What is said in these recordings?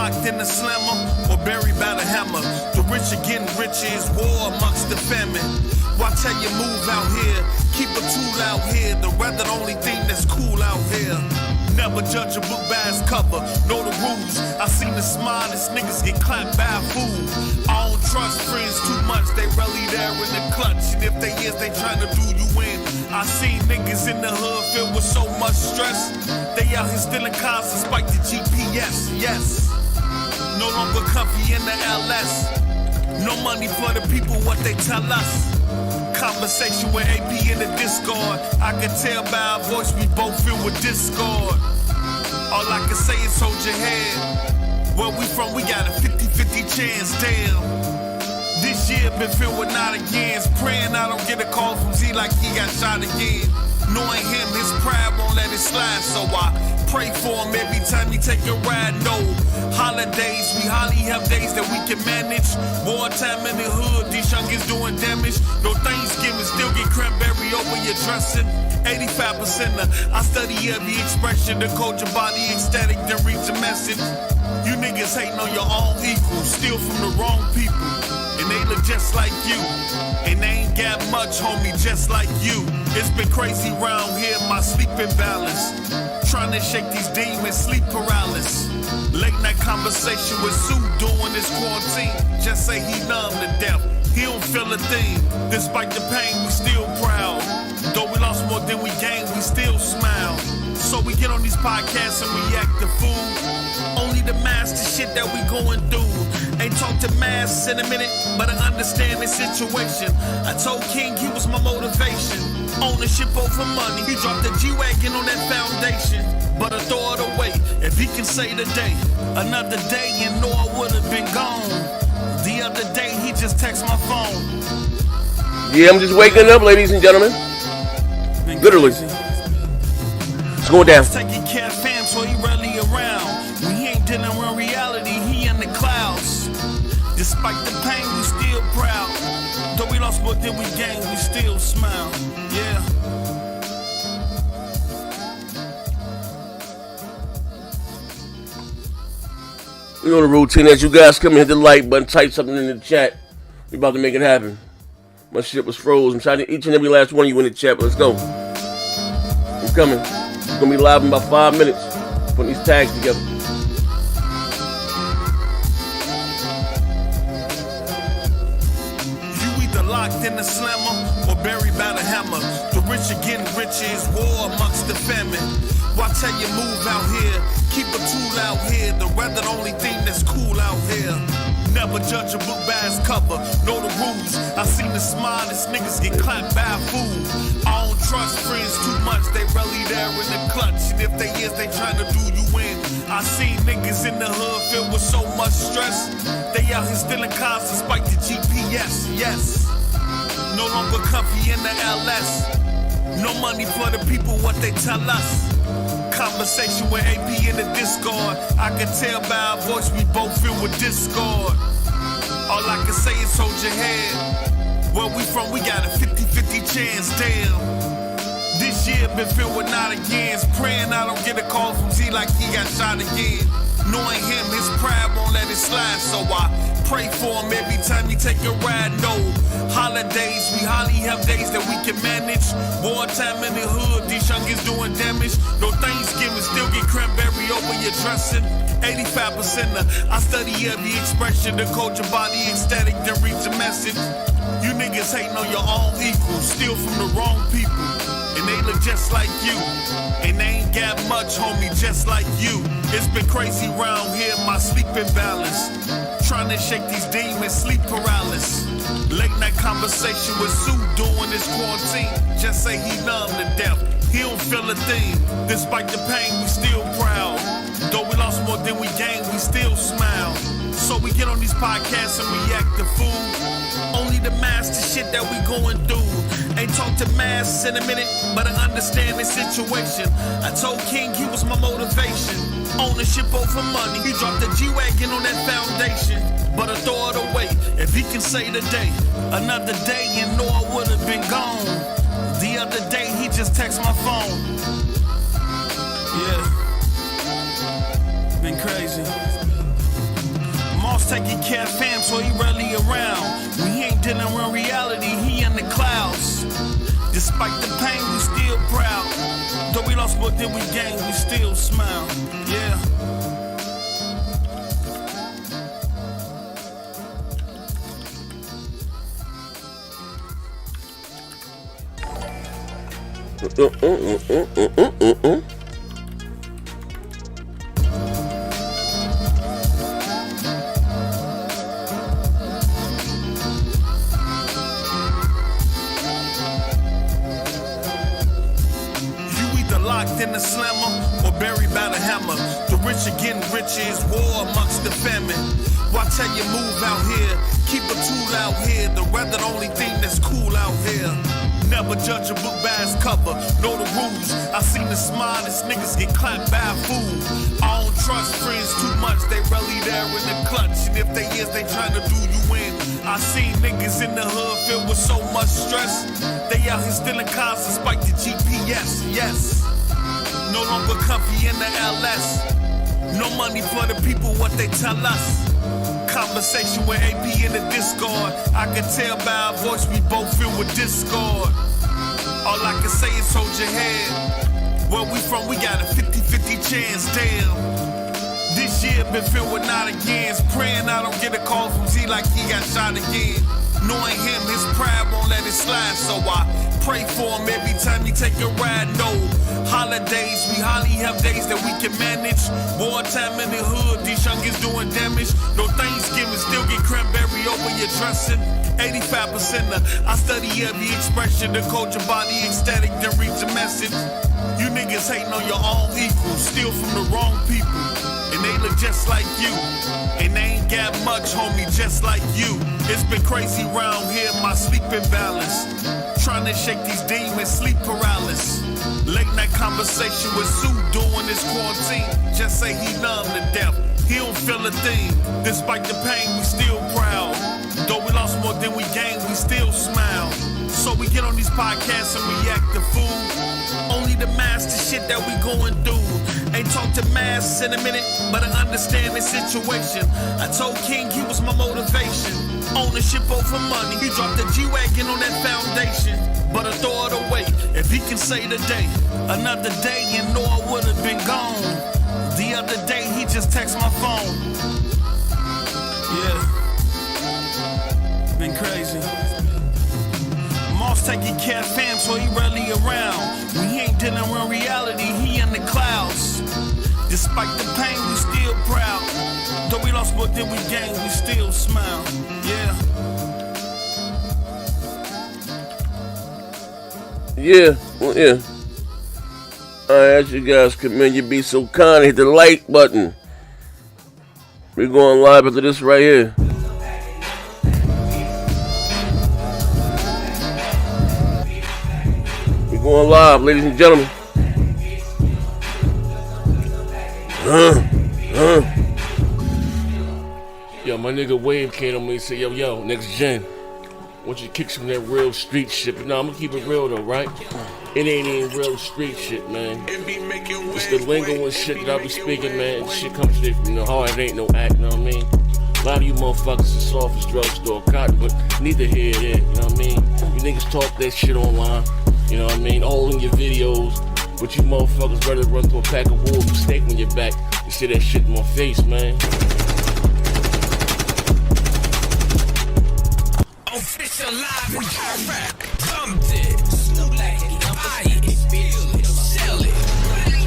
locked in the slammer or buried by the hammer. The rich are getting richer, it's war amongst the famine. Watch how you move out here, keep a tool out here. The weather the only thing that's cool out here. Never judge a book by its cover, know the rules. I seen the smallest niggas get clapped by a fool. I don't trust friends too much, they rarely there in the clutch. And if they is, they tryna do you in. I seen niggas in the hood filled with so much stress. They out here stealing cars despite the GPS, yes. No longer comfy in the LS. No money for the people, what they tell us. Conversation with AP in the Discord. I can tell by our voice we both filled with discord. All I can say is hold your head. Where we from, we got a 50-50 chance, damn. This year been filled with not agains. Praying I don't get a call from Z like he got shot again. Knowing him, his pride won't let it slide, so I pray for him every time he take a ride. No holidays, we hardly have days that we can manage. Wartime in the hood, these youngins doing damage. No Thanksgiving, still get cranberry over your dressing. 85% of I study every expression to coach your body ecstatic, then reach the message. You niggas hating on your own equals, steal from the wrong people. And they look just like you, and they ain't got much, homie, just like you. It's been crazy round here, my sleeping balance. Trying to shake these demons, sleep paralysis. Late night conversation with Sue during this quarantine. Just say he numb to death, he don't feel a thing. Despite the pain, we still proud. Though we lost more than we gained, we still smile. So we get on these podcasts and we act the fool. Only the master shit that we going through. Ain't talked to masks in a minute, but I understand the situation. I told King he was my motivation. Ownership over money, he dropped the G-Wagon on that foundation. But I throw it away, if he can say today. Another day and know I would've been gone. The other day he just texted my phone. Yeah, I'm just waking up, ladies and gentlemen. Literally. It's going down. Taking care of fam, so he rarely around. We ain't dealing with reality, he in the clouds. Despite the pain, we still proud. Though we lost more than we gained, we still smile. Yeah. You know the routine. As you guys come and hit the like button, type something in the chat. We about to make it happen. My shit was froze. I'm shouting each and every last one of you in the chat, but let's go. I'm coming. It's gonna be live in about 5 minutes. Putting these tags together. Locked in the slammer or buried by the hammer. The rich are getting richer, it's war amongst the famine. Watch how you move out here, keep a tool out here. The weather the only thing that's cool out here. Never judge a book by its cover, know the rules. I seen the smallest niggas get clapped by a fool. I don't trust friends too much, they rarely there in the clutch. And if they is, they tryna do you in. I seen niggas in the hood filled with so much stress. They out here stealing cars despite the GPS, yes. No longer comfy in the LS. No money for the people, what they tell us. Conversation with AP in the Discord. I can tell by our voice we both filled with discord. All I can say is hold your head. Where we from, we got a 50-50 chance, damn. This year been filled with not agains. Praying I don't get a call from Z like he got shot again. Knowing him, his pride won't let it slide, so I pray for him every time he take a ride. No holidays, we hardly have days that we can manage. Wartime in the hood, these youngins doing damage. No Thanksgiving, still get cranberry over your dressing. 85% of I study every expression to coach your body ecstatic, then reach the message. You niggas hating on your own equals, steal from the wrong people. And they look just like you, and they ain't got much, homie, just like you. It's been crazy round here, my sleeping balance. Trying to shake these demons, sleep paralysis. Late night conversation with Sue during this quarantine. Just say he numb to death, he don't feel a thing. Despite the pain, we still proud. Though we lost more than we gained, we still smile. So we get on these podcasts and we act the fool. Only the master shit that we going through. Ain't talked to masks in a minute, but I understand the situation. I told King he was my motivation. Ownership over money, he dropped the G-Wagon on that foundation. But I throw it away, if he can say today. Another day and know I would've been gone. The other day he just texted my phone. Yeah, been crazy. Mars taking care of fam, so he rarely around. When he ain't dealing with reality, he in the clouds. Despite the pain, we still proud. Though we lost more than we gained, we still smile. Yeah. Locked in the slammer or buried by the hammer. The rich are getting richer, it's war amongst the famine. Watch how you move out here, keep a tool out here. The weather the only thing that's cool out here. Never judge a book by its cover, know the rules. I seen the smartest niggas get clapped by a fool. I don't trust friends too much, they really there in the clutch. And if they is, they trying to do you in. I seen niggas in the hood filled with so much stress. They out here stealing cars despite the GPS, yes. No longer comfy in the LS. No money for the people, what they tell us. Conversation with AP in the Discord. I can tell by our voice we both filled with discord. All I can say is hold your head. Where we from, we got a 50-50 chance, damn. This year been filled with not agains. Praying I don't get a call from Z like he got shot again. Knowing him, his pride won't let it slide, so I pray for him every time he take a ride. No holidays, we hardly have days that we can manage. Wartime in the hood, these youngins doing damage. No Thanksgiving, still get cranberry over your dressing. 85% I study every expression, the culture, body ecstatic, then reach a message. You niggas hating on your own equals, steal from the wrong people. And they look just like you, and they ain't got much, homie, just like you. It's been crazy round here, my sleeping balance. Trying to shake these demons, sleep paralysis. Late night conversation with Sue during this quarantine. Just say he numb to death, he don't feel a thing. Despite the pain, we still proud. Though we lost more than we gained, we still smile. So we get on these podcasts and we act the fool. Only the master shit that we going through. Ain't talked to masks in a minute, but I understand the situation. I told King he was my motivation. Ownership over money, he dropped the G-Wagon on that foundation. But I throw it away, if he can say today. Another day and know I would've been gone. The other day he just texted my phone. Yeah, been crazy. Moss taking care of fam, so he rarely around. When he ain't dealing with reality, he in the clouds. Despite the pain, we still proud. Though we lost more than we gained, we still smile. Yeah. Yeah, well, yeah. I ask you guys, commend you be so kind, hit the like button. We're going live after this right here. We're going live, ladies and gentlemen. Yo, my nigga Wave came on me and said, yo, next gen, I want you to kick some of that real street shit. But no, I'm gonna keep it real though, right? It ain't even real street shit, man. It's the lingo and shit that I be speaking, man. Shit comes straight from the heart. It ain't no act, you know what I mean? A lot of you motherfuckers is soft as drugstore cotton, but neither here or there, you know what I mean? You niggas talk that shit online, you know what I mean? All in your videos, but you motherfuckers rather run through a pack of wolves with a snake on your back and say that shit in my face, man. Official live in Iraq, dumped it, Snoop like it, buy it, feel it, sell it,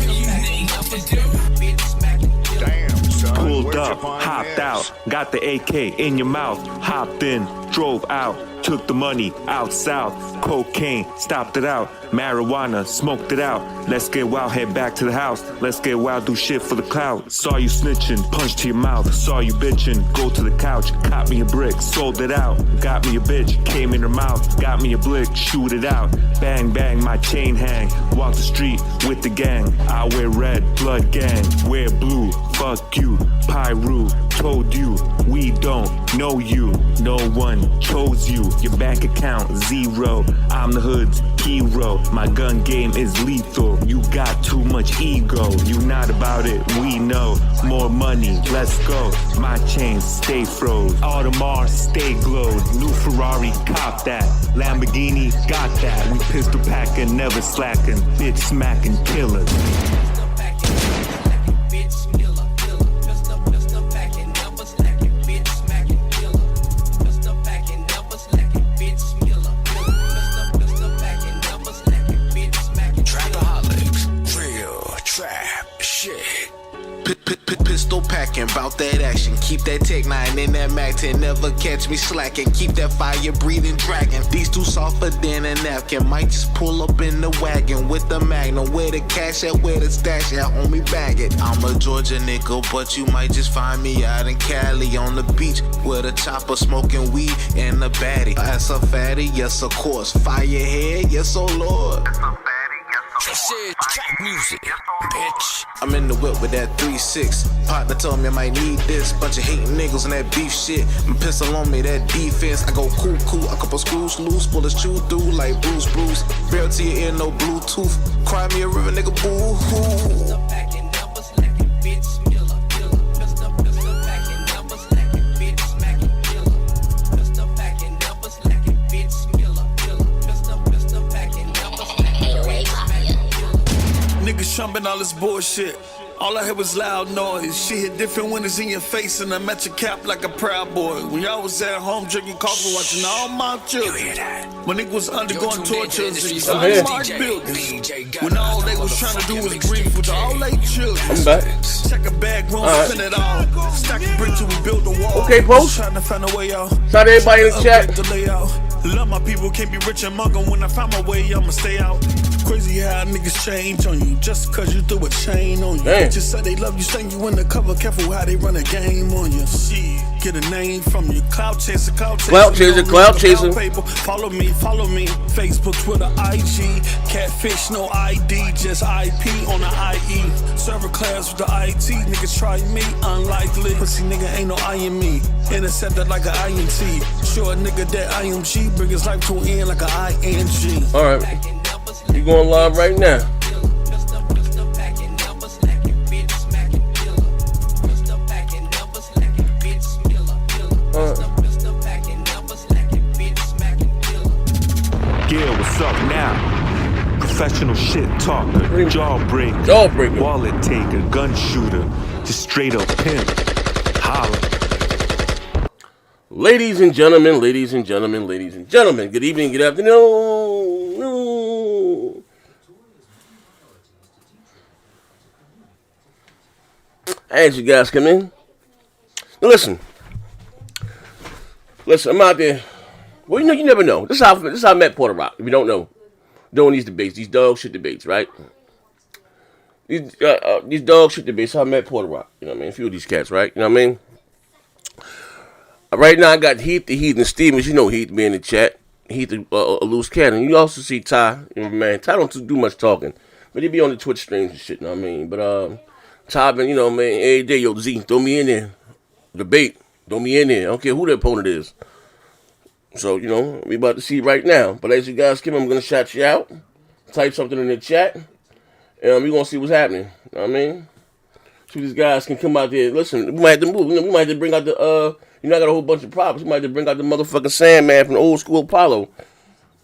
you ain't nothing to do. Damn, son. Pulled up, hopped out, got the AK in your mouth, hopped in, drove out, took the money out south, cocaine, stopped it out, marijuana, smoked it out, let's get wild, head back to the house, let's get wild, do shit for the clout, saw you snitching, punch to your mouth, saw you bitching, go to the couch, caught me a brick, sold it out, got me a bitch, came in her mouth, got me a blick, shoot it out, bang bang, my chain hang, walk the street with the gang, I wear red, blood gang, wear blue, fuck you, Pyru, told you we don't know you. No one chose you. Your bank account 0. I'm the hood's hero. My gun game is lethal. You got too much ego. You not about it, we know. More money, let's go. My chains stay froze. Audemars stay glowed. New Ferrari, cop that. Lamborghini, got that. We pistol packing, never slacking. Bitch smacking killers. Pistol packing, bout that action. Keep that Tech 9 in that Mac 10. Never catch me slacking. Keep that fire breathing dragon. These two softer than a napkin. Might just pull up in the wagon with the Magnum. Where the cash at, where the stash at, homie, bag it. I'm a Georgia nigga, but you might just find me out in Cali on the beach with a chopper smoking weed and a baddie. That's a fatty, yes of course. Firehead, yes oh lord. This is trap music, bitch. I'm in the whip with that 3-6. Partner told me I might need this. Bunch of hating niggas and that beef shit. My pistol on me, that defense. I go cool, a couple screws loose. Bullets chew through like Bruce. Barrel to your ear, no Bluetooth. Cry me a river, nigga, boo-hoo. Niggas trumping all this bullshit. All I heard was loud noise. Shit hit different when it's in your face, and I'm at your cap like a proud boy. When y'all was at home drinking coffee, watching all my children. When niggas was undergoing tortures in these unmarked buildings. When all they was trying to do was grieve with all they children. I'm back. Check a bag, room, spin it all. Stack a brick till we build the wall. Okay, Post. Trying to find a way out. Shout out everybody in the chat. The layout. Love my people, can't be rich and muggle. When I find my way, I'ma stay out. Crazy how niggas change on you just cause you threw a chain on you. Damn. Just say they love you, sing you in the cover. Careful how they run a game on you. Shit, get a name from you. Cloud chaser. Cloud chaser. Follow me. Facebook, Twitter, IG. Catfish, no ID, just IP on the IE. Server class with the IT. Niggas try me, unlikely. Pussy nigga ain't no I in me. Intercept that like an INT. Sure a nigga that IMG. Bring his life to an end like an ING. Alright. You going live right now. Yeah, what's up now? Professional shit talker, jawbreaker, wallet taker, gun shooter, just straight up pimp. Holla. Ladies and gentlemen, good evening, good afternoon. As you guys come in. Now listen, I'm out there. Well, you never know. This is how I met Porter Rock. If you don't know, doing these debates, these dog shit debates, right? These dog shit debates. How I met Porter Rock. You know what I mean? A few of these cats, right? You know what I mean? Right now, I got Heath, and Stevens. You know Heath being in the chat. Heath, a loose cannon. You also see Ty. You know, man, Ty don't do much talking, but he be on the Twitch streams and shit. You know what I mean? But Ty been, you know, man, every day, yo, Z, throw me in there. Debate, throw me in there. I don't care who the opponent is. So, you know, we about to see right now. But as you guys come, I'm gonna shout you out. Type something in the chat, and we're gonna see what's happening. You know what I mean? So these guys can come out there. Listen, we might have to move. We might have to bring out the you know, I got a whole bunch of props. We might have to bring out the motherfucking Sandman from the old school Apollo.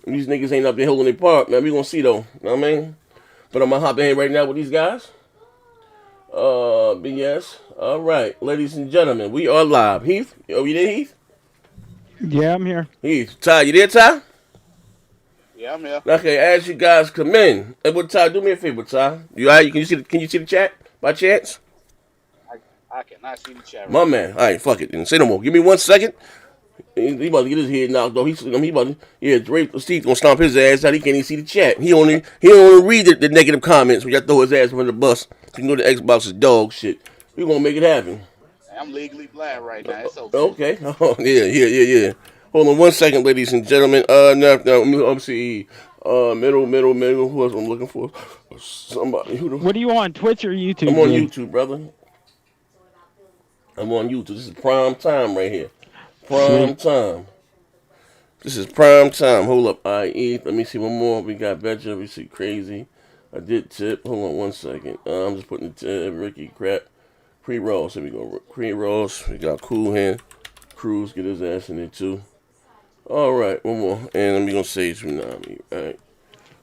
These niggas ain't up there holding their part, man. We gonna see though. You know what I mean? But I'm gonna hop in here right now with these guys. BS. All right, ladies and gentlemen, we are live. Heath, you there, Heath? Yeah, I'm here. Heath, Ty, you there, Ty? Yeah, I'm here. Okay, as you guys come in, hey, but Ty, do me a favor, Ty. You all right? Can you see the chat by chance? I cannot see the chat. My man, all right, fuck it. Then say no more. Give me 1 second. He about to get his head knocked off. He about to, Drake Steve gonna stomp his ass out. He can't even see the chat. He only read the negative comments when y'all throw his ass under the bus. So you know the Xbox is dog shit. We gonna make it happen. I'm legally blind right now. It's okay. Okay. Oh yeah. Hold on 1 second, ladies and gentlemen. Let me see. Middle. Who else I'm looking for? Somebody. What are you on, Twitch or YouTube? I'm on YouTube, brother. I'm on YouTube. This is prime time right here. Prime time. This is prime time. Hold up. All right, Heath. Let me see one more. We got Betcha. We see Crazy. I did tip. Hold on 1 second. I'm just putting the tip. Ricky crap. Pre-rolls. Here we go. Pre-rolls. We got Cool Hand. Cruz. Get his ass in there too. All right. One more. And I'm going to say Tsunami. All right.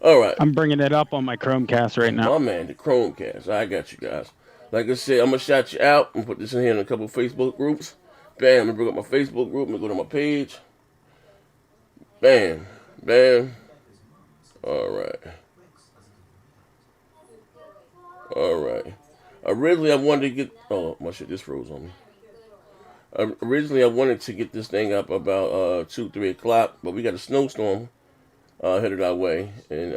All right. I'm bringing it up on my Chromecast right now. My man, the Chromecast. I got you guys. Like I said, I'm going to shout you out and put this in here in a couple of Facebook groups. Bam. I'm going to bring up my Facebook group. I'm going to go to my page. Bam. Bam. All right. All right. Originally, I wanted to get... Oh, my shit just froze on me. Originally, I wanted to get this thing up about 2, 3 o'clock, but we got a snowstorm headed our way, and,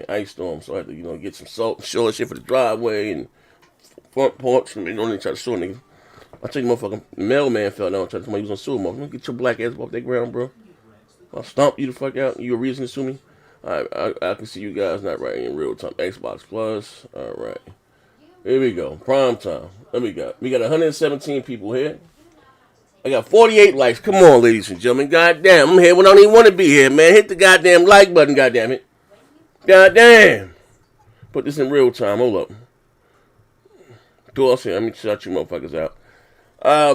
ice storm, so I had to, get some salt and short shit for the driveway and front porch, and don't even try to sue niggas. I tell you, motherfucking mailman fell down trying to tell me he was gonna sue him. Get your black ass off that ground, bro. I'll stomp you the fuck out. You a reason to sue me? I can see you guys not writing in real time. Xbox Plus. All right. Here we go. Prime time. We got 117 people here. I got 48 likes. Come on, ladies and gentlemen. Goddamn. I'm here when I don't even want to be here, man. Hit the goddamn like button, goddamn it. Goddamn. Put this in real time. Hold up. Let me shout you motherfuckers out.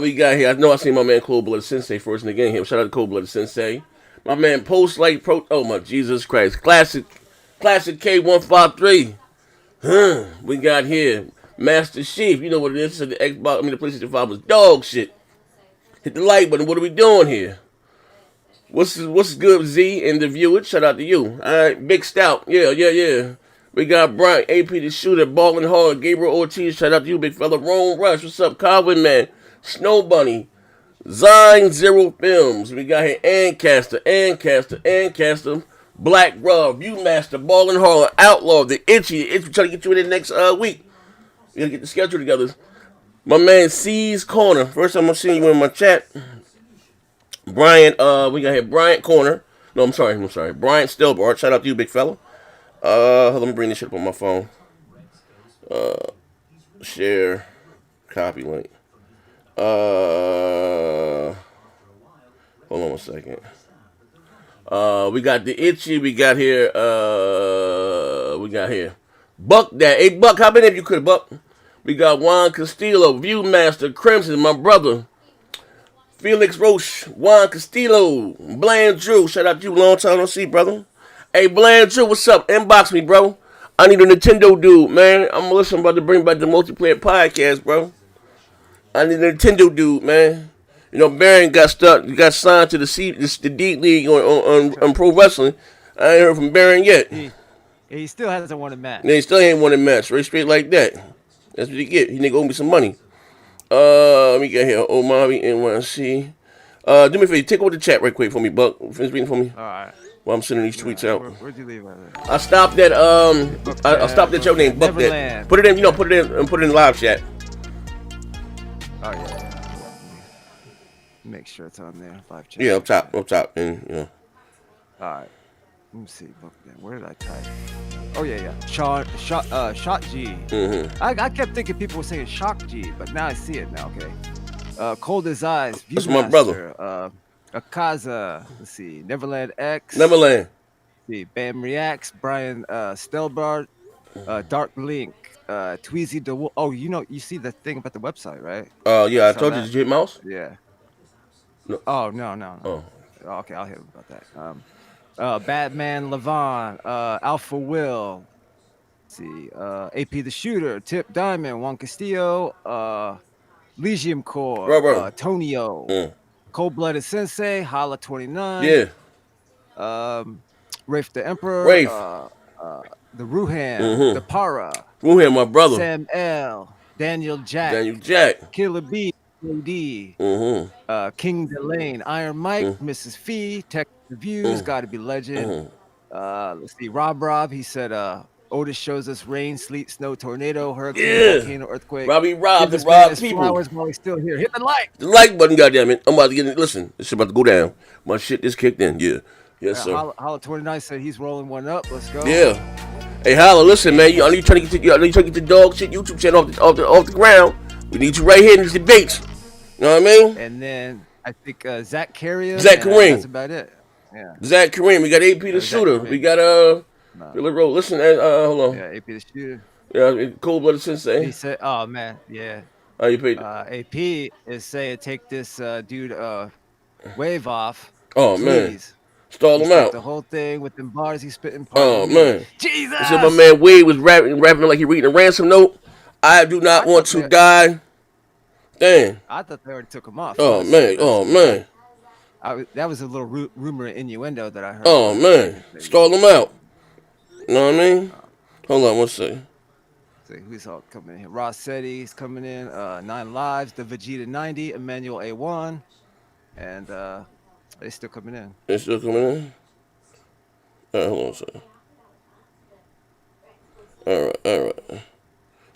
We got here. I know I seen my man Cold Blooded Sensei first in the game here. Shout out to Cold Blooded Sensei. My man oh my Jesus Christ. Classic K153. We got here Master Chief. You know what it is. The Xbox, the PlayStation 5 was dog shit. Hit the like button. What are we doing here? What's good, Z, and the viewers? Shout out to you. Alright, Big Stout. Yeah. We got Brian, AP the Shooter, Ballin' Hard, Gabriel Ortiz. Shout out to you, big fella. Rome Rush. What's up, Calvin, man? Snow Bunny. Zine Zero Films. We got here Ancaster, Black Rub, Viewmaster, Ballin' Hard, Outlaw, the Itchy trying to get you in the next week. We gotta get the schedule together. My man C's Corner. First time I'm seeing you in my chat. Brian, we got here Bryant Corner. No, I'm sorry. Bryant Stelbart. Shout out to you, big fella. Let me bring this shit up on my phone. Share, copy link. Hold on 1 second. We got the Itchy. We got here. Buck that. Hey, Buck, how many of you could, Buck? We got Juan Castillo, Viewmaster, Crimson, my brother. Felix Roche, Juan Castillo, Bland Drew. Shout out to you, long time no see, brother. Hey, Bland Drew, what's up? Inbox me, bro. I need a Nintendo dude, man. I'm about to bring back the multiplayer podcast, bro. I need a Nintendo dude, man. Baron got signed to the D League on Pro Wrestling. I ain't heard from Baron yet. He still hasn't won a match. Yeah, he still ain't won a match. Right straight like that. That's what he get. He nigga owe me some money. Let me get here. Omari NYC. Do me a favor. Take over the chat right quick for me, Buck. Finish reading for me. All right. While I'm sending these tweets out. Where'd you leave it? I stopped at I stopped at your name, Buck. That. Put it in live chat. Oh yeah. Make sure it's on there. Live chat. Yeah, up top, and All right. Let me see. Where did I type? Oh yeah. Shot G. Mm-hmm. I kept thinking people were saying Shock G, but now I see it now. Okay. Cold as Ice. That's my brother. Akaza. Let's see. Neverland X. Neverland. Let's see. Bam Reacts. Brian Stelbart. Dark Link. Tweezy DeWolf. Oh, you see the thing about the website, right? Yeah. I told you. Did you hit mouse? Yeah. No. Oh no. Oh. Okay, I'll hit him about that. Batman Levon, Alpha Will, let's see, AP the Shooter, Tip Diamond, Juan Castillo, Legium Core, Tonio, Cold Blooded Sensei, Hala 29, Rafe the Emperor, the Ruhan, the Para, Ruhan, my brother, Sam L, Daniel Jack, Killer B, D, King Delane, Iron Mike, Mrs. Fee, Tech Reviews, Gotta Be Legend. Let's see, Rob. He said, Otis shows us rain, sleet, snow, tornado, hurricane, volcano, earthquake. Rob, the Rob people. Flowers while he's still here. Hit the like. The like button, goddammit. I'm about to get it. Listen, this shit about to go down. My shit just kicked in. Yeah. Yes, sir. Holla 29 said he's rolling one up. Let's go. Yeah. Hey, Holla, listen, man. I know you trying to get the dog shit YouTube channel off the ground. We need you right here in these debates. You know what I mean? And then I think Zach Kareem. Zach Kareem. That's about it. Yeah. Zach Kareem. We got AP the shooter. We got Billy Rowe. Listen, hold on. Yeah, AP the shooter. Yeah, Cold Blooded Sensei. He said, "Oh man, yeah." How you paid? AP is saying take this dude wave off. Oh please. Man, stall him out. The whole thing with them bars he's spitting. Oh man, Jesus! So my man Wade was rapping like he reading a ransom note. I do not want to die. Damn. I thought they already took him off. Oh man. That was a little rumor innuendo that I heard. Oh man, stall him out. You know what I mean? Hold on, one second. See who's all coming in here. Ross Setty's coming in. 9 Lives, the Vegeta 90, Emmanuel A1, and they still coming in. They still coming in. All right, hold on a second. All right.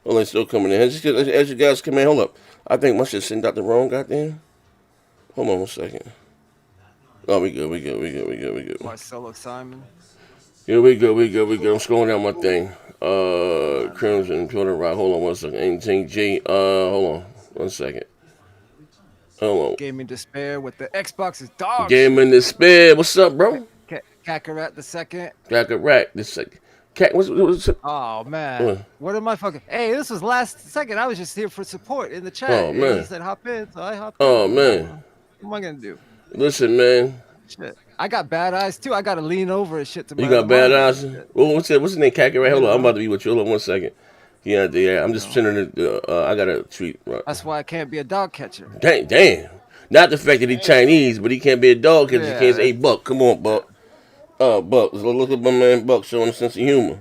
Well, they still coming in. As you guys come in, hold up. I think my shit sent out the wrong goddamn. Hold on one second. Oh, we good. Marcelo Simon. Yeah, we good. I'm scrolling down my thing. Crimson, Jordan Rock. Hold on one second. 18G. Hold on one second. Hold on. Gaming Despair with the Xbox is dog. Gaming Despair. What's up, bro? Kakarot the second. Kakarot the second. What's Oh man, what am I fucking? Hey, this was last second. I was just here for support in the chat. Oh man, he said hop in, so I hopped. Oh in. man, what am I gonna do? Listen, man. Shit, I got bad eyes too. I gotta lean over and shit to. You got bad eyes. Well, what's his name? Kakarot. Hold on, I'm about to be with you. Hold on one second. Yeah. I'm just sending it. I got a tweet. Right. That's why I can't be a dog catcher. Damn. Not the fact that he's Chinese, but he can't be a dog catcher. He can't say, "Hey, Buck, come on, Buck." Buck. Look at my man Buck showing a sense of humor.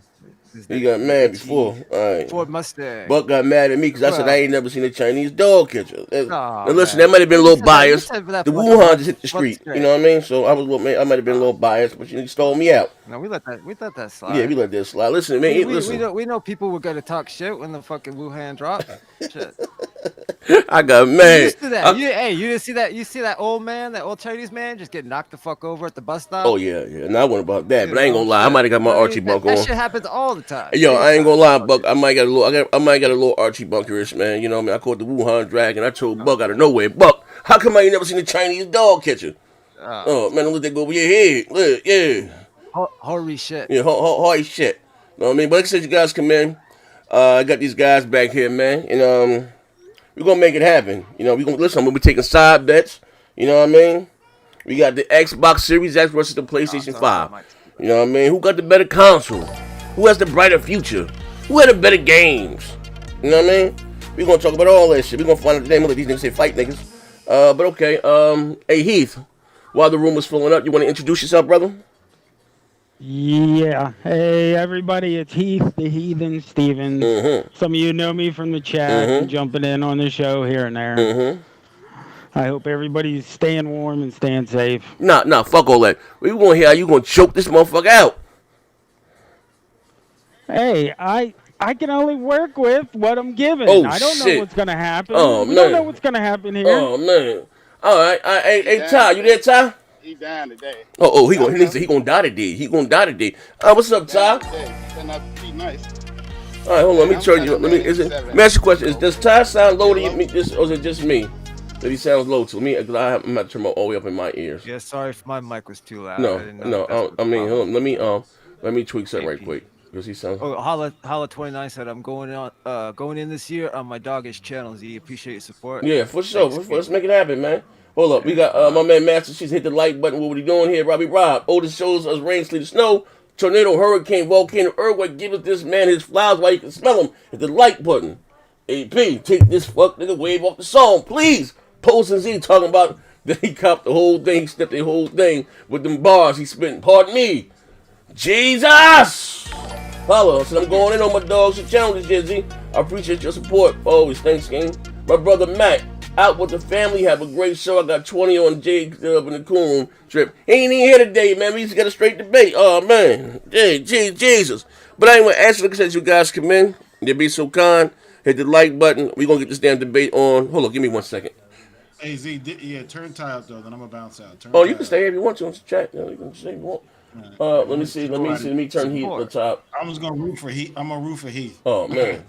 He got mad before. All right. Ford Mustang. Buck got mad at me because I said I ain't never seen a Chinese dog catcher. Now listen, man. that might have been a little biased. The Wuhan just hit the street. You know what I mean? So I might have been a little biased, but you stole me out. No, we let that slide. Yeah, we let that slide. Listen, man. Listen. We know people were gonna talk shit when the fucking Wuhan dropped. Shit. I got mad. You used to that. You didn't see that? You see that old man, that old Chinese man, just get knocked the fuck over at the bus stop? Oh yeah. And I wasn't about that, but I ain't gonna lie. I might have got my Archie bunk on. That shit happens all the time. Yo, I ain't gonna lie, Buck. I might got a little Archie bunkerish, man. You know what I mean? I caught the Wuhan dragon. I told Buck out of nowhere, Buck, how come I ain't never seen a Chinese dog catcher? Oh man, don't let that go over your head. Look, yeah. Holy shit. Yeah, holy shit. Know what I mean? But like I said, you guys come in. I got these guys back here, man, and we're gonna make it happen. You know, we're gonna be taking side bets. You know what I mean? We got the Xbox Series X versus the PlayStation 5. You know what I mean? Who got the better console? Who has the brighter future? Who had the better games? You know what I mean? We're gonna talk about all that shit. We're gonna find out the name of these niggas say fight niggas. But okay, hey Heath, while the room is filling up, you wanna introduce yourself, brother? Yeah. Hey, everybody, it's Heath, the Heathen Stevens. Some of you know me from the chat and jumping in on the show here and there. I hope everybody's staying warm and staying safe. Nah, fuck all that. We gonna hear how you gonna choke this motherfucker out. Hey, I can only work with what I'm given. I don't know what's gonna happen. We don't know what's gonna happen here. Oh man. All right. Hey, Ty, you there, Ty? He down today. He gonna die today. He gonna die today. What's up, Ty? Nice. All right, hold on. Let me turn you. Let me ask you a question. Does Ty sound low to you, or is it just me that he sounds low to me? Because I'm not turning all the way up in my ears. Yeah, sorry if my mic was too loud. No. I mean, hold on. Let me tweak something right quick. Because he sounds. Holla 29 said I'm going in this year on my doggish channel. Z, appreciate your support. Yeah, for sure. Let's make it happen, man. Hold up, we got my man Master. She's hit the like button. What are we doing here, Robbie Rob? Otis shows us rain, sleet, snow, tornado, hurricane, volcano, earthquake. Give us this man his flowers while you can smell them. Hit the like button. AP, take this fuck nigga wave off the song, please. Post and Z talking about that he copped the whole thing, stepped the whole thing with them bars he spent. Pardon me, Jesus. Follow. So I'm going in on my dogs and challenges, Jizzy. I appreciate your support. Always, thanks, gang. My brother Matt. Out with the family, have a great show. I got 20 on Jay up in the cool room trip. He ain't even here today, man. We just got a straight debate. Oh, man. Jesus. But anyway, actually, like I said, you guys come in. You'll be so kind. Hit the like button. We're going to get this damn debate on. Hold on, give me 1 second. Hey, Z, turn Ty up, though. Then I'm going to bounce out. You can stay here if you want to on the chat. You can stay if you want. Let me see. Let me turn Heath at the top. I'm just going to root for Heath. I'm going to root for Heath. Oh, man.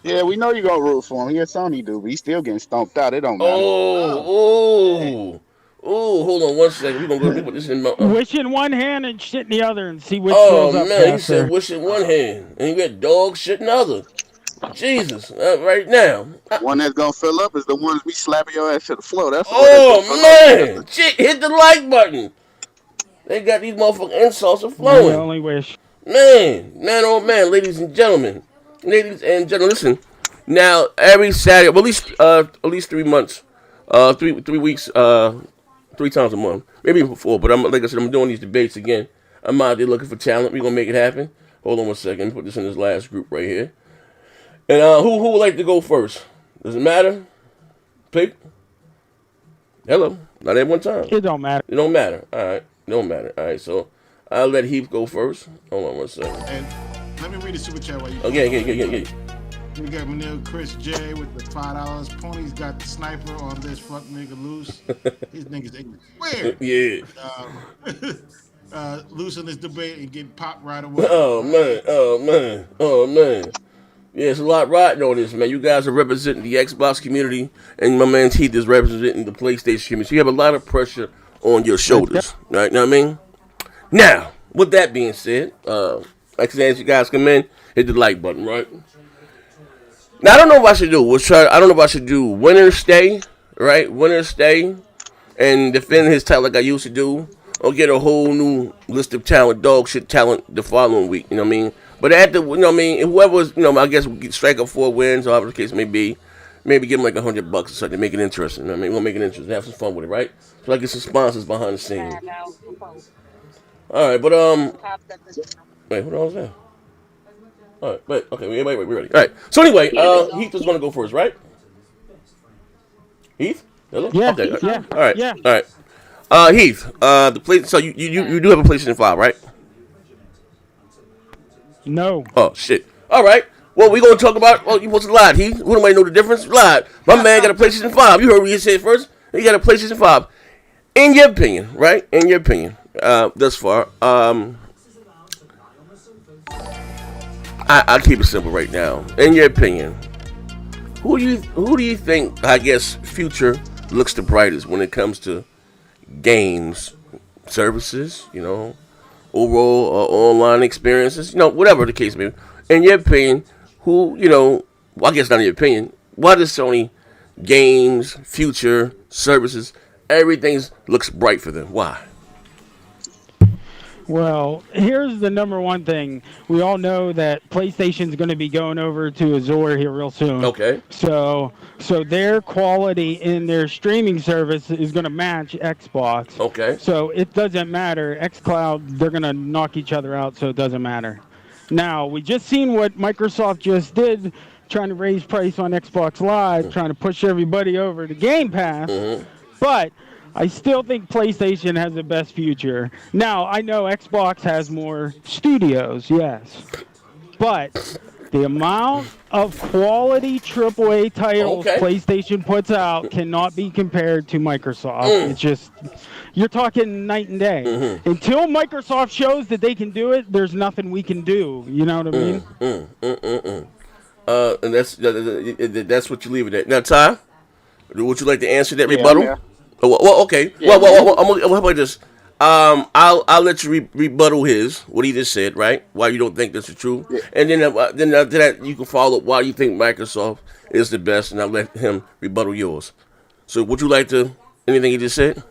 Yeah, we know you gonna root for him. He a Sony dude, but he's still getting stomped out. It don't matter. Hold on one second. We're gonna put this in my. Wish in one hand and shit in the other and see which Oh fills up man, he said faster. wish in one hand, and you got dog shit in the other. Jesus, right now. One that's gonna fill up is the ones we slapping your ass to the floor. That's the one Oh man, shit, hit the like button. They got these motherfucking insults are My flowing. only wish. Man, oh man, ladies and gentlemen, listen. Now every Saturday, well, at least 3 months, 3 weeks, 3 times a month, maybe even 4. But like I said, I'm doing these debates again. I'm out there looking for talent. We're gonna make it happen. Hold on one second. Put this in this last group right here. And who would like to go first? Does it matter? Pick. Hello. Not at one time. It don't matter. It don't matter. All right. It don't matter. All right. So I'll let Heath go first. Hold on one second. And let me read the super chat while you. Okay. We got Manil Chris J with the $5. Pony's got the sniper on this fuck nigga loose. These niggas ignorant. Weird. Yeah. Loose in this debate and get popped right away. Oh man. Yeah, it's a lot riding on this, man. You guys are representing the Xbox community, and my man Heath is representing the PlayStation community. So you have a lot of pressure on your shoulders, right? Know what I mean? Now, with that being said, like I said, as you guys come in, hit the like button, right? Now, I don't know what I should do. I don't know if I should do winner stay, right? Winner stay, and defend his title like I used to do, or get a whole new list of talent, dog shit talent the following week. You know what I mean? But after, you know what I mean, whoever's, I guess we strike up 4 wins, or whatever the case may be, maybe give them like $100 or something, make it interesting. You know what I mean? We'll make it interesting, have some fun with it, right? So I get some sponsors behind the scenes. All right, but wait, what was that? All right, wait, okay, wait, we're ready. All right, so anyway, Heath is gonna go first, right? Heath, hello. Yeah, okay, yeah, all right, yeah. all right. Heath, the place. So you do have a PlayStation 5, right? No. Oh shit. All right. Well, we gonna talk about. Well, you supposed to lie, Heath. Who nobody know the difference? Lie. My man got a PlayStation 5. You heard what he said first. He got a PlayStation 5. In your opinion, right? In your opinion, thus far, I'll keep it simple right now. In your opinion, who do you think, I guess, future looks the brightest when it comes to games, services, overall online experiences, whatever the case may be. In your opinion, who, well, I guess not in your opinion, why does Sony games, future, services, everything looks bright for them? Why? Well, here's the number one thing. We all know that PlayStation's going to be going over to Azure here real soon. Okay. So their quality in their streaming service is going to match Xbox. Okay. So it doesn't matter. xCloud, they're going to knock each other out, so it doesn't matter. Now, we just seen what Microsoft just did, trying to raise price on Xbox Live, trying to push everybody over to Game Pass. Mm-hmm. But I still think PlayStation has the best future. Now, I know Xbox has more studios, yes. But the amount of quality AAA titles PlayStation puts out cannot be compared to Microsoft. It's just, you're talking night and day. Mm-hmm. Until Microsoft shows that they can do it, there's nothing we can do. You know what I mean? And that's what you leave it at. Now, Ty, would you like to answer that rebuttal? Yeah. Well, okay. Yeah, well, how about this? I'll let you rebuttal what he just said, right? Why you don't think that's the truth, yeah. And then after that you can follow up why you think Microsoft is the best, and I'll let him rebuttal yours. So, would you like to anything he just said?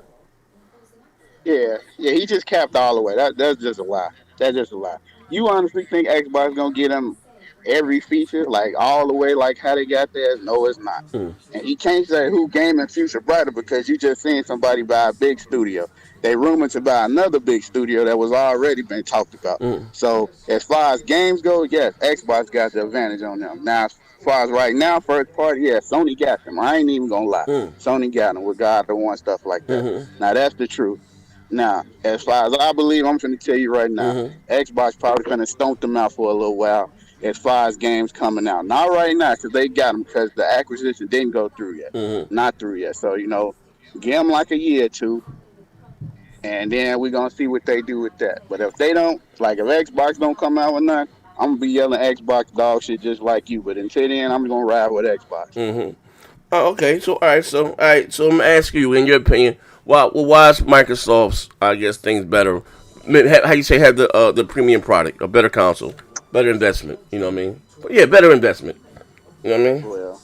Yeah, he just capped all the way. That's just a lie. That's just a lie. You honestly think Xbox gonna get him every feature, like all the way, like how they got there? No, it's not. And you can't say who gaming future brighter because you just seen somebody buy a big studio. They rumored to buy another big studio that was already been talked about. So as far as games go, yes, Xbox got the advantage on them. Now, as far as right now, first party, yeah, Sony got them. I ain't even gonna lie. Sony got them with God the One, stuff like that. Now that's the truth. Now, as far as I believe, I'm finna tell you right now, Xbox probably gonna stomp them out for a little while. As far as games coming out, not right now because they got them because the acquisition didn't go through yet, not through yet. So give them like a year or two, and then we're gonna see what they do with that. But if they don't, like if Xbox don't come out with nothing, I'm gonna be yelling Xbox dog shit just like you. But until then, I'm gonna ride with Xbox. Mm-hmm. Oh, okay. So all right. So I'm gonna ask you, in your opinion, why is Microsoft's, I guess, things better? How you say have the premium product, a better console, better investment? You know what I mean? Yeah, better investment. You know what I mean? Well,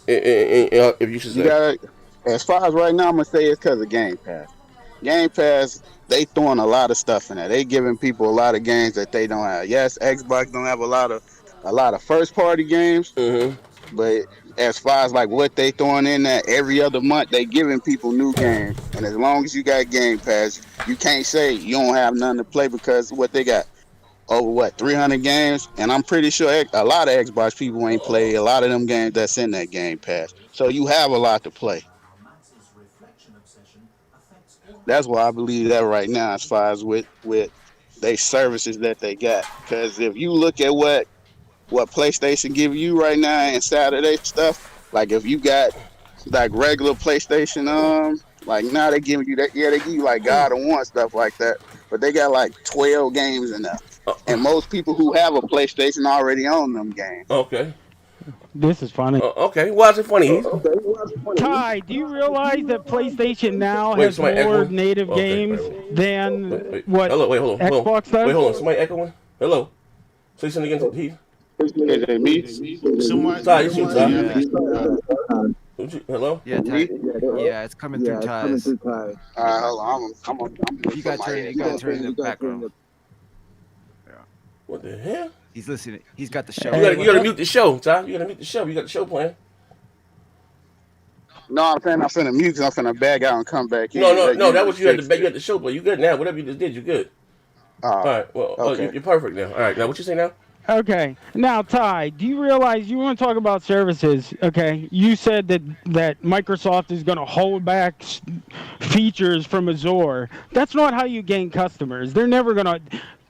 if you should say. you got as far as right now, I'm gonna say it's because of Game Pass. Game Pass, they throwing a lot of stuff in there. They giving people a lot of games that they don't have. Yes, Xbox don't have a lot of first party games, but as far as like what they throwing in there, every other month they giving people new games. And as long as you got Game Pass, you can't say you don't have nothing to play because what they got over 300 games, and I'm pretty sure a lot of Xbox people ain't played a lot of them games that's in that Game Pass. So you have a lot to play. That's why I believe that right now, as far as with they services that they got. Because if you look at what PlayStation give you right now and Saturday stuff, like if you got like regular PlayStation, like now they giving you that, they give you like God of War stuff like that, but they got like 12 games in there, and most people who have a PlayStation already own them games. Okay. This is funny. Okay, why is it funny? Ty, do you realize that PlayStation now has more native games than what Xbox does? Wait, hold on. Somebody echoing? Hello? Say something again to Heath. Is it me? Somebody. Ty, it's you, Ty. Hello? Yeah, Ty. Yeah, it's coming through Ty's. Hold on. You got to turn in the background. What the hell? He's listening. He's got the show. You gotta mute the show, Ty. You gotta mute the show. You got the show playing. No, I'm saying I'm finna mute because I'm finna bag out and come back in. No. That was you had the show play. You good now? Whatever you just did, you good. All right. Well, okay. You're perfect now. All right. Now, what you say now? Okay. Now, Ty, do you realize you want to talk about services? Okay. You said that Microsoft is going to hold back features from Azure. That's not how you gain customers. They're never going to.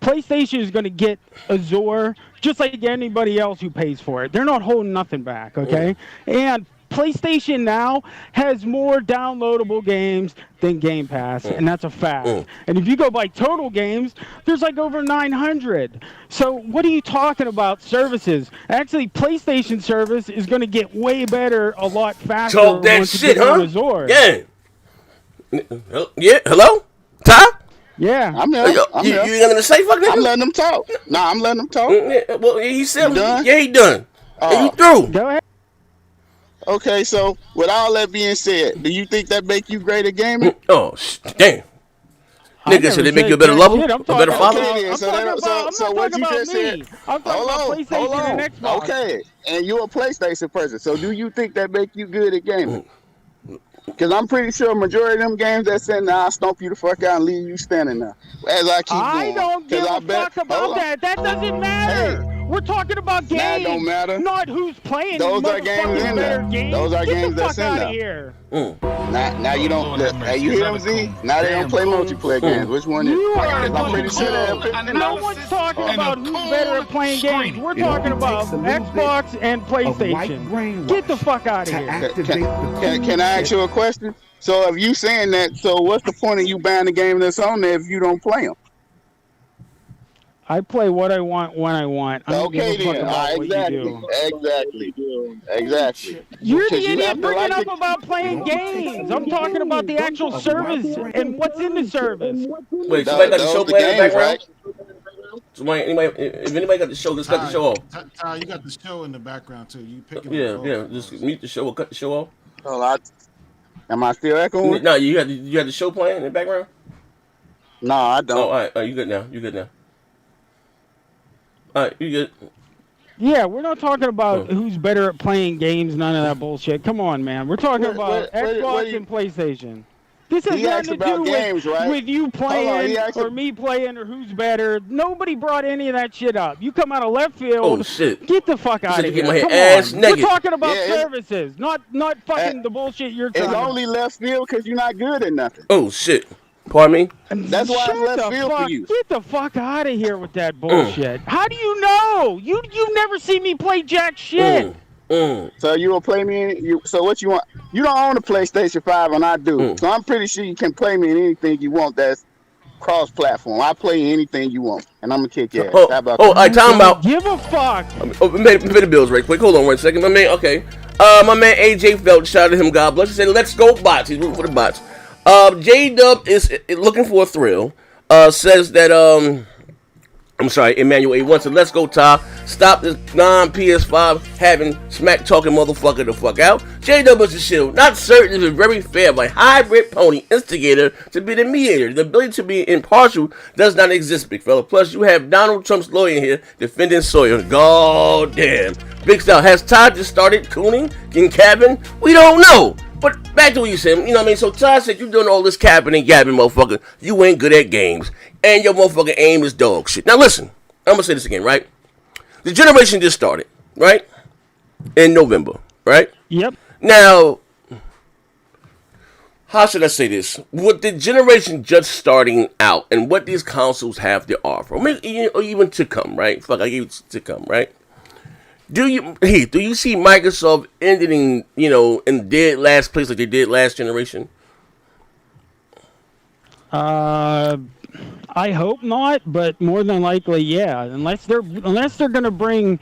PlayStation is going to get Azure just like anybody else who pays for it. They're not holding nothing back, okay? And PlayStation now has more downloadable games than Game Pass, and that's a fact. And if you go by total games, there's like over 900. So what are you talking about services? Actually, PlayStation service is going to get way better a lot faster. Talk that shit, huh? Azure. Yeah. Hello? Ty? Yeah. I'm here. You ain't nothing to say, fuck nigga? I'm letting them talk. Nah, I'm letting them talk. Yeah, well, he said, done? Yeah, he done. And you through. Go ahead. Okay, so with all that being said, do you think that make you great at gaming? Oh, damn. Nigga, so they make you a better lover? A better father? So what you just said. I'm talking about PlayStation and Xbox. Okay, and you're a PlayStation person, so do you think that make you good at gaming? Because I'm pretty sure majority of them games that send I'll stomp you the fuck out and leave you standing there. As I keep going. I don't give a fuck about that. That doesn't matter. We're talking about games. That don't matter. Not who's playing. Those are games in there. Those are games that's in there. Here. Now you don't. Hey, you hear them, Z? Now they don't play multiplayer games. Which one is? I'm pretty sure no one's talking about who's better at playing games. We're talking about Xbox and PlayStation. Get the fuck out of here. Can I ask you a question? So if you saying that, so what's the point of you buying the game that's on there if you don't play them? I play what I want when I want. I don't okay, give a fuck then. about Exactly. You're the idiot bringing up about playing games. I'm talking about the actual service and what's in the service. Wait, somebody got the show playing in the background? If anybody got the show, just cut the show off. Ty, you got the show in the background too. You picking Yeah, just mute the show or cut the show off. Am I still echoing? No, you had the show playing in the background? No, I don't. Oh, all right, you good now. All right, you good. Yeah, we're not talking about who's better at playing games, none of that bullshit. Come on, man. We're talking about Xbox and PlayStation. This has nothing to do with you playing or me playing or who's better. Nobody brought any of that shit up. You come out of left field. Oh, shit. Get the fuck out of here. Come on. We're talking about services, not fucking the bullshit you're trying. It's only left field because you're not good at nothing. Oh, shit. Pardon me? That's why it's left field for you. Get the fuck out of here with that bullshit. How do you know? You never see me play jack shit. So you will play me so what you want? You don't own a PlayStation 5 and I do. So I'm pretty sure you can play me in anything you want that's cross-platform. I play anything you want, and I'm gonna kick your ass. Oh, How about all right, time out. Give a fuck. Pay the bills right quick. Hold on 1 second, my man. Okay. My man AJ Felt, shout out to him, God bless. He said, let's go bots. He's rooting for the bots. J-Dub is looking for a thrill. Says that, I'm sorry, Emmanuel A1 said, let's go, Ty. Stop this non-PS5 having smack talking motherfucker the fuck out. J-Dub is the shield. Not certain if it's very fair, but hybrid pony instigator to be the mediator. The ability to be impartial does not exist, big fella. Plus, you have Donald Trump's lawyer here defending Sawyer. God damn. Big Style, has Ty just started cooning in cabin? We don't know. But back to what you said, you know what I mean? So Ty said you doing all this capping and gabbing, motherfucker. You ain't good at games. And your motherfucking aim is dog shit. Now listen, I'm gonna say this again, right? The generation just started, right? In November, right? Yep. Now, how should I say this? With the generation just starting out and what these consoles have to offer, or even to come, right? Fuck, I gave it to come, right? Do you see Microsoft ending, in dead last place like they did last generation? I hope not, but more than likely, yeah. Unless they're gonna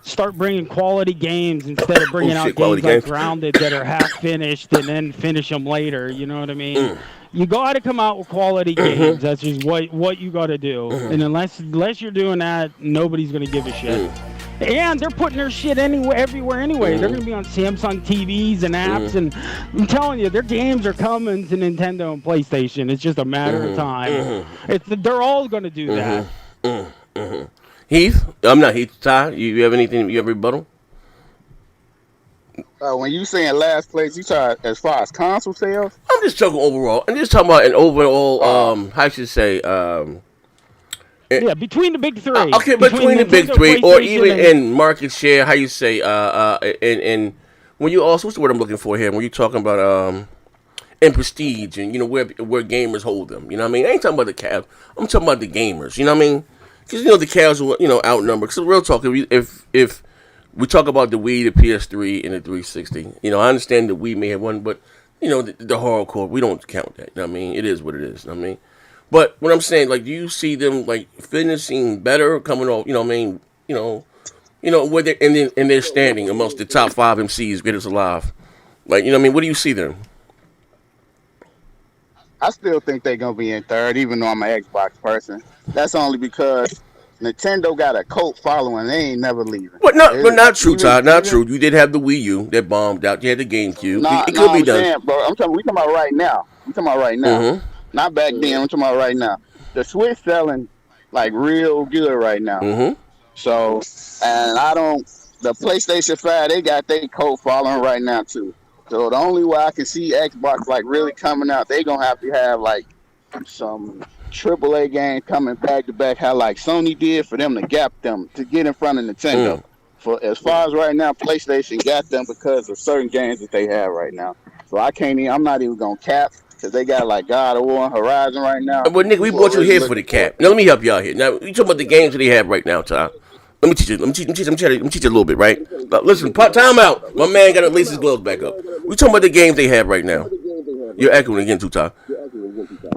start bringing quality games instead of bringing out games like Grounded that are half finished and then finish them later. You know what I mean? You got to come out with quality games. That's just what you got to do. And unless you're doing that, nobody's gonna give a shit. And they're putting their shit everywhere anyway. They're going to be on Samsung TVs and apps. And I'm telling you, their games are coming to Nintendo and PlayStation. It's just a matter of time. They're all going to do that. Heath? I'm not Heath. Ty, you have anything? You have rebuttal? When you saying last place, you talk as far as console sales? I'm just talking overall. I'm just talking about an overall, how should I say, yeah, between the big three. Okay, between the big three, or even in market share, how you say, and when you also, what's the word I'm looking for here? When you're talking about in prestige and where gamers hold them, you know what I mean? I ain't talking about the casual. I'm talking about the gamers, you know what I mean? Because the casual, outnumber. Because real talk, if we talk about the Wii, the PS3, and the 360, I understand the Wii may have one, but the hardcore, we don't count that. You know what I mean? It is what it is. You know what I mean? But what I'm saying, like, do you see them like finishing better, coming off? Where they're in their standing amongst the top 5 MCs, greatest alive. Like, what do you see them? I still think they're gonna be in third, even though I'm an Xbox person. That's only because Nintendo got a cult following. They ain't never leaving. But not true, Todd. Not true. You did have the Wii U that bombed out. You had the GameCube. It could be done. Saying, bro, we talking about right now. Not back then. I'm talking about right now. The Switch selling like real good right now. So, and the PlayStation 5, they got their cult following right now too. So the only way I can see Xbox like really coming out, they gonna have to have like some AAA games coming back to back, how like Sony did for them to gap them to get in front of Nintendo. For as far as right now, PlayStation got them because of certain games that they have right now. So I'm not even gonna cap. Because they got like God of War and Horizon right now. But nigga, we brought you here for the cap. Now let me help you out here. Now you talking about the games that they have right now, Ty. Let me teach you a little bit, right? Now, listen, time out. My man got to lace his gloves back up. We talking about the games they have right now. You're echoing again too, Ty.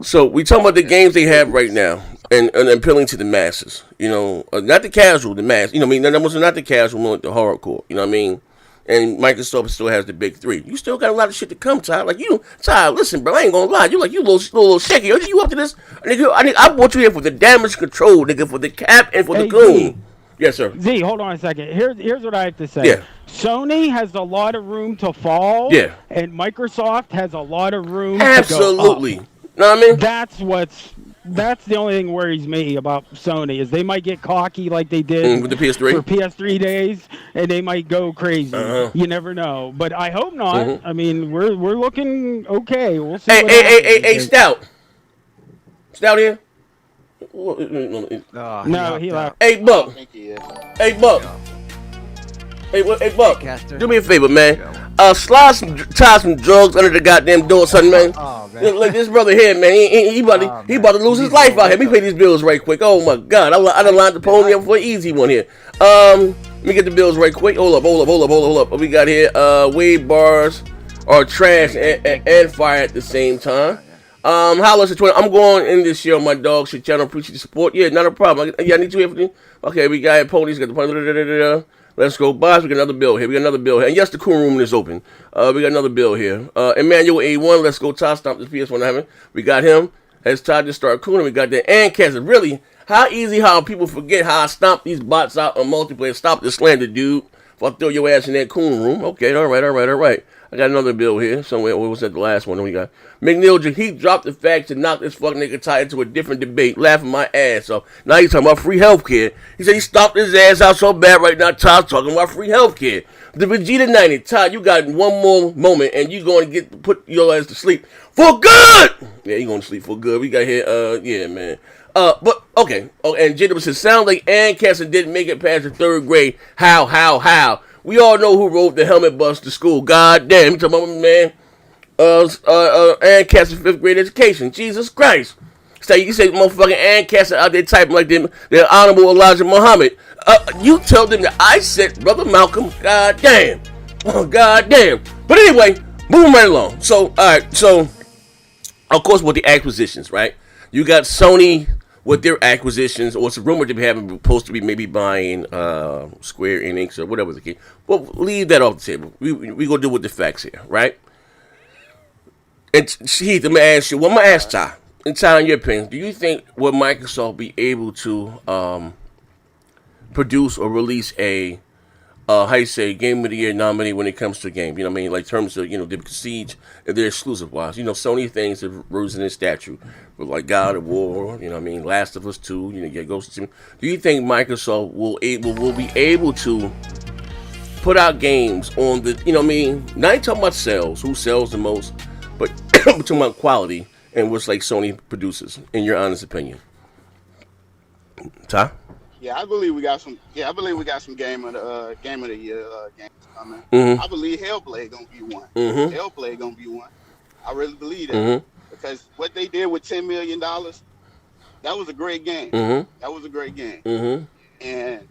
So we talking about the games they have right now and appealing to the masses. Not the casual, the mass. That was not the casual, the hardcore. You know what I mean? And Microsoft still has the big three. You still got a lot of shit to come, Ty. Like Ty, listen, bro, I ain't gonna lie. You little shaky. Are you up to this? Nigga, I brought you here for the damage control, nigga, for the cap and for the goon. Yes, sir. Z, hold on a second. Here's what I have to say. Yeah. Sony has a lot of room to fall. Yeah. And Microsoft has a lot of room Absolutely. to go up. Know what I mean? That's the only thing that worries me about Sony is they might get cocky like they did with the PS3 for PS3 days, and they might go crazy. You never know, but I hope not. I mean, we're looking okay. We'll see. Hey, Stout here. No, he left. Hey, Buck. Hey, Buck. Do me a favor, man. Tie some drugs under the goddamn door, son, man. Oh, man. Like this brother here, man. He about to lose his life out here. Let me pay these bills right quick. Oh my God, I done lined the pony up for an easy one here. Let me get the bills right quick. Hold up. What we got here? Wave bars are trash and fire at the same time. Holla at 20. I'm going in this year on my dog shit channel. Appreciate the support. Yeah, not a problem. I need to hear from you. Okay, we got ponies. Got the pony. Let's go, boss. We got another bill here. And yes, the cool room is open. We got another bill here. Emmanuel A1. Let's go. Todd stomp this PS1 having. We got him. As Todd just started cooling. We got that and Kessler. Really, how people forget how I stomped these bots out on multiplayer. Stop the slander, dude. If I throw your ass in that cool room. Okay, all right. I got another bill here somewhere. What was that? The last one we got. McNeil, Heath dropped the facts and knocked this fucking nigga tied into a different debate, laughing my ass off. Now he's talking about free healthcare. He said he stopped his ass out so bad right now. Todd's talking about free healthcare. The Vegeta 90, Todd, you got one more moment and you going to put your ass to sleep for good. Yeah, you going to sleep for good. We got here. Yeah, man. But okay. Oh, and Jada says sound like Ann Casson didn't make it past the 3rd grade. How? We all know who rode the helmet bus to school. God damn, you talking about my man? Ann Casson 5th grade education. Jesus Christ. So you say motherfucking Ann Casson out there typing like them, they're Honorable Elijah Muhammad. You tell them that I said Brother Malcolm. God damn. Oh, God damn. But anyway, moving right along. So, alright, so of course with the acquisitions, right? You got Sony with their acquisitions, or it's a rumor to be having supposed to be maybe buying Square Enix or whatever the case. Well, leave that off the table. We gonna deal with the facts here, right? And Heath, let me ask you. I'm gonna ask Ty. And Ty, in your opinion, do you think will Microsoft be able to produce or release a how you say Game of the Year nominee when it comes to a game? You know what I mean? Like terms of the Siege, if they're exclusive wise. Sony things have risen in statue. With like God of War, you know what I mean, Last of Us 2, get Ghost of Tsushima. Do you think Microsoft will be able to put out games on the, you know what I mean, not even talking about sales, who sells the most, but talking about quality and what's like Sony produces, in your honest opinion? Ty? Yeah, I believe we got some. Yeah, I believe we got some game of the year games coming. I believe Hellblade gonna be one. Hellblade gonna be one. I really believe that because what they did with $10 million, that was a great game. That was a great game. And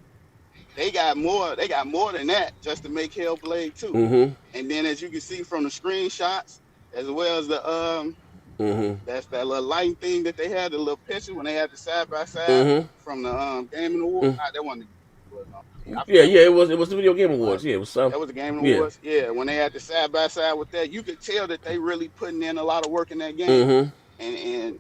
they got more. They got more than that just to make Hellblade 2. And then as you can see from the screenshots, as well as the that's that little lighting thing that they had, the little picture when they had the side by side from the Game Awards. That wasn't. It was the Video Game Awards. Yeah, it was that was the Game Awards. Yeah, when they had the side by side with that, you could tell that they really putting in a lot of work in that game. And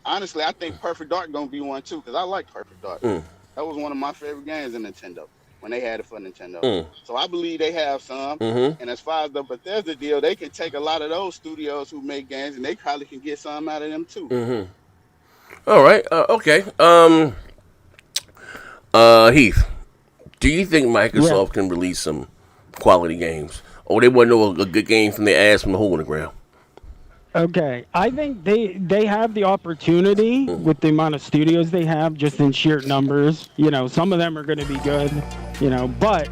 honestly, I think Perfect Dark gonna be one too because I like Perfect Dark. That was one of my favorite games in Nintendo when they had it for Nintendo. So I believe they have some. And as far as the Bethesda deal, they can take a lot of those studios who make games and they probably can get some out of them too. All right. Okay. Heath, do you think Microsoft can release some quality games, or they want to know a good game from their ass from the hole in the ground? Okay, I think they have the opportunity with the amount of studios they have, just in sheer numbers. Some of them are going to be good, but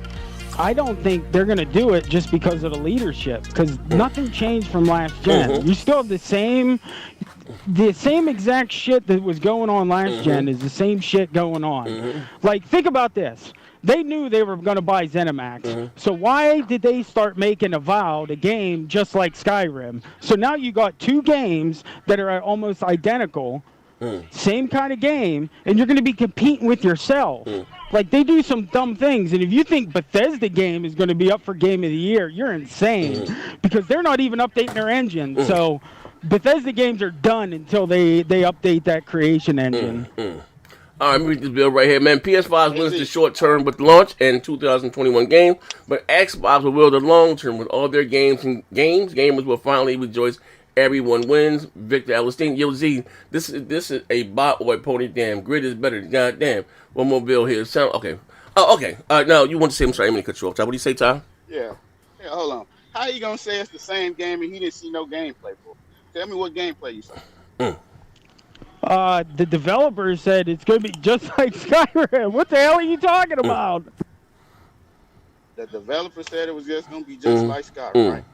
I don't think they're going to do it just because of the leadership, because nothing changed from last gen. You still have the same exact shit that was going on last gen is the same shit going on. Like, think about this. They knew they were going to buy ZeniMax. So why did they start making Avowed a game just like Skyrim? So now you got two games that are almost identical, same kind of game, and you're going to be competing with yourself. Like, they do some dumb things, and if you think Bethesda game is going to be up for Game of the Year, you're insane, because they're not even updating their engine. So Bethesda games are done until they update that creation engine. All right, let me read this bill right here, man. PS5 wins the short term with launch and 2021 game, but Xbox will will the long term with all their games. Gamers will finally rejoice. Everyone wins. Victor Alistine. Yo, Z, this is a bot or a pony. Damn, grid is better. Goddamn. One more bill here. Okay. Oh, okay. Now you want to say? I'm sorry, I'm gonna cut you off. Ty, what do you say, Ty? Yeah. Hold on. How you gonna say it's the same game and he didn't see no gameplay for? Tell me what gameplay you saw. The developers said it's going to be just like Skyrim. What the hell are you talking about? The developer said it was just going to be just like Skyrim, right?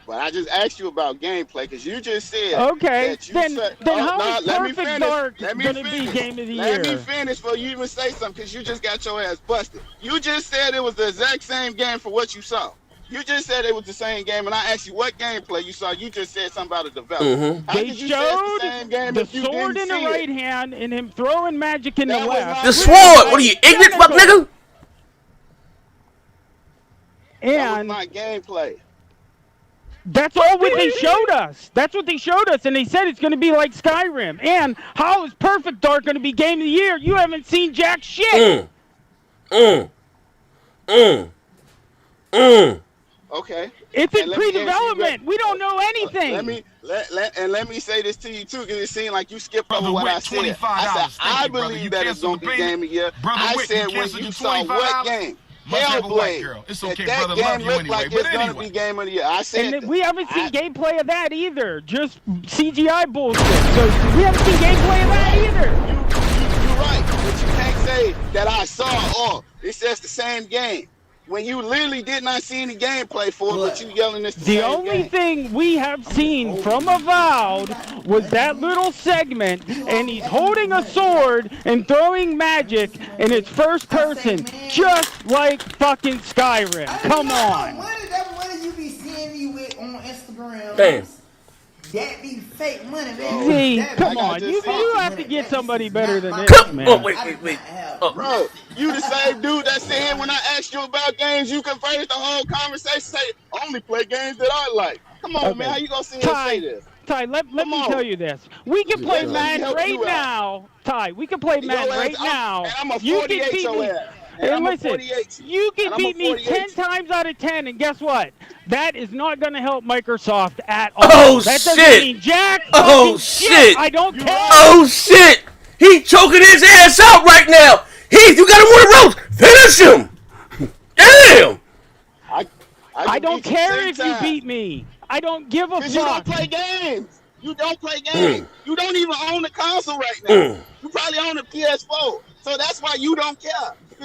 But I just asked you about gameplay because you just said that you said, how is Perfect Dark going to be Game of the Year? Let me finish before you even say something because you just got your ass busted. You just said it was the exact same game for what you saw. You just said it was the same game, and I asked you what gameplay you saw. You just said something about a developer. They showed the sword in the right hand and him throwing magic in the left. The sword? What are you, ignorant, fuck nigga? That was my gameplay. That's all what they showed us. That's what they showed us, and they said it's going to be like Skyrim. And how is Perfect Dark going to be Game of the Year? You haven't seen jack shit. Okay. It's in pre-development. We don't know anything. Let me say this to you too, because it seemed like you skipped over what I said. I said I believe that it's going to be Game of the Year. I said when you saw what game. Hellblade. It's okay, that brother. game Love you looked anyway. like it's going to be Game of the Year. I said and we haven't seen gameplay of that either. Just CGI bullshit. So we haven't seen gameplay of that either. You're right, but you can't say that I saw. Oh, it's just the same game. When you literally did not see any gameplay for it, but you yelling this the only thing we have seen from Avowed was that little segment, and he's holding a sword and throwing magic, and it's first person, just like fucking Skyrim. Come on. What did you be seeing me with on Instagram? Damn. That be fake money, man. See, come on. You have to get somebody better than this, man. Oh, wait. Bro, you the same dude that said here when I asked you about games, you converted the whole conversation, say, I only play games that I like. Come on, man. How you gonna see him say this? Ty, let me tell you this. We can play Madden right now. Ty, we can play Madden right now. And I'm a You 48 can beat your me. ass. And listen, you can beat me 10 times out of 10, and guess what? That is not going to help Microsoft at all. Oh, that doesn't shit. mean jack Oh, shit. shit. I don't care. Oh, shit. He choking his ass out right now. Heath, you got him on the ropes. Finish him. Damn. I don't care if you beat me. I don't give a fuck. Because you don't play games. You don't play games. You don't even own the console right now. You probably own a PS4. So that's why you don't care. I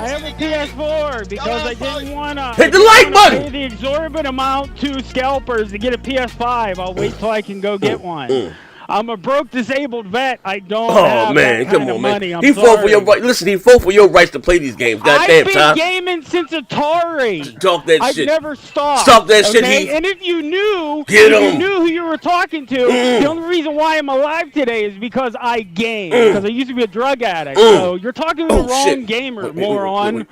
have a PS4 because I didn't want to hit the like button. Pay the exorbitant amount to scalpers to get a PS5. I'll wait till I can go get one. I'm a broke disabled vet. I don't have that kind of money. He fought for your right. Listen, he fought for your rights to play these games. Goddamn, I've been gaming since Atari. Talk that I've shit. I've never stopped. Stop that shit, Heath. And if you knew, who you were talking to, the only reason why I'm alive today is because I game. Because I used to be a drug addict. So you're talking to the wrong gamer, moron.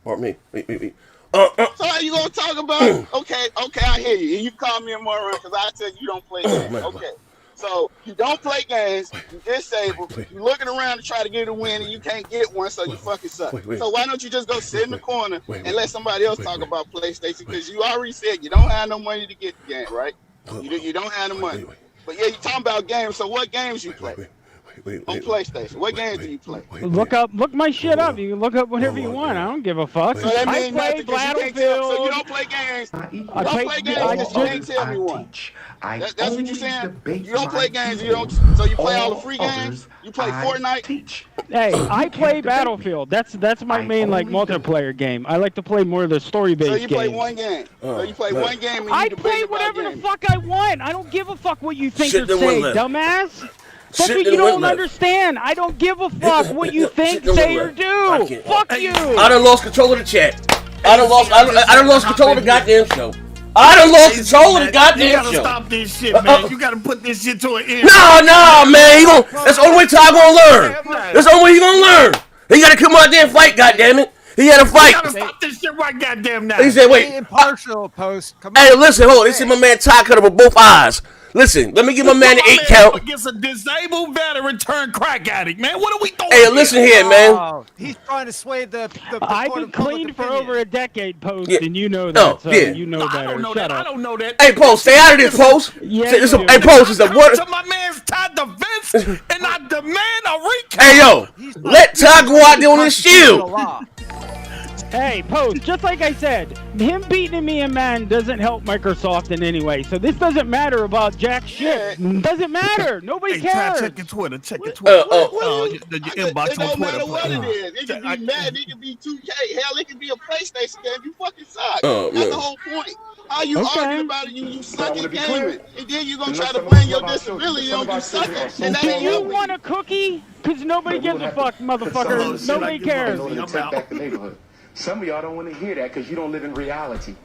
Pardon me. So how you gonna talk about? Okay, I hear you. You call me a moron because I said you don't play games. Okay. So you don't play games, you disabled, you're looking around to try to get a win and you can't get one, so you fucking suck. So why don't you just go sit in the corner and let somebody else talk about PlayStation? Because you already said you don't have no money to get the game, right? You don't have the money. But yeah, you're talking about games, so what games you play? On PlayStation. What games do you play? Look my shit up. You can look up whatever you want. I don't give a fuck. So that I means play Battlefield. So you don't play games. You don't play games. You can't tell me one. That's what you're saying. You don't play games. So you play all the free games. You play Fortnite. Hey, I play Battlefield. That's my main multiplayer game. I like to play more of the story-based games. So you play one game. So you play one game. And I play whatever the fuck I want. I don't give a fuck what you think or say, dumbass. That's what you don't understand. I don't give a fuck what you think, say, or do. Fuck you. I done lost control of the chat. I done lost control of the goddamn show. I done lost control of the goddamn show. You gotta stop this shit, man. You gotta put this shit to an end. Nah, man. That's the only way Ty gonna learn. That's the only way he gonna learn. He gotta come out there and fight, goddammit. He had a fight. You gotta stop this shit right goddamn now. He said, wait. Impartial post. Come Hey, on. listen, hold on. This is my man Ty cut over both eyes. Listen, let me give my man the 8 count. Against a disabled veteran turned crack addict, man. What are we doing? Hey, listen here, man. He's trying to sway the I've been clean for over a decade, Post, and you know that. So you know better. I don't know that. I don't know that. Hey, Post, stay out of this, Post. Yeah, Hey, Post, it's a what? To my man's Ty defense, and I demand a recount. Hey, yo, let Ty go out there on his shield. Hey, Post, just like I said, him beating me in Madden doesn't help Microsoft in any way. So this doesn't matter about jack shit. Doesn't matter. Nobody cares. Check your Twitter. Check your Twitter. Your inbox It on don't Twitter. matter what it is. It can be Madden. It can be 2K. Hell, it can be a PlayStation game. You fucking suck. That's the whole point. How you arguing about it? You suck at gaming. And then you gonna try to bring your disability on you suck at. And that Do ain't you helping. want a cookie? Because nobody gives a fuck, motherfucker. Nobody cares. Some of y'all don't want to hear that because you don't live in reality.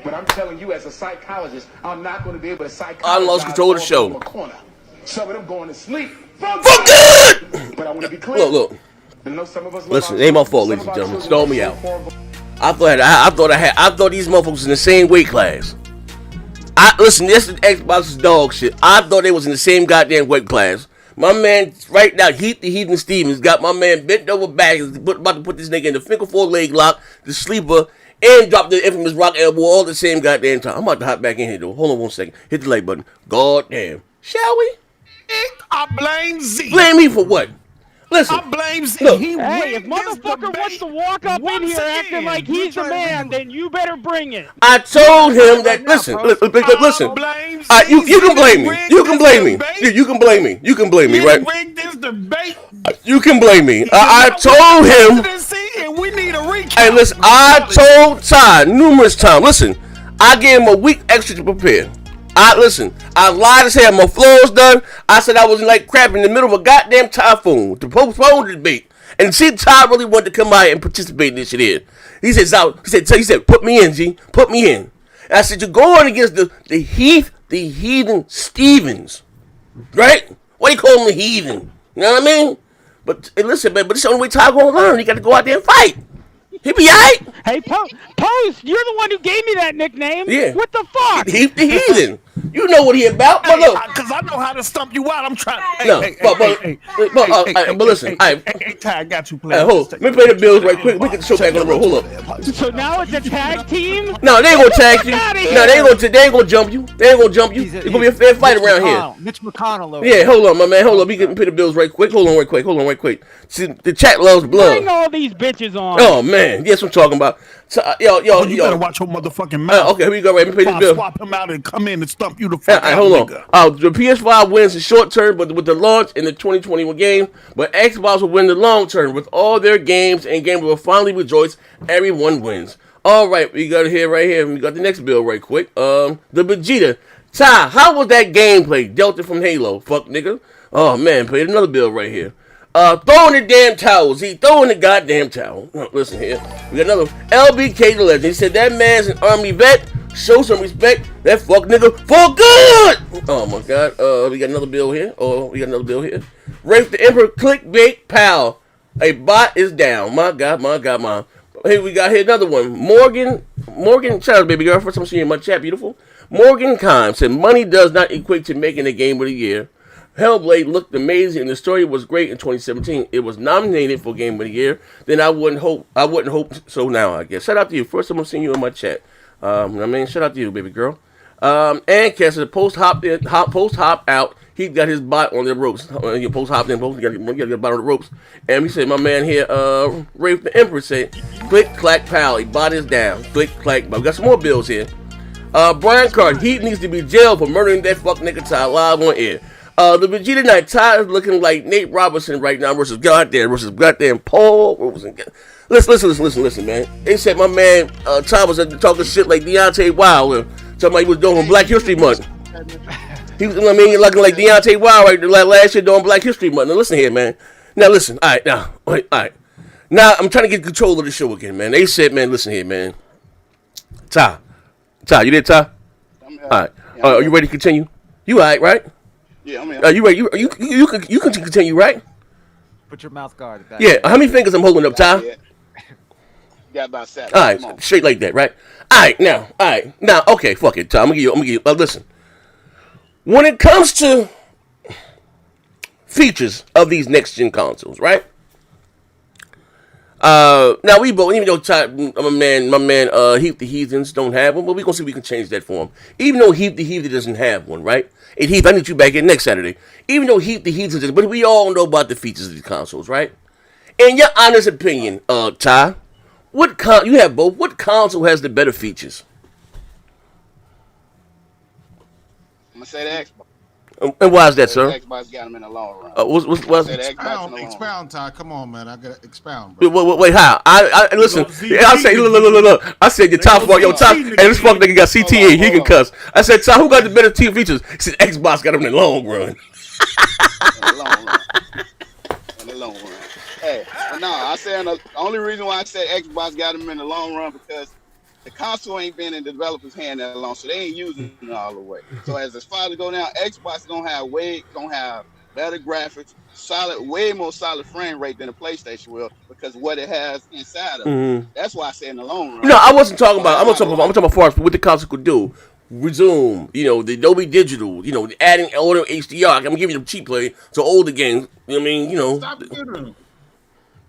But I'm telling you, as a psychologist, I'm not going to be able to psychologize. I lost control of the show. Some of them going to sleep. For good! But I want to be clear. Look. I know some of us Listen, it ain't my fault, ladies and gentlemen. Stole me out. I thought these motherfuckers was in the same weight class. Listen, this is Xbox's dog shit. I thought they was in the same goddamn weight class. My man, right now, Heath the Heathen Stevens got my man bent over back, about to put this nigga in the finger four leg lock, the sleeper, and drop the infamous rock elbow all the same goddamn time. I'm about to hop back in here though. Hold on 1 second. Hit the like button. God damn. Shall we? I blame Z. Blame me for what? Listen. I blame Z. Look. Hey, if motherfucker wants to walk up in here acting like he's the man, then you better bring it. I told him that. Listen. You can blame me. You can blame me. You can blame me. You can blame me, right? You can blame me. I told him. We need a recap. Hey, listen. I told Ty numerous times. Listen. I gave him a week extra to prepare. I lied and said my floor's done. I said I was like crap in the middle of a goddamn typhoon to postpone the debate. And see, Ty really wanted to come out and participate in this shit here. He said, put me in, G. Put me in. And I said, you're going against the Heath, the Heathen Stevens. Right? Why you call him the Heathen? You know what I mean? But listen, man, but this is the only way Ty gonna learn. He got to go out there and fight. He be alright. Hey, Post, you're the one who gave me that nickname. Yeah. What the fuck? Heath the Heathen. You know what he about, but look. Because I know how to stump you out. I'm trying. But listen. Hey, Ty, I got you playing. Hold on. Let me pay the bills right quick. We get the show back on the road. Hold up. So now it's a tag team? No, they ain't gonna tag you. No, they ain't gonna jump you. They ain't gonna jump you. It's gonna be a fair fight around here. Mitch McConnell over Yeah, hold on, my man. Hold on. We can pay the bills right quick. Hold on, right quick. See, the chat loves blood. Bring all these bitches on. Oh man, yes, I'm talking about. So, you better watch your motherfucking mouth. Okay, here we go. Right, let me pay the bill. Swap him out and come in and stump you the fuck out. Hold on. The PS5 wins the short term, but with the launch in the 2021 game, but Xbox will win the long term with all their games, and gamers will finally rejoice. Everyone wins. All right, we got it here, right here. We got the next bill right quick. The Vegeta. Ty, how was that gameplay? Delta from Halo. Fuck, nigga. Oh, man, played another bill right here. Throwing the damn towels. He throwing the goddamn towel. Listen here. We got another LBK the Legend. He said that man's an army vet. Show some respect. That fuck nigga for good. Oh my god. We got another bill here. Rafe the Emperor clickbait pal. A bot is down. My god. Hey, we got here another one. Morgan, shout out baby girl. First time seeing you in my chat, beautiful. Morgan Kime said money does not equate to making a game of the year. Hellblade looked amazing and the story was great in 2017. It was nominated for Game of the Year. Then I wouldn't hope so now, I guess. Shout out to you. First time I'm seeing you in my chat. Shout out to you, baby girl. And Cass said post hop out. He got his bot on the ropes. Post hop in, you gotta get a bot on the ropes. And he said, my man here, Rafe the Emperor said, click clack pal, he bot is down. Click clack. But we got some more bills here. Brian Card, he needs to be jailed for murdering that fuck nigga Ty live on air. The Vegeta Knight, Ty is looking like Nate Robinson right now versus goddamn Paul. Listen, man. They said my man Ty was talking shit like Deontay Wilder. Somebody was doing Black History Month. He was, looking like Deontay Wilder last year doing Black History Month. Now listen here, man. Now listen. All right. Now I'm trying to get control of the show again, man. They said, man, listen here, man. Ty, you there, Ty? All right. Are you ready to continue? You all right? Yeah, I'm in. Are you ready? You can continue, right? Put your mouth guard back. Yeah. How many fingers I'm holding up, Ty? Yeah. Got about 7. All right, straight like that, right? All right, now, okay, fuck it, Ty. I'm gonna give you. Listen. When it comes to features of these next gen consoles, right? Now we both, even though my man, Heath the Heathens don't have one, but we gonna see if we can change that for him. Even though Heath the Heathen doesn't have one, right? And Heath, I need you back in next Saturday. Even though Heath the Heathens, but we all know about the features of these consoles, right? In your honest opinion, Ty, you have both. What console has the better features? I'm gonna say the Xbox. And why is that, sir? The Xbox got them in the long run. What's expound, Ty. Come on, man. I gotta expound. Bro. Wait, how? I listen. I say, look. I said your top fuck, and this fuck nigga got CTE. He can cuss. I said, Ty, who got the better team features? He said, Xbox got them in the long run. In the long run. Hey, no, I said the only reason why I said Xbox got them in the long run because the console ain't been in the developer's hand that long, so they ain't using it all the way. So as far as go down, Xbox gonna have better graphics, way more solid frame rate than the PlayStation will because of what it has inside of it. That's why I say in the long run. No, I wasn't talking about. I'm talking about far as what the console could do. Resume, the Adobe Digital, adding older HDR. I'm gonna give you the cheap play to older games. You know what I mean? Stop giving them.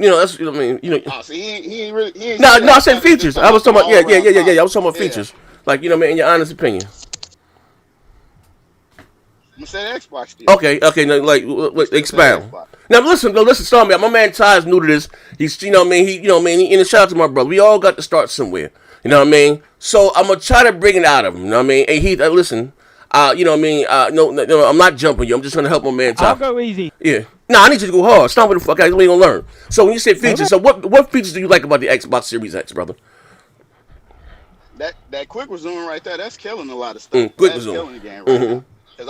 That's what I mean. Oh, so he ain't really. No, I said features. I was talking about I was talking about features. Like what I mean, in your honest opinion. I'm gonna say the Xbox still. Okay. No, like expound. Now listen. Start me. My man Ty's new to this. He's, He in a shout out to my brother. We all got to start somewhere. You know what I mean? So I'm gonna try to bring it out of him. You know what I mean? Hey Heath, listen. No, I'm not jumping you. I'm just trying to help my man Ty. I'll go easy. Yeah. No, I need you to go hard. Stop with the fuck out. We gonna learn. So when you say features, so what features do you like about the Xbox Series X, brother? That quick resume right there, that's killing a lot of stuff. Quick that's resume. Killing the game right now. Cause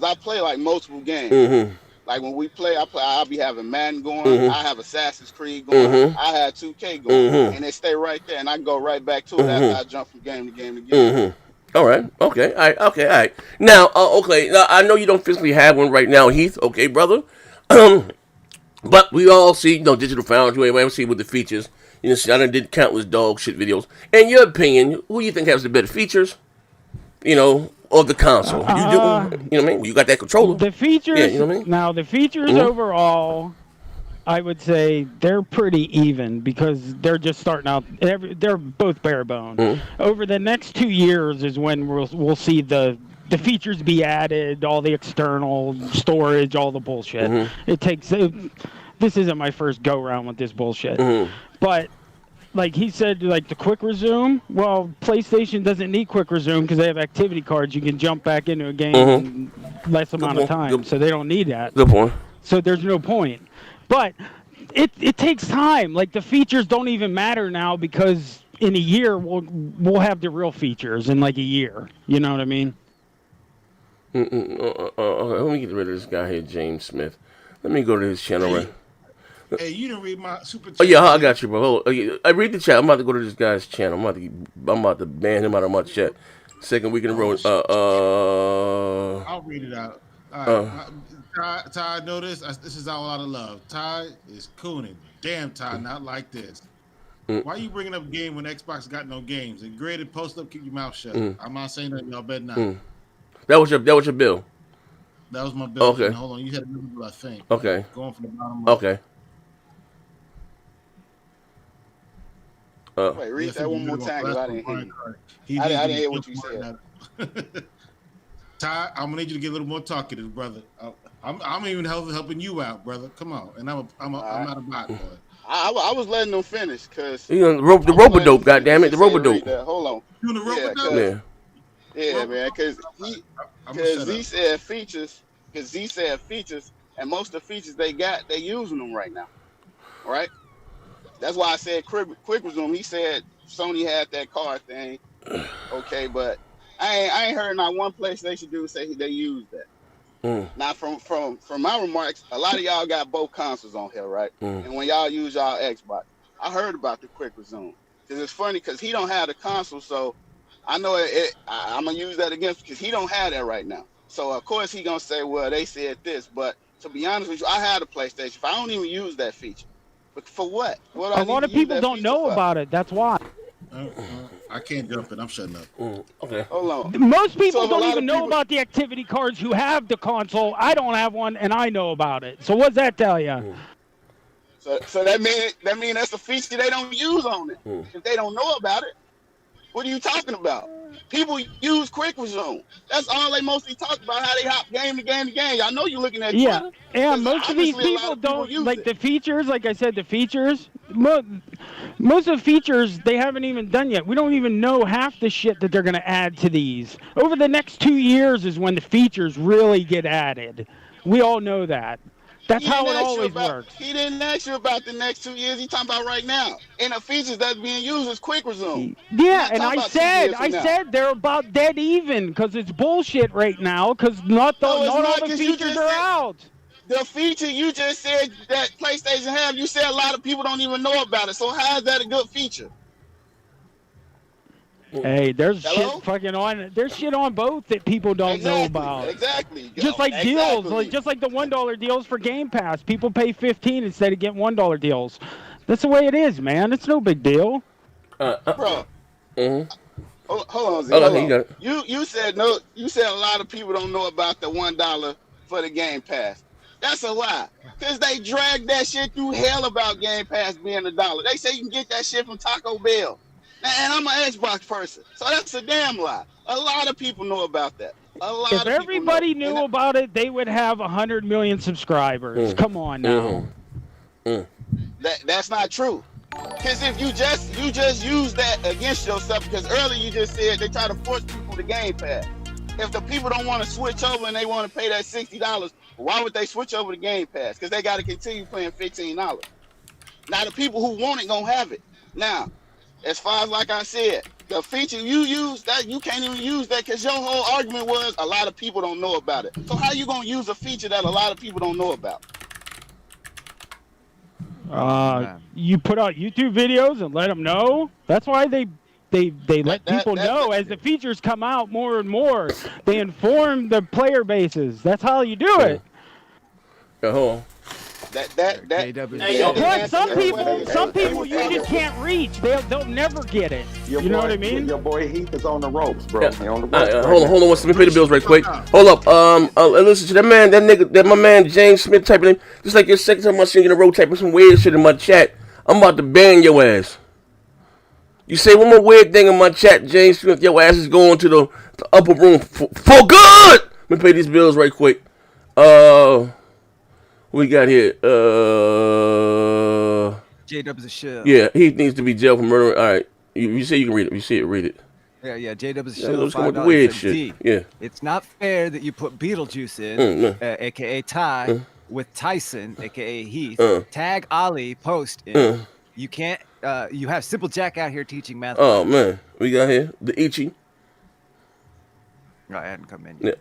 I play like multiple games. Like when we play, I'll be having Madden going. I have Assassin's Creed going. I had 2K going, and they stay right there, and I can go right back to it after I jump from game to game to game. All right. Okay. All right. Now, Now, I know you don't physically have one right now, Heath. Okay, brother. But we all see, Digital Foundry. We see with the features. I done did countless dog shit videos. In your opinion, who do you think has the better features? Of the console. You know what I mean? You got that controller. The features. Yeah, you know what I mean? Now the features overall, I would say they're pretty even because they're just starting out. They're both bare bone. Over the next 2 years is when we'll see the features be added, all the external storage, all the bullshit. This isn't my first go round with this bullshit, but. Like he said, like the quick resume. Well, PlayStation doesn't need quick resume because they have activity cards. You can jump back into a game in less amount of time, so they don't need that. Good point. So there's no point. But it takes time. Like the features don't even matter now because in a year we'll have the real features in like a year. You know what I mean? Let me get rid of this guy here, James Smith. Let me go to his channel. Right. Hey, you didn't read my super chat. Oh yeah, I got you, bro. I read the chat. I'm about to go to this guy's channel. I'm about to ban him out of my chat. Second week in a row. I'll read it out. All right. Ty, notice this is all out of love. Ty is cooning. Damn, Ty, not like this. Why you bringing up game when Xbox got no games? And graded post up, keep your mouth shut. I'm not saying that. Y'all better not. That was your bill. That was my bill. Okay. Hold on, you had another bill, I think. Okay. Going from the bottom up. Okay. Wait, read that one more time because I didn't hear you. I didn't hear what you said. Ty, I'm gonna need you to get a little more talkative, brother. I'm even helping you out, brother. Come on, and I'm not a bot boy. I was letting them finish because the rope-a-dope, goddammit, the rope-a-dope. Hold on. You doing the rope-a-dope? Yeah, man, because Z said features, and most of the features they using them right now, right? That's why I said quick resume. He said Sony had that card thing, okay, but I ain't heard not one PlayStation dude say they used that. Now from my remarks, a lot of y'all got both consoles on here, right? And when y'all use y'all Xbox, I heard about the quick resume because it's funny because he don't have the console, so I know I'm gonna use that against because he don't have that right now. So of course he gonna say, well, they said this, but to be honest with you, I had a PlayStation. If I don't even use that feature. But for what? A lot of people don't know about it. That's why. I can't jump in. I'm shutting up. Okay. Hold on. Most people don't even know about the activity cards who have the console. I don't have one, and I know about it. So what's that tell you? So that mean that's a feature they don't use on it. If they don't know about it, what are you talking about? People use quick resume. That's all they mostly talk about, how they hop game to game to game. I know you're looking at Twitter. Yeah, most of these people don't like the features. Like I said, the features. Most of the features they haven't even done yet. We don't even know half the shit that they're going to add to these. Over the next 2 years is when the features really get added. We all know that. That's how it always works. He didn't ask you about the next 2 years. He's talking about right now. And the features that's being used is quick resume. Yeah, and I said they're about dead even because it's bullshit right now because not all the features are out. The feature you just said that PlayStation have, you said a lot of people don't even know about it. So how is that a good feature? Hey, there's shit fucking on. There's shit on both that people don't know about. Exactly. Just like deals, just like the $1 deals for Game Pass. People pay $15 instead of getting $1 deals. That's the way it is, man. It's no big deal. Bro. Hold on, Z. Oh, Hold you on. got it. You said no. You said a lot of people don't know about the $1 for the Game Pass. That's a lie. Cause they dragged that shit through hell about Game Pass being $1. They say you can get that shit from Taco Bell. And I'm an Xbox person, so that's a damn lie. A lot of people know about that. If everybody knew about it, they would have 100 million subscribers. Come on now. That's not true. Because if you just use that against yourself, because earlier you just said they try to force people to Game Pass. If the people don't want to switch over and they want to pay that $60, why would they switch over to Game Pass? Because they got to continue paying $15. Now the people who want it gonna have it. Now, as far as like I said, the feature you use that you can't even use that because your whole argument was a lot of people don't know about it. So how you gonna use a feature that a lot of people don't know about? You put out YouTube videos and let them know. That's why they let people know as the features come out more and more. They inform the player bases. That's how you do it. Plus, some people you just can't reach. They'll never get it. You know what I mean? Your boy Heath is on the ropes, bro. Yeah. Hold on. Let me pay the bills right quick. Hold up. Listen to that my man James Smith typing in. Just like your second time I seen you in a row typing some weird shit in my chat. I'm about to ban your ass. You say one more weird thing in my chat, James Smith, your ass is going to the upper room for good. Let me pay these bills right quick. We got here. J-Dub's a shill. Yeah, he needs to be jailed for murder. All right. You say you can read it. You see it, read it. Yeah, J-Dub's a Yeah, shill. let's go with the weird shit. Yeah. It's not fair that you put Beetlejuice in, a.k.a. Ty, with Tyson, a.k.a. Heath, tag Ali, post in. You can't, you have Simple Jack out here teaching math. Oh, man. We got here the Ichi. No, I hadn't come in Yeah,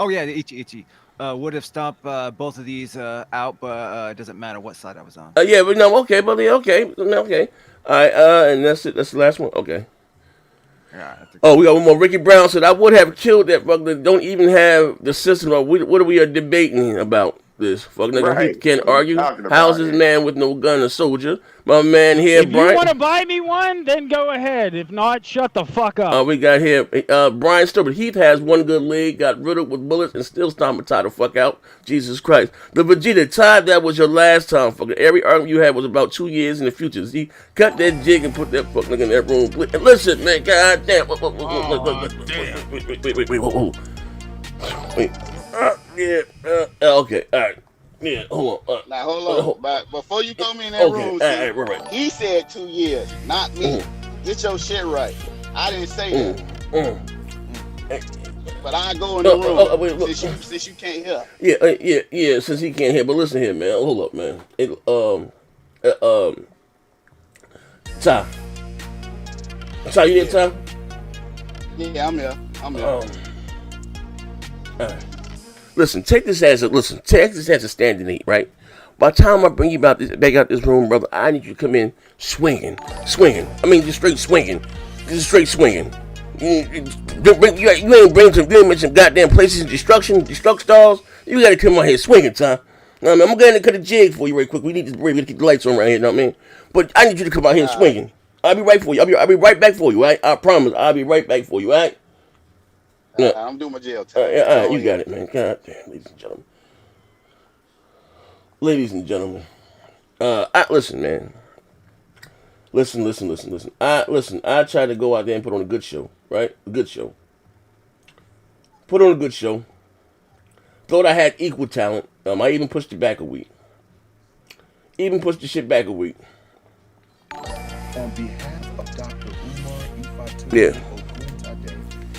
yet. The Ichi. Would have stomped both of these out, but it doesn't matter what side I was on. Yeah, but no, okay, buddy, okay. All right, and that's it. That's the last one. Okay. Yeah, we got one more. Ricky Brown said, I would have killed that fucker that don't even have the system. What are we debating about this? Fuck nigga, Right. he can't argue. Talking How's about this it. man with no gun a soldier? My man here, If Brian. you want to buy me one, then go ahead. If not, shut the fuck up. We got here Brian Stewart. Heath has one good leg, got riddled with bullets, and still stomping Ty the fuck out. Jesus Christ. The Vegeta, Ty, that was your last time, fucker. Every argument you had was about 2 years in the future. See, cut that jig and put that fuck nigga in that room. Please. And listen, man, god damn. Wait. Okay, all right. Yeah, hold on. Now hold on. But before you throw me in that room, right. he said 2 years, not me. Get your shit right. I didn't say that. But I go in the room since you can't hear. Yeah. Since he can't hear, but listen here, man. Hold up, man. Ty, you there, Ty? Yeah, I'm here. All right. Listen, take this as a standing eight, right? By the time I bring you back out this room, brother, I need you to come in swinging. I mean, just straight swinging. You ain't bring some goddamn places in destruct stalls. You gotta come out here swinging, Tom. Know what I mean? I'm going to cut a jig for you right quick. We need to keep the lights on right here, know what I mean? But I need you to come out here swinging. I'll be right for you. I'll be right back for you, all right? I promise. I'll be right back for you, all right? Yeah. I'm doing my jail time. All right, you got it, man. God damn, ladies and gentlemen. Listen, man. Listen. I tried to go out there and put on a good show, right? A good show. Put on a good show. Thought I had equal talent. I even pushed it back a week. Pushed the shit back a week. On behalf of Dr. Umar Ifatu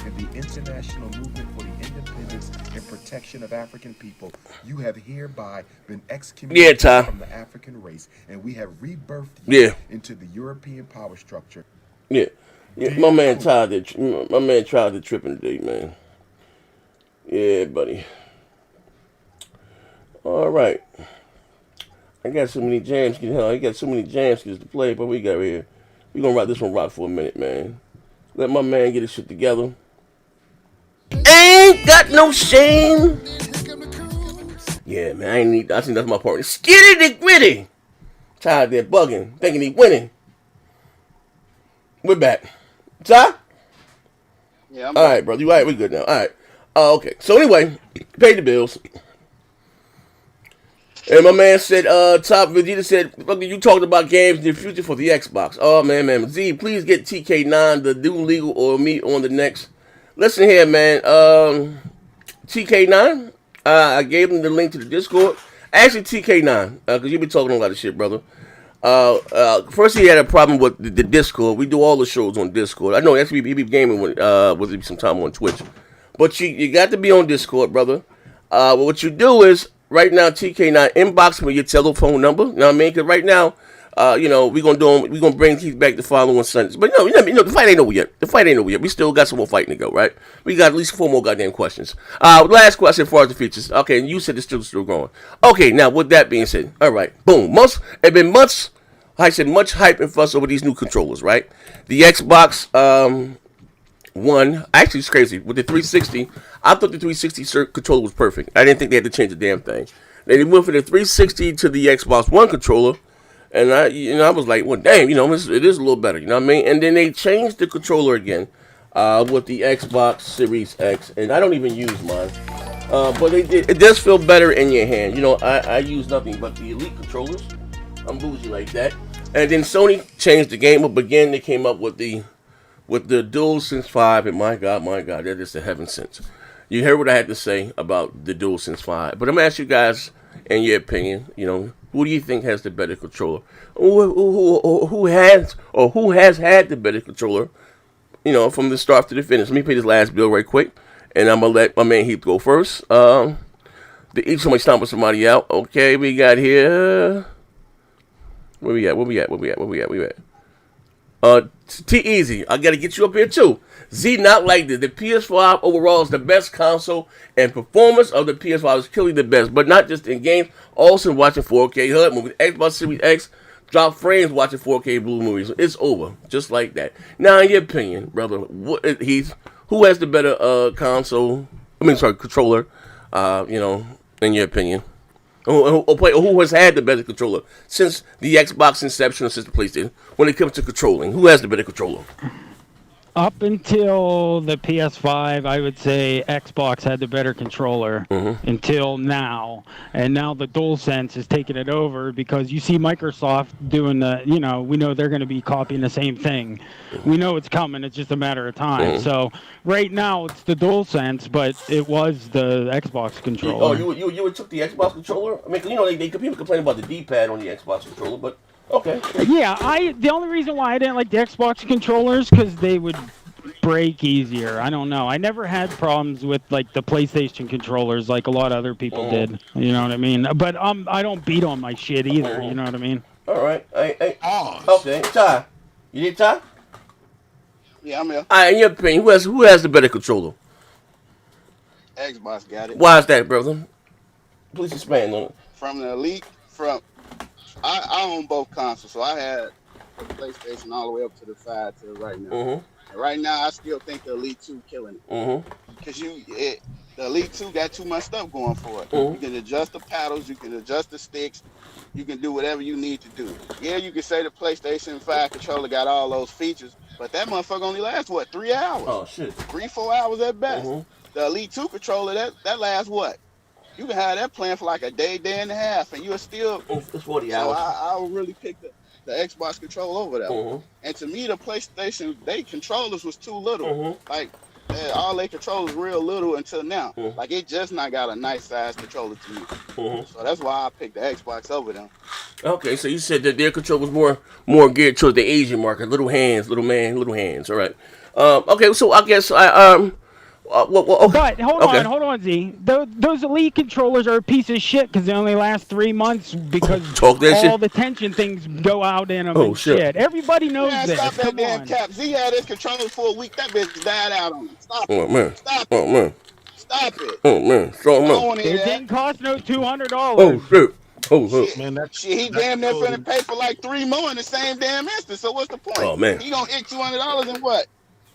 and the International Movement for the Independence and Protection of African People, you have hereby been excommunicated from the African race, and we have rebirthed you into the European power structure. Yeah. My man tried to tripping today, man. Yeah, buddy. All right. I got so many jams. I got so many jams to play, but we got here. We're going to rock this one for a minute, man. Let my man get his shit together. Ain't got no shame. Yeah, man, I think that's my partner. Skitty the gritty. Tired there bugging, thinking he winning. We're back. Ty? Yeah, I'm all right, brother. You all right? We good now. All right. Okay. So anyway, paid the bills. And my man said, Top Vegeta said, look, you talked about games in the future for the Xbox. Oh, man. Z, please get TK9, the new legal, or me on the next. Listen here, man. TK9, I gave him the link to the Discord. Actually, TK9, because you been talking a lot of shit, brother. First he had a problem with the Discord. We do all the shows on Discord. I know XBL Gaming was some time on Twitch. But you got to be on Discord, brother. What you do is, right now, TK9, inbox me your telephone number. You know what I mean? Because right now, we're gonna bring Heath back the following Sundays. But the fight ain't over yet. We still got some more fighting to go, right? We got at least 4 more goddamn questions. Last question for the features. Okay, and you said it's still growing. Okay, now with that being said, all right, boom. It's been months. I said much hype and fuss over these new controllers, right? The Xbox One, actually, it's crazy. With the 360, I thought the 360 controller was perfect. I didn't think they had to change the damn thing. Then they went from the 360 to the Xbox One controller, and I was like, well, damn, it is a little better, you know what I mean? And then they changed the controller again with the Xbox Series X, and I don't even use mine. But it does feel better in your hand. I use nothing but the Elite controllers. I'm bougie like that. And then Sony changed the game up again. They came up with the DualSense 5, and my God, that is the heaven sense. You heard what I had to say about the DualSense 5. But I'm going to ask you guys, in your opinion, who do you think has the better controller? Who has had the better controller, from the start to the finish? Let me pay this last bill right quick, and I'm going to let my man Heath go first. Somebody stomping somebody out. Okay, we got here. Where we at? T-Easy, I gotta get you up here too. Z, not like this. The PS5 overall is the best console, and performance of the PS5 is clearly the best, but not just in games, also watching 4K HUD movies. Xbox Series X drop frames watching 4K blue movies. It's over, just like that. Now, in your opinion, brother, who has the better controller? In your opinion. Who has had the better controller since the Xbox inception or since the PlayStation when it comes to controlling? Who has the better controller? Up until the PS5, I would say Xbox had the better controller until now. And now the DualSense is taking it over because you see Microsoft doing we know they're going to be copying the same thing. We know it's coming. It's just a matter of time. So right now it's the DualSense, but it was the Xbox controller. Oh, you took the Xbox controller? I mean, people complain about the D-pad on the Xbox controller, but... Okay. Yeah, the only reason why I didn't like the Xbox controllers because they would break easier. I don't know. I never had problems with like the PlayStation controllers like a lot of other people did. You know what I mean? But I don't beat on my shit either. You know what I mean? All right. Okay. Ty, you did Ty? Yeah, I'm here. All right. In your opinion, who has the better controller? Xbox got it. Why is that, brother? Please expand on it. From the Elite, I own both consoles, so I had the PlayStation all the way up to the 5 to right now. Right now, I still think the Elite 2 killing it. Because the Elite 2 got too much stuff going for it. You can adjust the paddles, you can adjust the sticks, you can do whatever you need to do. Yeah, you can say the PlayStation 5 controller got all those features, but that motherfucker only lasts, 3 hours? Oh, shit. 3-4 hours at best. The Elite 2 controller, that lasts what? You can have that playing for like a day and a half, and you're still... It's 40 hours. So I would really pick the Xbox controller over that. And to me, the PlayStation, they controllers was too little. Like, all their controllers real little until now. Like, it just not got a nice size controller to me. So that's why I picked the Xbox over them. Okay, so you said that their controller was more geared towards the Asian market. Little hands. All right. Okay, so I guess But hold on, Z. Those Elite controllers are a piece of shit because they only last 3 months because all the tension things go out in them and shit. Everybody knows this. Stop that damn cap. Z had his controllers for a week. That bitch died out on him. Stop it. Oh, man. Stop it. Oh, man. Stop it. Oh, man. So, it didn't cost no $200. Oh, shit. Oh, man, he damn near finna pay for like 3 more in the same damn instant. So what's the point? Oh, man. He gonna hit $200 and what?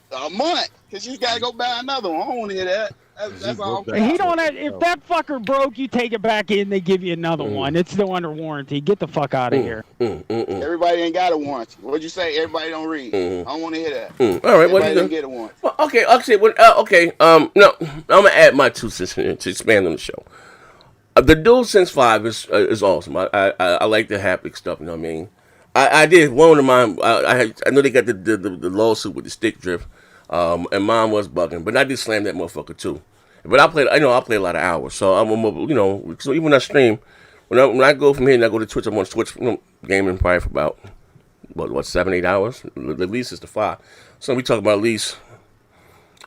A month, because she's got to go buy another one. I don't want to hear that. That's all. He don't have, if that fucker broke, you take it back in, they give you another one. It's still under warranty. Get the fuck out of here. Everybody ain't got a warranty. What'd you say? Everybody don't read. I don't want to hear that. All right, everybody didn't get a warranty. Well, okay, okay. No, I'm gonna add my 2 cents here to expand on the show. The DualSense 5 is awesome. I like the haptic stuff. You know what I mean? I did one of mine. I know they got the lawsuit with the stick drift, and mine was bugging, but I did slam that motherfucker too. But I play a lot of hours, so so even when I stream, when I go from here and I go to Twitch, I'm on Twitch gaming probably for about what 7-8 hours. The least is the 5. So we talk about at least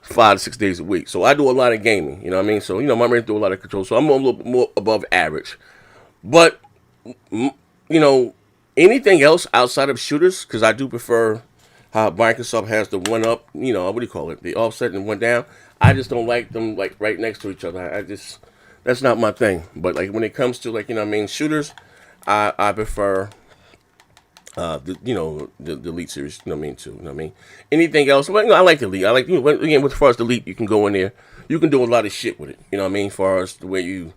5 to 6 days a week. So I do a lot of gaming. You know what I mean? So my brain do a lot of control. So I'm a little bit more above average. But anything else outside of shooters, because I do prefer how Microsoft has the one up, what do you call it? The offset and one down. I just don't like them like right next to each other. That's not my thing. But like when it comes to shooters, I prefer the Elite series, too. Anything else? Well, I like the Elite. I like again as far as the Elite, you can go in there, you can do a lot of shit with it. As far as the way you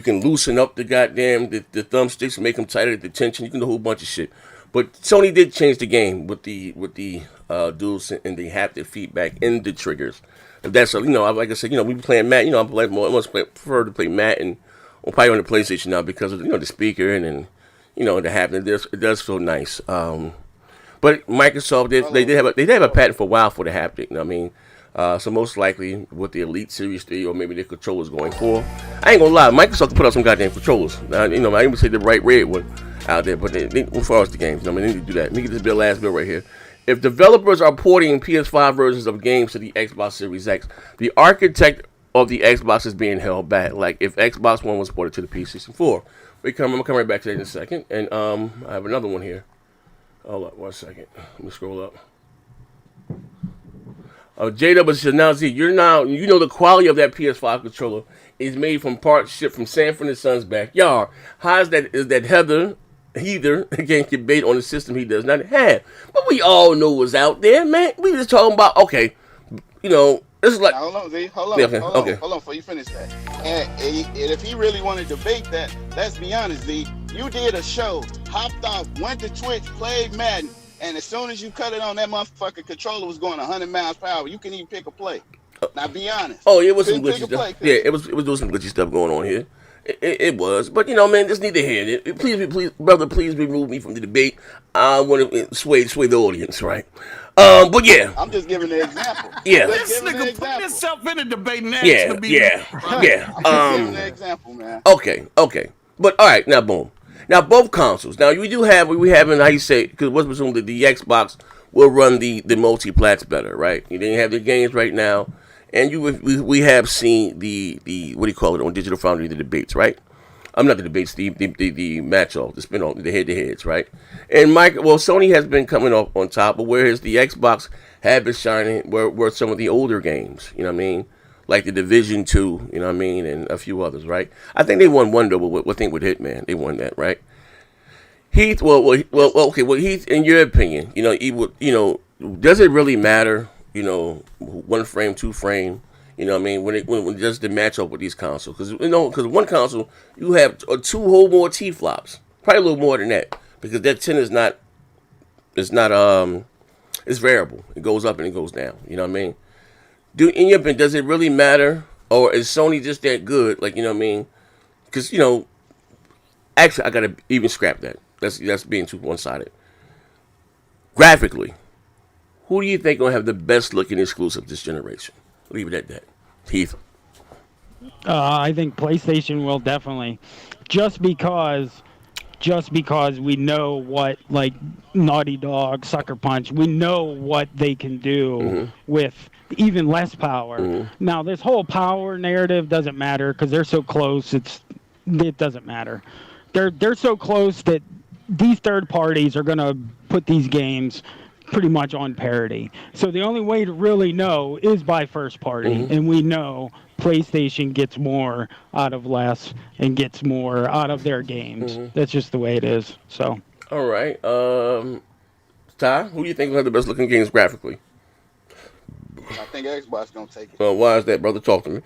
can loosen up the goddamn the thumbsticks and make them tighter at the tension. You can do a whole bunch of shit. But Sony did change the game with the DualSense and the haptic feedback in the triggers. If that's like I said, we be playing Matt. I prefer to play Matt and probably on the PlayStation now because of the speaker and the haptic. It does feel nice. But Microsoft they did have a patent for a while for the haptic. So most likely with the Elite Series 3 or maybe the controllers going forward. I ain't gonna lie, Microsoft can put out some goddamn controllers. I even say the right red one out there, but as far as the games, they need to do that. Let me get this last bill right here. If developers are porting PS5 versions of games to the Xbox Series X, the architect of the Xbox is being held back. Like if Xbox One was ported to the PlayStation 4. I'm gonna come right back to that in a second. And I have another one here. Hold up, 1 second. Let me scroll up. JW says, now Z, the quality of that PS5 controller is made from parts shipped from Sanford and Son's backyard. How is that Heather again debate on the system he does not have? But we all know what's out there, man. We just talking about this is like. Hold on, Z. Hold on before you finish that. And if he really wanted to debate that, let's be honest, Z. You did a show, hopped off, went to Twitch, played Madden. And as soon as you cut it on, that motherfucking controller was going 100 miles per hour. You couldn't even pick a play. Now, be honest. Oh, it was some glitchy stuff. Yeah, it was doing some glitchy stuff going on here. It was. But, man, just need to hear it. Please, brother, please remove me from the debate. I want to sway the audience, right? But, yeah. I'm just giving an example. Yeah. This nigga put himself in a debate and yeah. I'm just giving an example, man. Okay. But, all right, now, boom. Now, both consoles. Now, we having, how you say, because what's presumed that the Xbox will run the multi-plats better, right? You didn't have the games right now. And we have seen the what do you call it, on Digital Foundry, the debates, right? I'm not the debates, the match-off, the spin-off, the head-to-heads, right? And Sony has been coming up on top, but whereas the Xbox have been shining were some of the older games, you know what I mean? Like the Division 2, you know what I mean, and a few others, right? I think they won one though, with Hitman, they won that, right? Heath, Heath, in your opinion, does it really matter, 1 frame, 2 frame, you know what I mean, when does the match up with these consoles? Because one console, you have 2 whole more T-flops, probably a little more than that, because that 10 it's variable. It goes up and it goes down, you know what I mean? In your opinion, does it really matter, or is Sony just that good? Like, you know what I mean? Because actually, I gotta even scrap that. That's being too one-sided. Graphically, who do you think gonna have the best looking exclusive this generation? Leave it at that. Heath. I think PlayStation will definitely, just because we know what, like, Naughty Dog, Sucker Punch, we know what they can do with even less power. Now, this whole power narrative doesn't matter because they're so close. It doesn't matter. They're so close that these third parties are gonna put these games pretty much on parity. So the only way to really know is by first party, and we know PlayStation gets more out of less and gets more out of their games. That's just the way it is. So. All right, Ty, who do you think will have the best looking games graphically? I think Xbox gonna take it. Why is that, brother? Talk to me.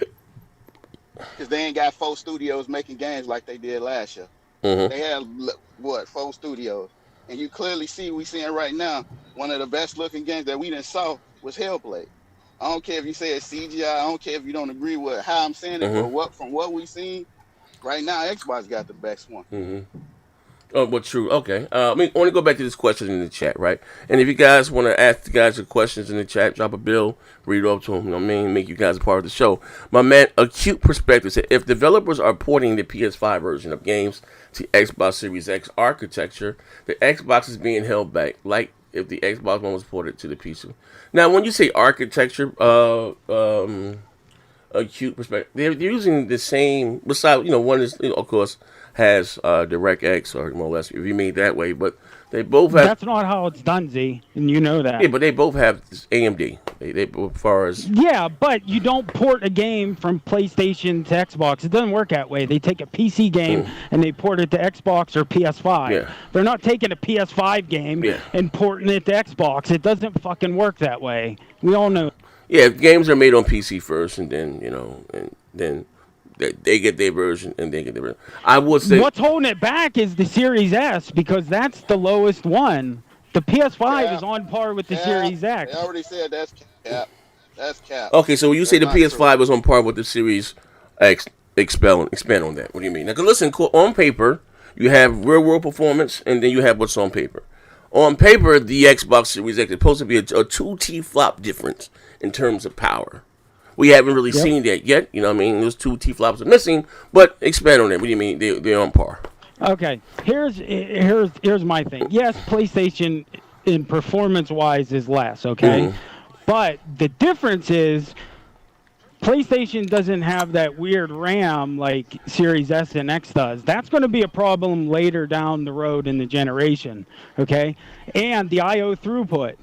Because they ain't got 4 studios making games like they did last year. They had, 4 studios. And you clearly see, we seeing right now, one of the best looking games that we done saw was Hellblade. I don't care if you say it's CGI, I don't care if you don't agree with how I'm saying it, but from what we seen, right now, Xbox got the best one. Oh, but true. Okay. I want to go back to this question in the chat, right? And if you guys want to ask the guys your questions in the chat, drop a bill, read it up to them. You know what I mean? Make you guys a part of the show. My man, Acute Perspective said, if developers are porting the PS5 version of games to Xbox Series X architecture, the Xbox is being held back, like if the Xbox One was ported to the PC. Now, when you say architecture, Acute Perspective, they're using the same. Besides, one is, of course, has DirectX or more or less, if you mean that way, but they both have. That's not how it's done, Z, and you know that. Yeah, but they both have AMD. They as far as. Yeah, but you don't port a game from PlayStation to Xbox. It doesn't work that way. They take a PC game and they port it to Xbox or PS5. Yeah. They're not taking a PS5 game and porting it to Xbox. It doesn't fucking work that way. We all know. Yeah, games are made on PC first, and then and then. They get their version, and they get their version. I would say what's holding it back is the Series S, because that's the lowest one. The PS5 is on par with the Series X. They already said that's cap. That's cap. Okay, so when you say the PS5 was on par with the Series X, expand on that. What do you mean? Now, listen, on paper, you have real-world performance, and then you have what's on paper. On paper, the Xbox Series X is supposed to be a 2 T-flop difference in terms of power. We haven't really seen that yet. You know what I mean? Those 2 T-flops are missing, but expand on that. What do you mean? They're on par. Okay, here's my thing. Yes, PlayStation in performance-wise is less, okay? But the difference is PlayStation doesn't have that weird RAM like Series S and X does. That's going to be a problem later down the road in the generation, okay? And the I/O throughput.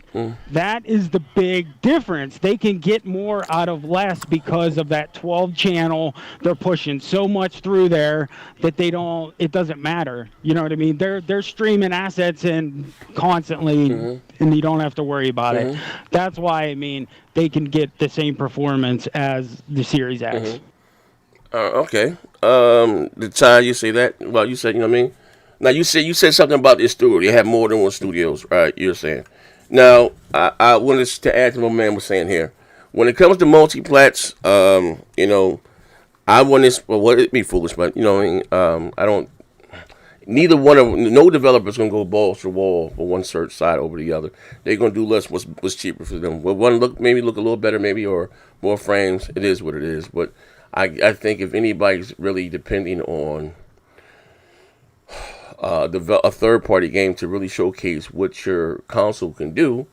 That is the big difference. They can get more out of less because of that 12-channel. They're pushing so much through there that it doesn't matter. You know what I mean? They're streaming assets in constantly, and you don't have to worry about it. That's why, they can get the same performance as the Series X. Okay. The time you say that, well, you said, you know what I mean? Now, you said something about this studio. They have more than one studios, right? You're saying. Now, I wanted to add to what my man was saying here. When it comes to multi-plats, I want this, well, it'd be foolish, but, I don't, no developer's going to go balls to the wall for one search side over the other. They're going to do less what's cheaper for them. Well, one look a little better, maybe, or more frames. It is what it is. But I think if anybody's really depending on a third-party game to really showcase what your console can do,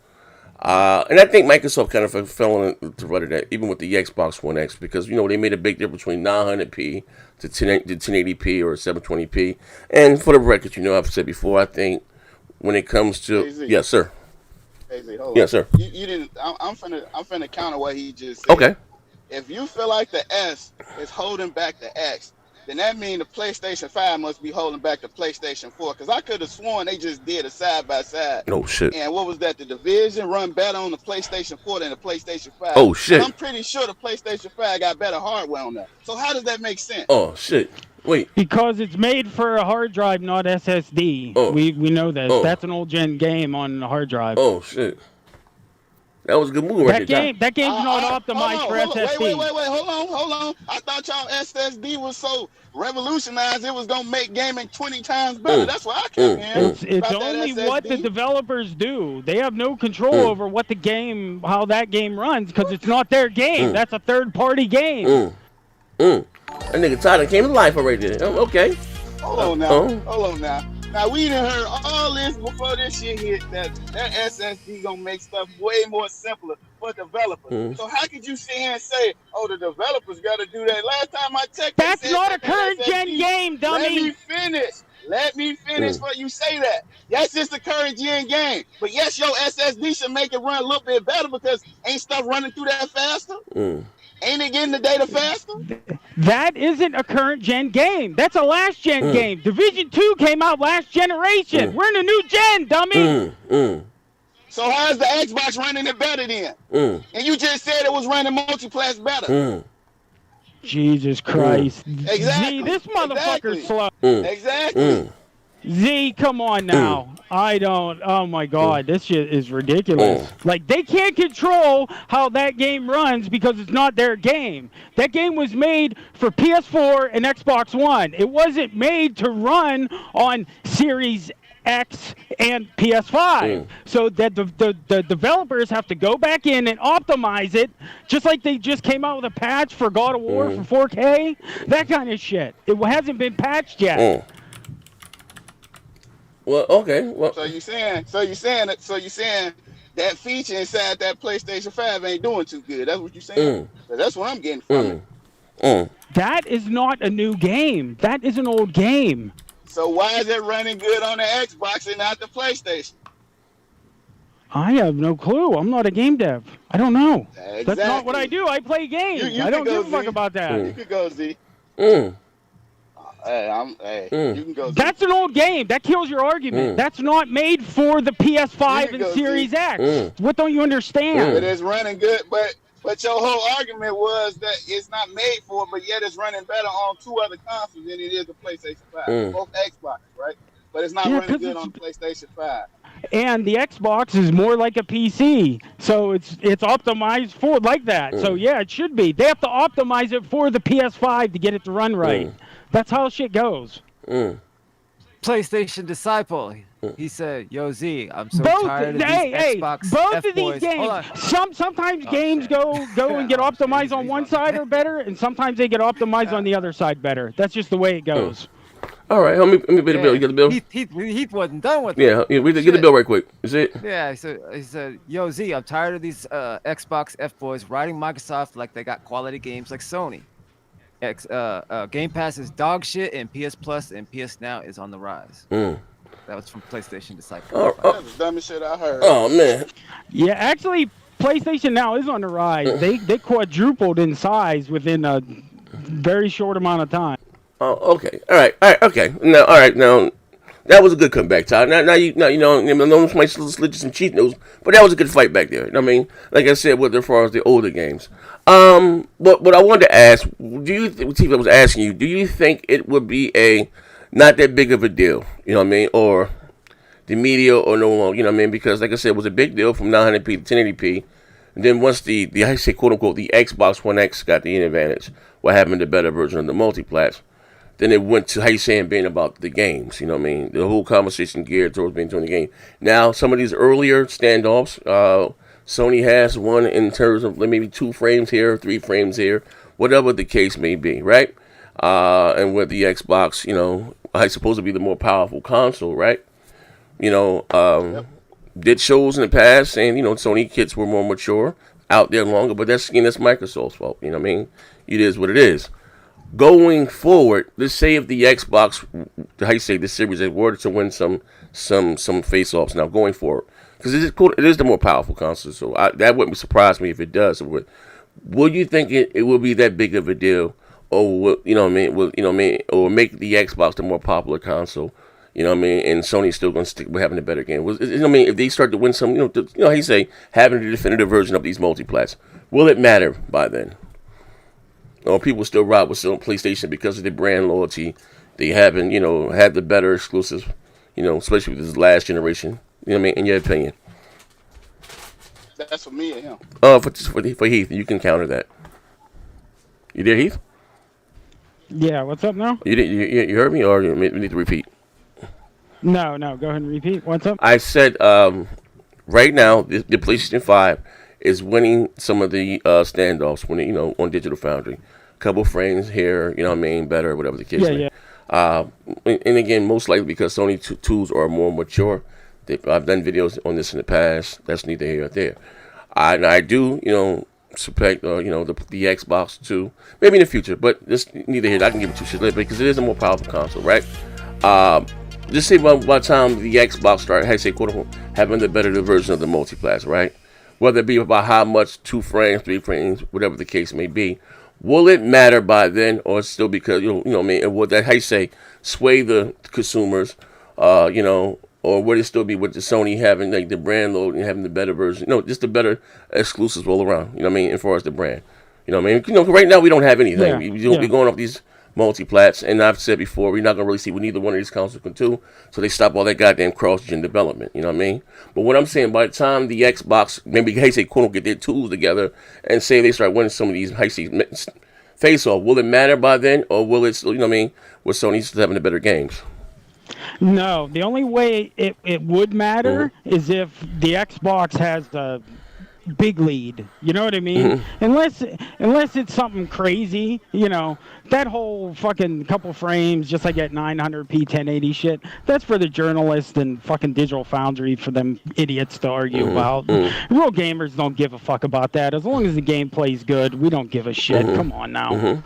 and I think Microsoft kind of fell into that, even with the Xbox One X, because they made a big difference between 900p to 1080p or 720p. And for the record, I've said before, I think when it comes to yes, sir. Hold yes, sir. You didn't. I'm finna counter what he just said. Okay. If you feel like the S is holding back the X, then that means the PlayStation 5 must be holding back the PlayStation 4. Because I could have sworn they just did a side-by-side. Oh, shit. And what was that? The Division run better on the PlayStation 4 than the PlayStation 5. Oh, shit. And I'm pretty sure the PlayStation 5 got better hardware on that. So how does that make sense? Oh, shit. Wait. Because it's made for a hard drive, not SSD. Oh. We know that. Oh. That's an old-gen game on a hard drive. Oh, shit. That was a good move right there. That game's not optimized for SSD. Wait, hold on. I thought y'all SSD was so revolutionized it was gonna make gaming 20 times better. That's why I kept hearing. It's only what the developers do. They have no control over how that game runs, because it's not their game. That's a third-party game. That nigga Tyler came to life already. Okay. Hold on now. Now, we done heard all this before this shit hit, that SSD gonna make stuff way more simpler for developers. So how could you sit here and say, the developers gotta do that? Last time I checked, that's not a current-gen game, dummy. Let me finish before you say that. Yes, it's a current-gen game. But yes, your SSD should make it run a little bit better, because ain't stuff running through that faster? Ain't it getting the data faster? That isn't a current-gen game. That's a last-gen game. Division 2 came out last generation. We're in a new gen, dummy. So how's the Xbox running it better then? And you just said it was running multiplex better. Jesus Christ. Exactly. Z, this motherfucker's slow. Exactly. Z, come on now. I don't. Oh my God, this shit is ridiculous. Like, they can't control how that game runs because it's not their game. That game was made for PS4 and Xbox One. It wasn't made to run on Series X and PS5. So that the developers have to go back in and optimize it, just like they just came out with a patch for God of War for 4K. That kind of shit. It hasn't been patched yet. Well, okay. Well, so you saying that feature inside that PlayStation 5 ain't doing too good. That's what you're saying. That's what I'm getting from it. That is not a new game. That is an old game. So why is it running good on the Xbox and not the PlayStation? I have no clue. I'm not a game dev. I don't know. Exactly. That's not what I do. I play games. I don't give a fuck about that. You could go, Z. You can go. That's an old game. That kills your argument. That's not made for the PS5 and Series X. What don't you understand? But it's running good. But your whole argument was that it's not made for it, but yet it's running better on 2 other consoles than it is the PlayStation 5. Both Xbox, right? But it's not running good on the PlayStation 5. And the Xbox is more like a PC, so it's optimized for like that. So yeah, it should be. They have to optimize it for the PS5 to get it to run right. That's how shit goes. PlayStation Disciple. He said, "Yo Z, I'm so tired of these Xbox both F of these boys." games. Sometimes games go and get optimized on one side or better, and sometimes they get optimized on the other side better. That's just the way it goes. All right, let me pay the bill. You get the bill? Heath wasn't done with it. Yeah, we get the bill right quick. Is it? Yeah, he said, "Yo Z, I'm tired of these Xbox F boys riding Microsoft like they got quality games like Sony. Game Pass is dog shit, and PS Plus and PS Now is on the rise." That was from PlayStation Disciple. That's the dumbest shit I heard. Oh man. Yeah, actually, PlayStation Now is on the rise. They quadrupled in size within a very short amount of time. Oh, okay. All right. Okay. Now, all right. Now, that was a good comeback, Todd. Now you know, somebody slid you some cheat notes, but that was a good fight back there. I mean, like I said, as far as the older games. But what I wanted to ask, Steve, I was asking you, do you think it would be not that big of a deal? You know what I mean, or the media, or no longer? You know what I mean? Because, like I said, it was a big deal from 900p to 1080p. And then once the I say quote unquote the Xbox One X got the advantage, what happened, the better version of the multiplat. Then it went to, how you saying, being about the games, you know what I mean? The whole conversation geared towards being doing the game. Now, some of these earlier standoffs, Sony has one in terms of maybe 2 frames here, 3 frames here, whatever the case may be, right? And with the Xbox, you know, I suppose to be the more powerful console, right? You know, did shows in the past saying, you know, Sony kits were more mature, out there longer, but that's Microsoft's fault, you know what I mean? It is what it is. Going forward, let's say if the Xbox, how you say, the series, were to win some face-offs now going forward, because it is the more powerful console, so that wouldn't surprise me if it does. Would you think it will be that big of a deal, or you know what I mean? Or make the Xbox the more popular console, you know what I mean? And Sony's still going to stick with having a better game. You know what I mean? If they start to win some, you know how you say, having the definitive version of these multiplats, will it matter by then? Or people still ride with PlayStation because of their brand loyalty. They haven't, you know, had the better exclusives, you know, especially with this last generation. You know what I mean? In your opinion. That's for me and him. For Heath, you can counter that. You there, Heath? Yeah, what's up now? You heard me, or you need to repeat? No, go ahead and repeat. What's up? I said right now, the PlayStation 5 is winning some of the standoffs when you know, on Digital Foundry. A couple frames here, you know what I mean, better, whatever the case may be. And again, most likely because Sony tools are more mature. I've done videos on this in the past. That's neither here nor there. I do, you know, suspect, you know, the Xbox too. Maybe in the future, but this neither here. I can give it 2 shits later because it is a more powerful console, right? Just say by the time the Xbox started, how you say, quote unquote, having the better version of the multiplats, right? Whether it be about how much, 2 frames, 3 frames, whatever the case may be, will it matter by then, or still because you know what I mean? Will that, how you say, sway the consumers, you know, or would it still be with the Sony having like the brand load and having the better version? No, just the better exclusives all around. You know what I mean? As far as the brand, you know what I mean? You know, right now we don't have anything. We're going off these multi-plats, and I've said before, we're not gonna really see what neither one of these consoles can do. So they stop all that goddamn cross-gen development. You know what I mean? But what I'm saying, by the time the Xbox, maybe say quote get their tools together and say they start winning some of these face-off, will it matter by then, or will it still, you know what I mean? With Sony still having the better games? No, the only way it would matter is if the Xbox has a big lead. You know what I mean? Unless it's something crazy, you know, that whole fucking couple frames, just like at 900p 1080 shit, that's for the journalists and fucking Digital Foundry for them idiots to argue about. Real gamers don't give a fuck about that. As long as the game plays good, we don't give a shit. Come on now.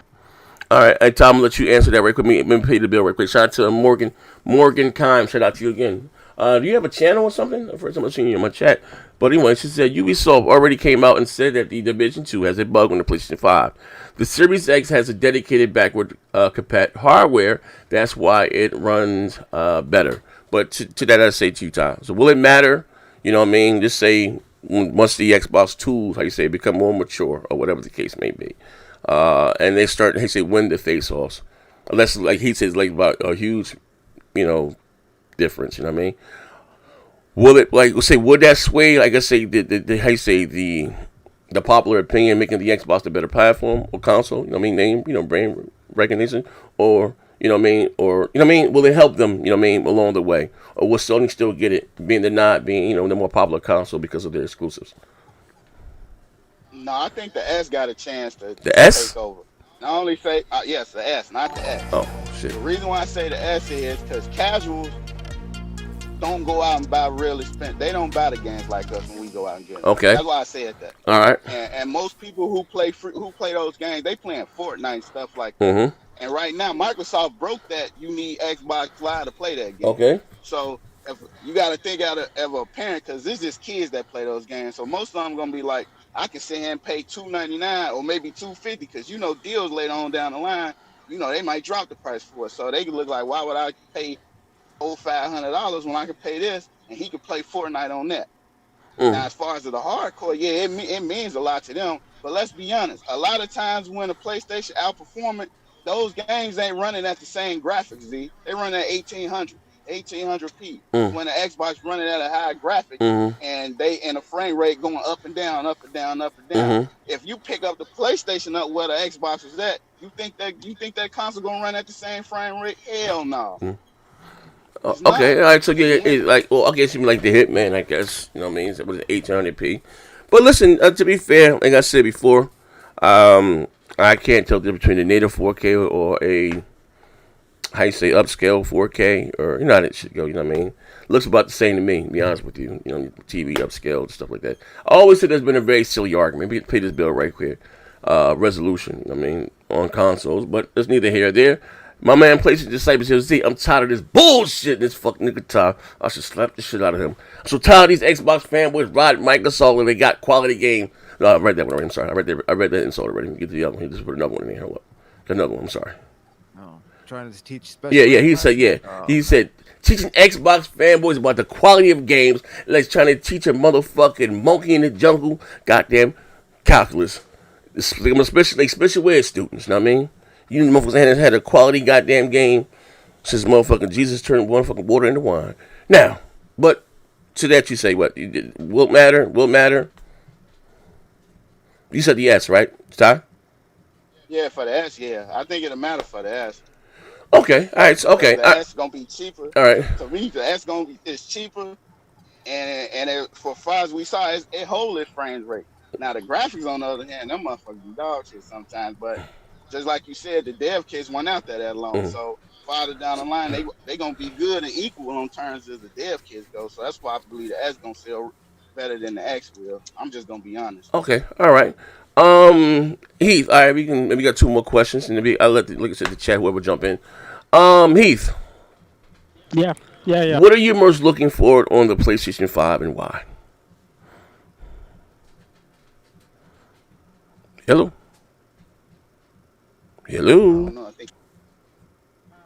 All right, hey, Tom, I'll let you answer that right quick. Let me pay the bill right quick. Shout out to Morgan Kime. Shout out to you again. Do you have a channel or something? The first time I've seen you in my chat. But anyway, she said Ubisoft already came out and said that the Division 2 has a bug on the PlayStation 5. The Series X has a dedicated backward compat hardware. That's why it runs better. But to that, I say to you, Tom. So will it matter? You know what I mean? Just say once the Xbox tools, how you say, become more mature or whatever the case may be. And they start, they say, win the face-offs. Unless, like he says, like about a huge, you know, difference. You know what I mean? Will it, like, say, would that sway, like I say, how you say, the popular opinion, making the Xbox the better platform or console? You know what I mean? Name, you know, brand recognition, or you know what I mean, or you know what I mean? Will it help them? You know what I mean, along the way, or will Sony still get it, being the not being, you know, the more popular console because of their exclusives? No, I think the S got a chance to take over. Not only say, yes, the S, not the X. Oh, shit. The reason why I say the S is because casuals don't go out and buy real expensive. They don't buy the games like us when we go out and get them. Okay. That's why I said that. All right. And most people who play those games, they playing Fortnite and stuff like that. And right now, Microsoft broke that. You need Xbox Live to play that game. Okay. So if you got to think out of a parent, because this is kids that play those games. So most of them gonna be like, I can sit here and pay $299 or maybe $250 because you know deals later on down the line, you know they might drop the price for it. So they can look like, why would I pay $500 when I can pay this and he can play Fortnite on that? Now as far as the hardcore, yeah, it means a lot to them. But let's be honest, a lot of times when a PlayStation outperforming, those games ain't running at the same graphics. Z, they run at 1800p. When the Xbox running at a high graphic and a frame rate going up and down, up and down, up and down. If you pick up the PlayStation up where the Xbox is at, you think that console gonna run at the same frame rate? Hell no. Okay, all right. So yeah, like, well, I guess you mean like the Hitman, I guess. You know what I mean? It was 1800p. But listen, to be fair, like I said before, I can't tell the difference between a native 4K or a, how you say, upscale 4K, or you know how that shit go. You know what I mean? Looks about the same to me, to be honest with you. You know, TV upscale and stuff like that. I always said there's been a very silly argument. Maybe pay this bill right quick. Resolution. You know what I mean, on consoles, but it's neither here or there. My man PlayStation Disciples here. See, I'm tired of this bullshit. This fucking nigga Todd. I should slap the shit out of him. I'm so tired of these Xbox fanboys ride Microsoft and they got quality game. No, I read that one already. I'm sorry. I read that insult already. Get to the other one. He just put another one in there. Hold up. Another one. I'm sorry. Oh, trying to teach special. Yeah. He said, yeah. Oh. He said, teaching Xbox fanboys about the quality of games like trying to teach a motherfucking monkey in the jungle goddamn calculus. Especially weird students, you know what I mean? You motherfuckers had a quality goddamn game since motherfucking Jesus turned one fucking water into wine. Now, but to that you say what? Will it matter? Will it matter? You said the S, right, Ty? Yeah, for the S, yeah. I think it'll matter for the S. Okay, all right, so, okay. The S gonna be cheaper. All right. To me, the S it's cheaper, and for far as we saw, it hold its frame rate. Now the graphics, on the other hand, them motherfuckers dog shit sometimes, but just like you said, the dev kits weren't out there that long. So farther down the line, they gonna be good and equal on terms as the dev kits go. So that's why I believe the S gonna sell better than the X will. I'm just gonna be honest. Okay, all right. Heath, all right, we got two more questions, and maybe I'll let like I said, the chat, whoever jump in. Heath. Yeah. What are you most looking for on the PlayStation 5 and why? Hello.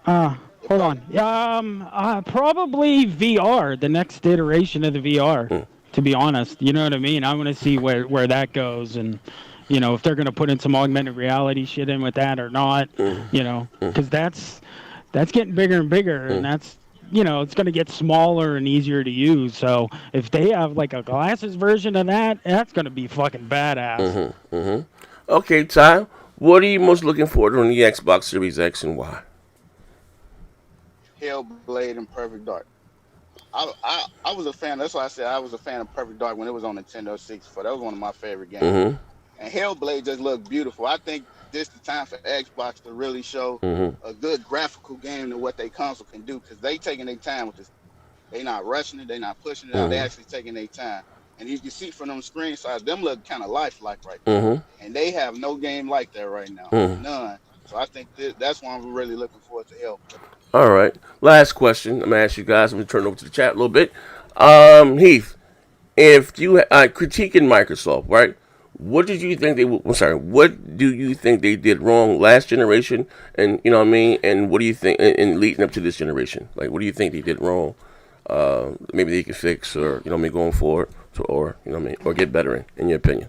Hold Hold on. Probably VR, the next iteration of the VR. To be honest, you know what I mean. I want to see where that goes, and if they're going to put in some augmented reality shit in with that or not. Because that's getting bigger and bigger, and that's it's going to get smaller and easier to use. So if they have like a glasses version of that, that's going to be fucking badass. Okay, Ty, what are you most looking forward to on the Xbox Series X and why? Hellblade and Perfect Dark. I was a fan. That's why I said I was a fan of Perfect Dark when it was on Nintendo 64. That was one of my favorite games. And Hellblade just looked beautiful. I think this is the time for Xbox to really show a good graphical game to what they console can do, because they taking their time with this. They not rushing it. They not pushing it out. They actually taking their time. And you can see from them screen size, them look kind of lifelike right now. And they have no game like that right now. None. So I think that's why I'm really looking forward to Hellblade. All right. Last question. I'm going to ask you guys. I'm going to turn it over to the chat a little bit. Heath, if you critiquing Microsoft, right? What did you think what do you think they did wrong last generation? And you know what I mean? And what do you think in leading up to this generation? Like, what do you think they did wrong? Maybe they could fix, or going forward, or or get better in your opinion.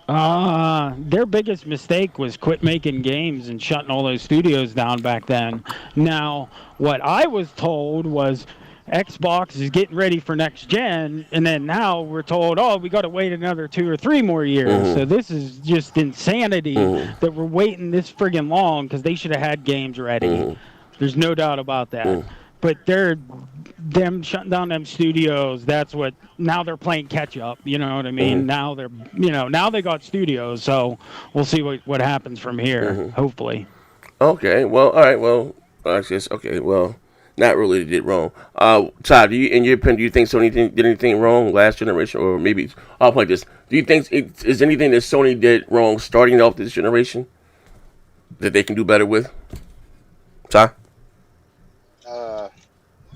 Their biggest mistake was quit making games and shutting all those studios down back then. Now, what I was told was Xbox is getting ready for next gen, and then now we're told, we got to wait another 2 or 3 more years. So this is just insanity that we're waiting this friggin' long, because they should have had games ready. There's no doubt about that. But them shutting down them studios, that's what, now they're playing catch up, you know what I mean? Now they're, now they got studios, so we'll see what happens from here, hopefully. Okay, well, all right, well, I guess, okay, well, not really did wrong. Todd, in your opinion, do you think Sony did anything wrong last generation, or maybe, I'll play this, do you think is anything that Sony did wrong starting off this generation that they can do better with? Todd?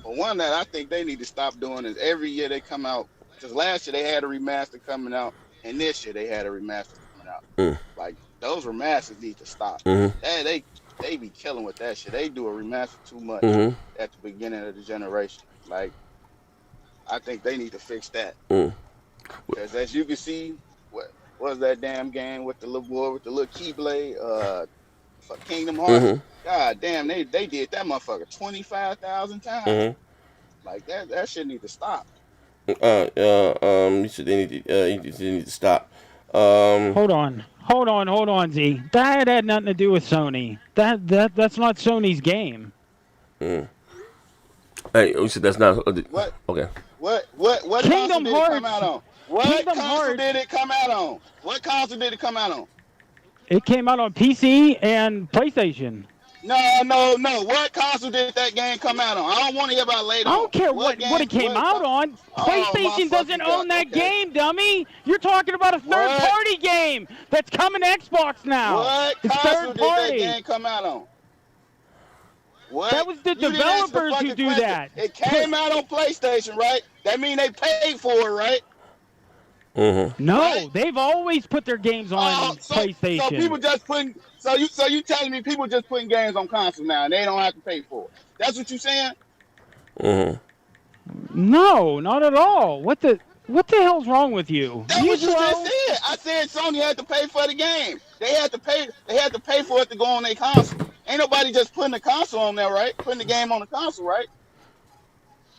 One that I think they need to stop doing is every year they come out, because last year they had a remaster coming out, and this year they had a remaster coming out. Like, those remasters need to stop. They be killing with that shit. They do a remaster too much at the beginning of the generation. Like, I think they need to fix that. Because as you can see, what was that damn game with the little boy with the little keyblade? For Kingdom Hearts. God damn, they did that motherfucker 25,000 times. Like that shit need to stop. You said they need to stop. Hold on, Z. That had nothing to do with Sony. That's not Sony's game. Hey, you said that's not. What? Okay. What console Kingdom did Hearts. it come out on? What console did it come out on? What console did it come out on? It came out on PC and PlayStation. No. What console did that game come out on? I don't want to hear about later. I don't care what it came out on. PlayStation doesn't own that game, dummy. You're talking about a third-party game that's coming to Xbox now. What console did that game come out on? What? That was the developers who do that. It came out on PlayStation, right? That means they paid for it, right? No, right? They've always put their games on PlayStation. So people just putting. So you telling me people just putting games on console now and they don't have to pay for it? That's what you saying? No, not at all. What the hell's wrong with you? That's what you just said. I said Sony had to pay for the game. They had to pay for it to go on their console. Ain't nobody just putting the console on there, right? Putting the game on the console, right?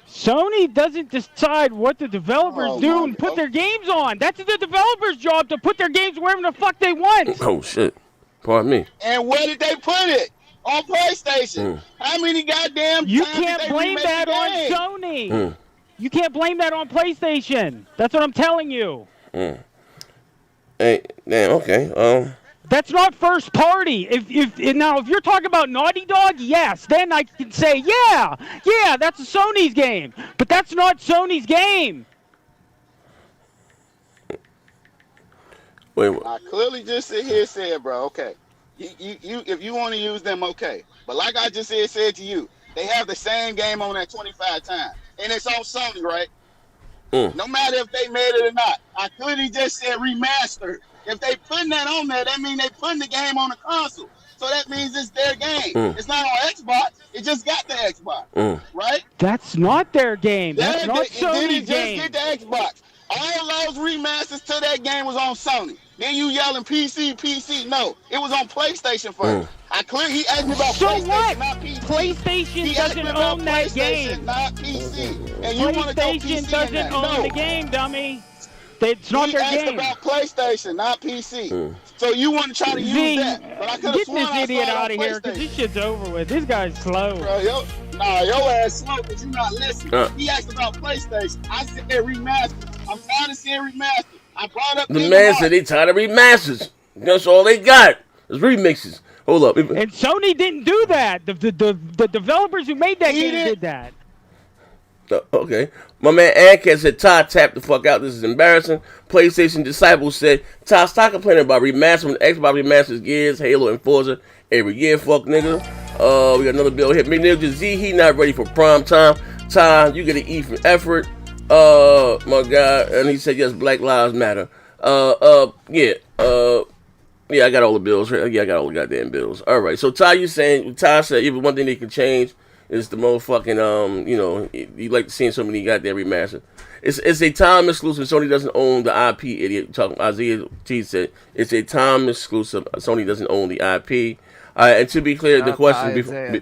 Sony doesn't decide what the developers do and put their games on. That's the developers' job, to put their games wherever the fuck they want. Oh, shit. Pardon me. And where did they put it? On PlayStation. How many goddamn You times can't did they blame remake that the on game? Sony. You can't blame that on PlayStation. That's what I'm telling you. Hey, damn, okay. That's not first party. If you're talking about Naughty Dog, yes, then I can say yeah, that's a Sony's game. But that's not Sony's game. Wait. I clearly just sit here and said, bro, okay. You if you want to use them, okay. But like I just said to you, they have the same game on that 25 times. And it's on Sony, right? No matter if they made it or not. I clearly just said remastered. If they putting that on there, that means they putting the game on the console. so that means it's their game. It's not on Xbox. It just got the Xbox, right? That's not their game. That's not Sony's It game. just get the Xbox. All those remasters to that game was on Sony. Then you yelling PC. No, it was on PlayStation first. He asked me about PlayStation, not PC. PlayStation doesn't own that game. Not PC. And you want to go PlayStation PC doesn't own the game, dummy. It's not their game. He asked about PlayStation, not PC. So you want to try to use that. But I could have Get sworn this idiot out of here, because this shit's over with. This guy's slow. Bro, your ass slow because you're not listening. He asked about PlayStation. I said remastered. I'm tired of seeing remastered. I brought up the man said they tired of remasters. That's all they got. Is remixes. Hold up. And Sony didn't do that. The developers who made that game did that. Okay. My man Ancat said, Ty, tap the fuck out. This is embarrassing. PlayStation Disciple said, Ty, stop complaining about remastering. Xbox remasters Gears, Halo, and Forza every year. Fuck nigga. We got another bill here. McNick Z, he not ready for prime time. Ty, you get an E from effort. My God. And he said, yes, Black Lives Matter. Yeah, I got all the bills. Yeah, I got all the goddamn bills. All right. So Ty said even one thing they can change is the motherfucking you like seeing so many goddamn remastered. It's a time exclusive. Sony doesn't own the IP. Idiot talking. Isaiah T said it's a time exclusive. Sony doesn't own the IP. And to be clear, the question before,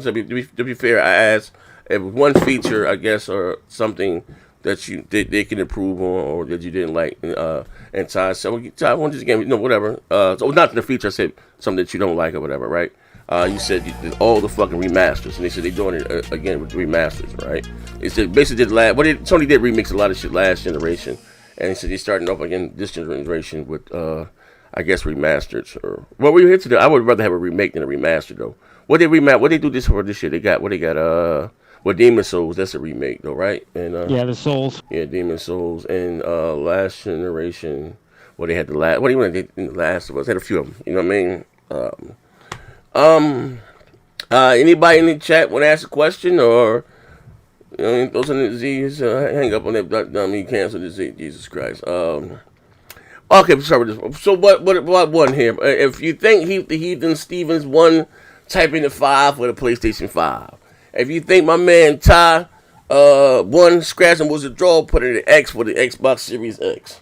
So to be fair, I asked if one feature, I guess, or something that they can improve on or that you didn't like. And Ty said, well, Ty, why don't you game? No, whatever. So not the feature. I said something that you don't like or whatever, right? You said all the fucking remasters, and they said they're doing it again with remasters, right? It's basically Sony did remix a lot of shit last generation, and he said they're starting off again this generation with I guess remasters. Or what we here today, I would rather have a remake than a remaster though. What they do this for this year? They got Demon Souls. That's a remake though, right? And the Souls. Yeah, Demon Souls and last generation. Well, they had the last. What do you want? The Last of Us had a few of them. You know what I mean? Anybody in the chat want to ask a question or those are the disease? Hang up on that dummy. Cancel the disease. Jesus Christ. Okay, sorry. So what one here? If you think Heath and Stevens won, type in the 5 for the PlayStation 5. If you think my man Ty won, scratch and was a draw, put in the X for the Xbox Series X.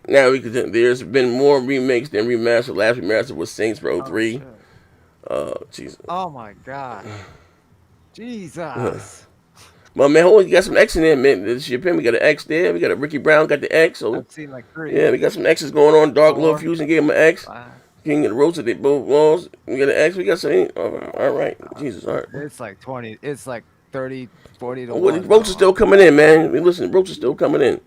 Now there's been more remakes than remastered. Last remaster was Saints Row 3. Jesus. Oh my God. Jesus. My man, you got some X in there, man. This your pen. We got an X there. We got a Ricky Brown got the X. So I've seen like 3. Yeah, we got some X's going on. Dark Love Fusion gave him an X. King of the Roasted, they both walls. We got an X. We got some. All right. Jesus, all right. It's like 20. It's like 30, 40 to 1. Well, the Roach is still coming in, man. I mean, listen, Roach is still coming in.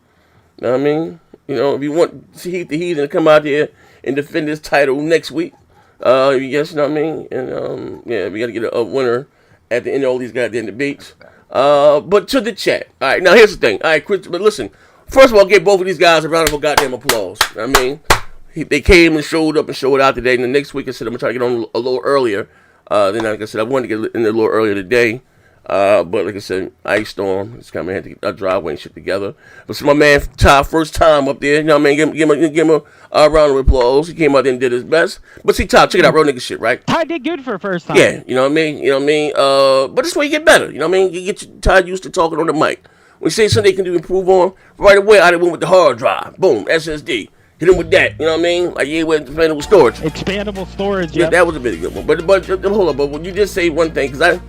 Know what I mean? If you want Heath the Heathen to come out here and defend this title next week, yes, you know what I mean? And we got to get a winner at the end of all these goddamn debates. But to the chat. All right, now here's the thing. All right, Chris, but listen. First of all, give both of these guys a round of goddamn applause. I mean, they came and showed up and showed out today. And the next week, I said I'm gonna try to get on a little earlier. Then, like I said, I wanted to get in a little earlier today. But like I said, ice storm. It's kind of had to get a driveway and shit together. But so my man Ty, first time up there, you know what I mean? Give him a round of applause. He came out there and did his best. But see, Ty, check it out, real nigga shit, right? Ty did good for first time. Yeah, you know what I mean? But this way you get better. You know what I mean? You get Ty used to talking on the mic. When you say something they can do improve on, right away I went with the hard drive. Boom, SSD. Hit him with that. You know what I mean? Like you went expandable storage. Expandable storage. Yeah, that was a bit good one. But hold on. But when you just say one thing, because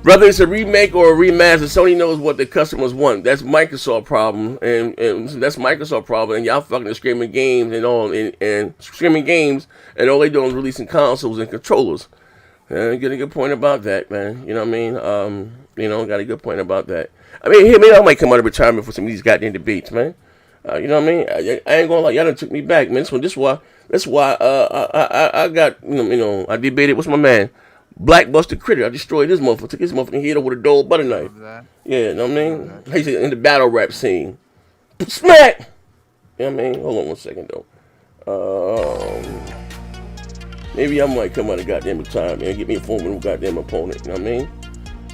whether it's a remake or a remaster, Sony knows what the customers want. That's Microsoft's problem, and that's Microsoft's problem. And y'all fucking screaming games and all, and screaming games, and all they doing is releasing consoles and controllers. And get a good point about that, man. You know what I mean? Got a good point about that. I mean, maybe I might come out of retirement for some of these goddamn debates, man. You know what I mean? I ain't gonna lie, y'all done took me back, man. That's why I got I debated. What's my man? Blackbuster Critter. I destroyed this motherfucker. Took his motherfucking head over with a dull butter knife. Yeah, you know what I mean? He's in the battle rap scene. Smack! You know what I mean? Hold on one second, though. Maybe I might come out of goddamn time, man. Get me a formidable goddamn opponent. You know what I mean?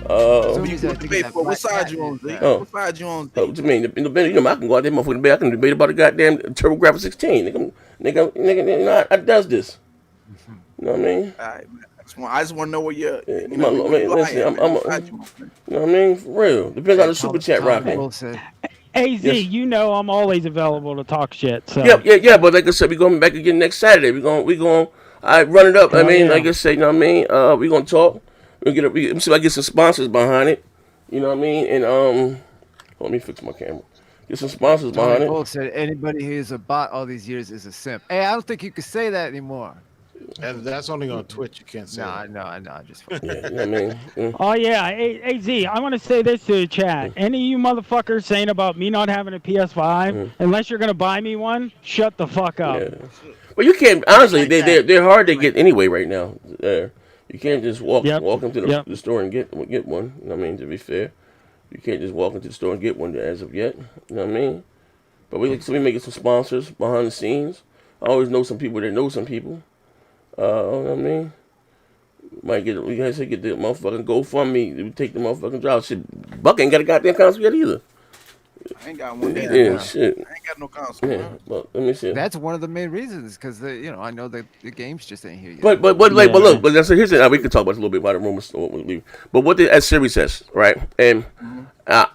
What side you on, Z? What side you on, Z? What you mean? You know, I can go out there, motherfucking debate. I can debate about the goddamn TurboGrafx 16. Nigga, I does this. You know what I mean? All right, man. I just want to know where you're. You know what I mean? For real. Depends on the super chat rocking. AZ, yes. You know I'm always available to talk shit. So. Yeah. But like I said, we going back again next Saturday. We going. I run it up. I mean, like I say, you know what I mean? We gonna talk. We see if I get some sponsors behind it. You know what I mean? And let me fix my camera. Get some sponsors behind it. Said anybody who's a bot all these years is a simp. Hey, I don't think you can say that anymore. That's only on Twitch. You can't say that. No, just you know what I mean? Oh, yeah. AZ, I want to say this to the chat. Any of you motherfuckers saying about me not having a PS5, unless you're going to buy me one, shut the fuck up. Yeah. Well, you can't, honestly, they're hard to get anyway right now. You can't just walk into the store and get one. You know what I mean? To be fair. You can't just walk into the store and get one as of yet. You know what I mean? But we may get some sponsors behind the scenes. I always know some people that know some people. You know what I mean? We guys get the motherfucking GoFundMe. We take the motherfucking job. Shit, Buck ain't got a goddamn console yet either. I ain't got one. Shit. I ain't got no console. Yeah, but let me see. That's one of the main reasons, because I know that the games just ain't here yet. But look, here's the, we can talk about it a little bit about the rumors. But what the Series S, right? And and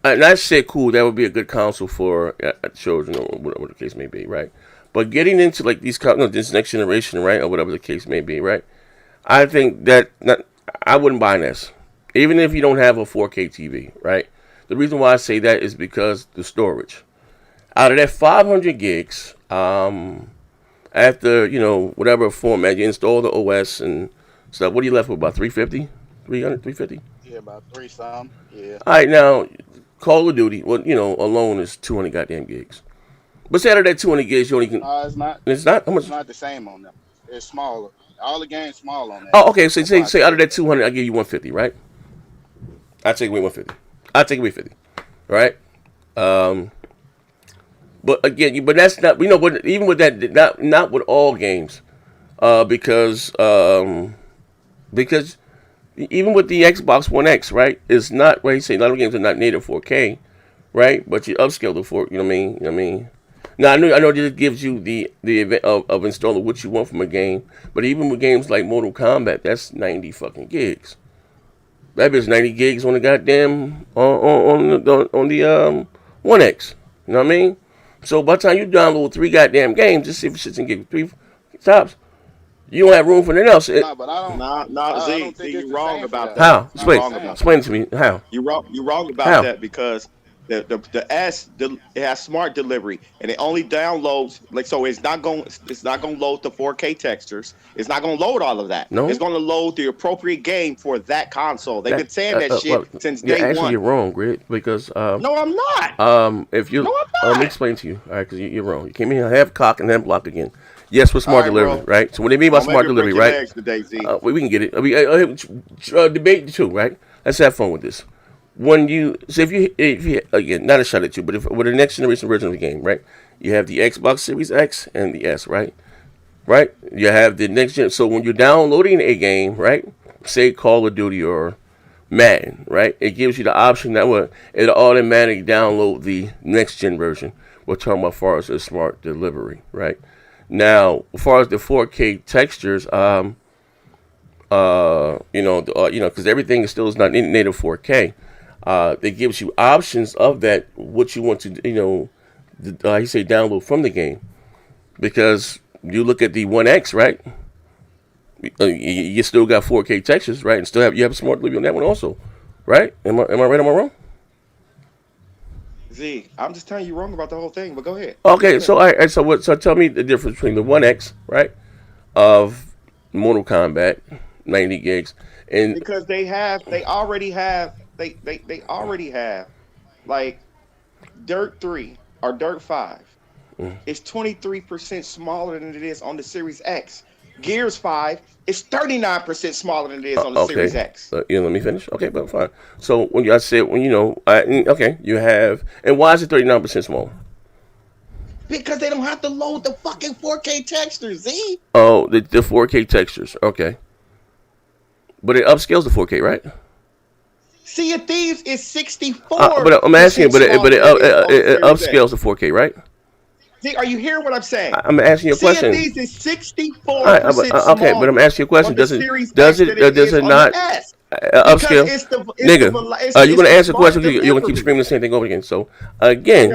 I said, cool, that would be a good console for children or whatever the case may be, right? But getting into like these, this next generation, right, or whatever the case may be, right? I think that I wouldn't buy an S, even if you don't have a 4K TV, right? The reason why I say that is because the storage. Out of that 500 gigs, after whatever format you install the OS and stuff, what are you left with? About 350, 300, 350? Yeah, about 3 some. Yeah. All right, now Call of Duty, alone is 200 goddamn gigs. But say out of that 200 gigs, you only can. It's not. It's not. How much? It's not the same on them. It's smaller. All the games small on that. Oh, okay. So say out of that 200, I give you 150, right? I take away 150. I take away 50, right? But again, that's not. But even with that, not with all games, because even with the Xbox One X, right? It's not. Right? You say a lot of games are not native 4K, right? But you upscale the 4. You know what I mean? Now I know this gives you the event of installing what you want from a game, but even with games like Mortal Kombat, that's 90 fucking gigs. That is 90 gigs on the goddamn on the 1X. You know what I mean? So by the time you download 3 goddamn games, just see if it shits and get 3 tops, you don't have room for anything else. But I don't. Z, you're wrong about that. How? Explain it to me. How? You're wrong about that because the S it has smart delivery and it only downloads so it's not going to load the 4K textures. It's not going to load all of that. No, it's going to load the appropriate game for that console. They've been saying that shit since day one. Actually, you're wrong, Grit, because no, I'm not. If you let me explain to you, all right, because you're wrong. You came in here half cock and then block again. Yes, with smart delivery, right? So what they mean by smart delivery, right? Today, we can get it. Debate too, right? Let's have fun with this. When if you again, not a shot at you, but with the next generation version of the game, right? You have the Xbox Series X and the S, right? Right? You have the next gen. So when you're downloading a game, right? Say Call of Duty or Madden, right? It gives you the option that it'll automatically download the next gen version. We're talking about as far as the smart delivery, right? Now, as far as the 4K textures, because everything is not native 4K. It gives you options of that, what you want to, download from the game. Because you look at the 1X, right? You still got 4K textures, right? And still you have smart delivery on that one also, right? Am I right? Am I wrong? Z, I'm just telling you wrong about the whole thing, but go ahead. Okay, so so tell me the difference between the 1X, right, of Mortal Kombat, 90 gigs, and because they already have like Dirt 3 or Dirt 5. It's 23% smaller than it is on the Series X. Gears 5 is 39% smaller than it is on the Series X. Let me finish. Okay, but fine. So when you have, and why is it 39% smaller? Because they don't have to load the fucking 4K textures, Z. Oh, the 4K textures. Okay. But it upscales the 4K, right? Sea of Thieves is 64. But I'm asking you, but it upscales to 4K, right? See, are you hearing what I'm saying? I'm asking you a question. Sea of Thieves is 64%. Okay, but I'm asking you a question. Does it not upscale? Nigga, are you gonna answer the question? You're gonna keep screaming the same thing over again. So again,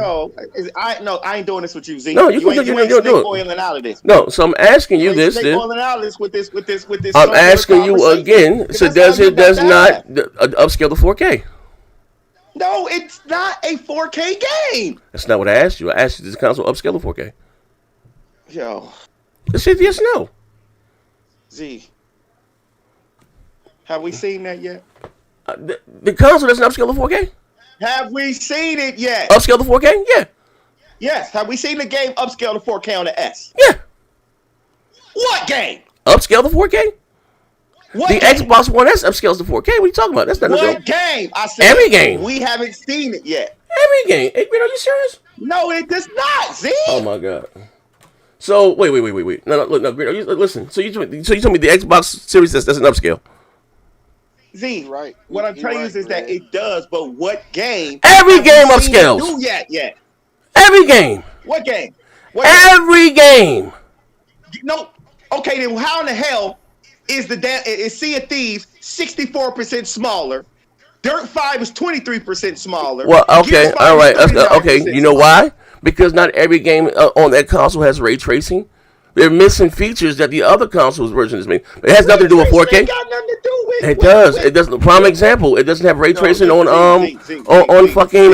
I ain't doing this with you, Z. No, you ain't oiling out of this. No, so I'm asking you this. Oiling out of this with this. I'm asking you again. So does not upscale to 4K? No, it's not a 4K game. That's not what I asked you. I asked you, does the console upscale to 4K? Yo. Just say yes or no. Z. Have we seen that yet? The console doesn't upscale to 4K? Have we seen it yet? Upscale to 4K? Yeah. Yes. Have we seen the game upscale to 4K on the S? Yeah. What game? Upscale to 4K? The Xbox One S upscales to 4K. What are you talking about? That's not what game? I said every game. We haven't seen it yet. Every game. Hey, are you serious? No, it does not. Z. Oh my god. So wait. No, listen. So you told me the Xbox Series S doesn't upscale. Z. Right. What I'm telling you is that it does, but what game? Every game upscales. Do yet? Every game. What game? Every game. No. Okay, then how in the hell is Sea of Thieves 64% smaller? Dirt 5 is 23% smaller. Well, okay, all right. Okay, you know why? Because not every game on that console has ray tracing. They're missing features that the other console's version is made. It has nothing to do with 4K. It got nothing to do with it. Does. It doesn't. Prime example. It doesn't have ray tracing on fucking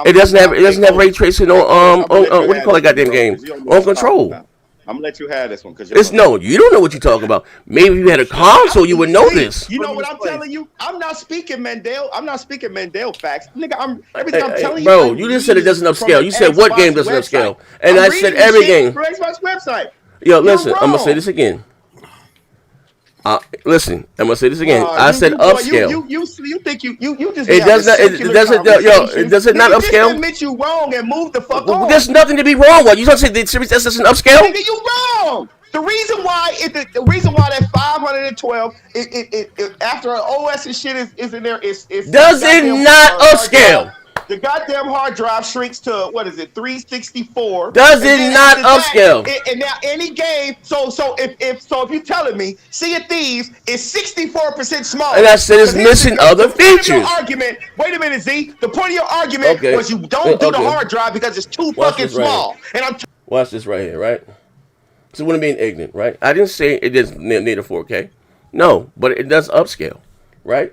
It doesn't have ray tracing on what do you call that goddamn game? On Control. I'm gonna let you have this one because you don't know what you're talking about. Maybe if you had a console, you would know this. You know what I'm telling you? I'm not speaking Mandel. I'm not speaking Mandel facts, nigga. Everything I'm telling you. Bro, you just said it doesn't upscale. You said what game doesn't upscale, and I said every game. For Xbox website. Yo, listen. I'm gonna say this again. Listen, I'm gonna say this again. I said upscale. You think you just it does not. It doesn't not upscale. Just admit you wrong and move the fuck on. There's nothing to be wrong with. You don't say the Series S doesn't upscale. Nigga, you wrong. The reason why that 512 after an OS and shit is in there is does it not upscale? The goddamn hard drive shrinks to what is it, 364? Does it not upscale? And now any game, so if you're telling me Sea of Thieves is 64% smaller, and I said it's missing other features. Wait a minute, Z. The point of your argument was you don't do the hard drive because it's too fucking small. And watch this right here, right? So what I'm being ignorant, right? I didn't say it doesn't need a 4K. No, but it does upscale, right?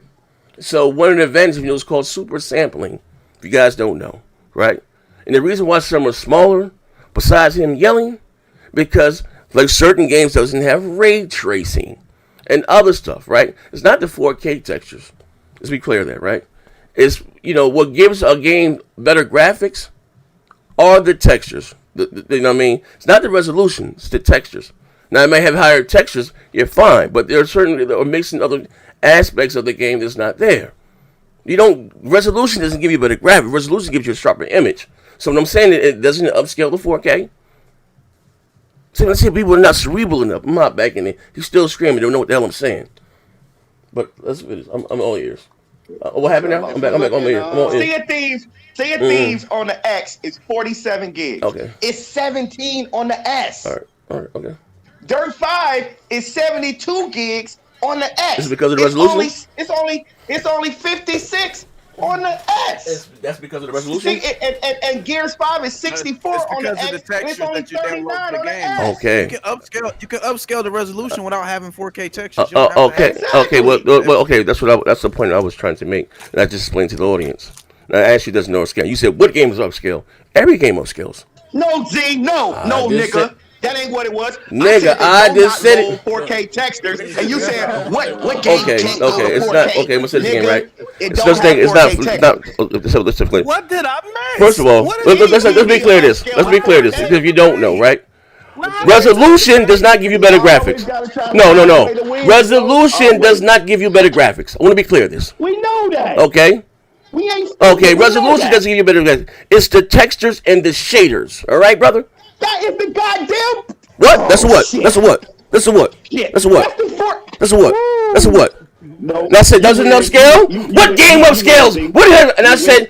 So one of the events, is called super sampling. If you guys don't know, right? And the reason why some are smaller, besides him yelling, because like certain games doesn't have ray tracing and other stuff, right? It's not the 4K textures. Let's be clear there, right? It's, what gives a game better graphics are the textures. You know what I mean? It's not the resolution, it's the textures. Now, it may have higher textures, you're fine, but there are certainly that are mixing other aspects of the game that's not there. Resolution doesn't give you better graphics. Resolution gives you a sharper image. So when I'm saying it doesn't upscale to 4K, let's see, people are not cerebral enough. I'm not backing it. He's still screaming. Don't know what the hell I'm saying. But let's finish. I'm all ears. What happened now? I'm back on my ears. Sea of Thieves on the X is 47 gigs. Okay. It's 17 on the S. All right, okay. Dirt 5 is 72 gigs on the S. Is it because of the resolution? It's only 56 on the S. That's because of the resolution? See, and Gears 5 is 64 on the X. It's only 39 on the S. Okay. You can upscale the resolution without having 4K textures. Okay. Well, okay. That's the point I was trying to make. And I just explained to the audience. Now, Ashley doesn't know scale. You said what game is upscale? Every game upscales. No, Z. No, nigga. That ain't what it was. Nigga, I just said it. 4K textures, and you said what game? Okay, can't go to it's 4K? not. Okay, I'm gonna say this again, right? It's not. What did I miss? First of all, let's be clear this. Let's be clear this, because if you don't know, right? Resolution does not give you better graphics. No. Resolution does not give you better graphics. I want to be clear this. We know that. Okay. Resolution doesn't give you better graphics. It's the textures and the shaders. All right, brother. That is the goddamn. What? That's a what? That's a what? That's a what? Yeah. That's a what? That's a what? That's a what? No. And I said, does it upscale? What game upscales? What? And I said,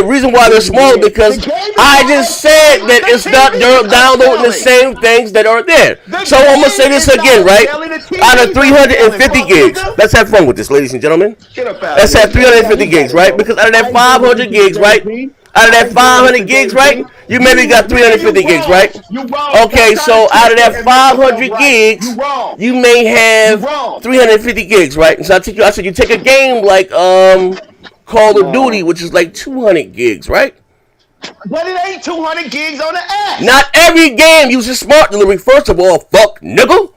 reason why they're small because I just said that it's not downloading the same things that are there. So I'm gonna say this again, right? Out of 350 gigs, let's have fun with this, ladies and gentlemen. Let's have 350 gigs, right? Because out of that 500 gigs, right? Out of that 500 gigs, right? You maybe got 350 gigs, right? Okay, so out of that 500 gigs, you may have 350 gigs, right? And so I said you take a game like Call of Duty, which is like 200 gigs, right? But it ain't 200 gigs on the app. Not every game uses smart delivery. First of all, fuck nigga.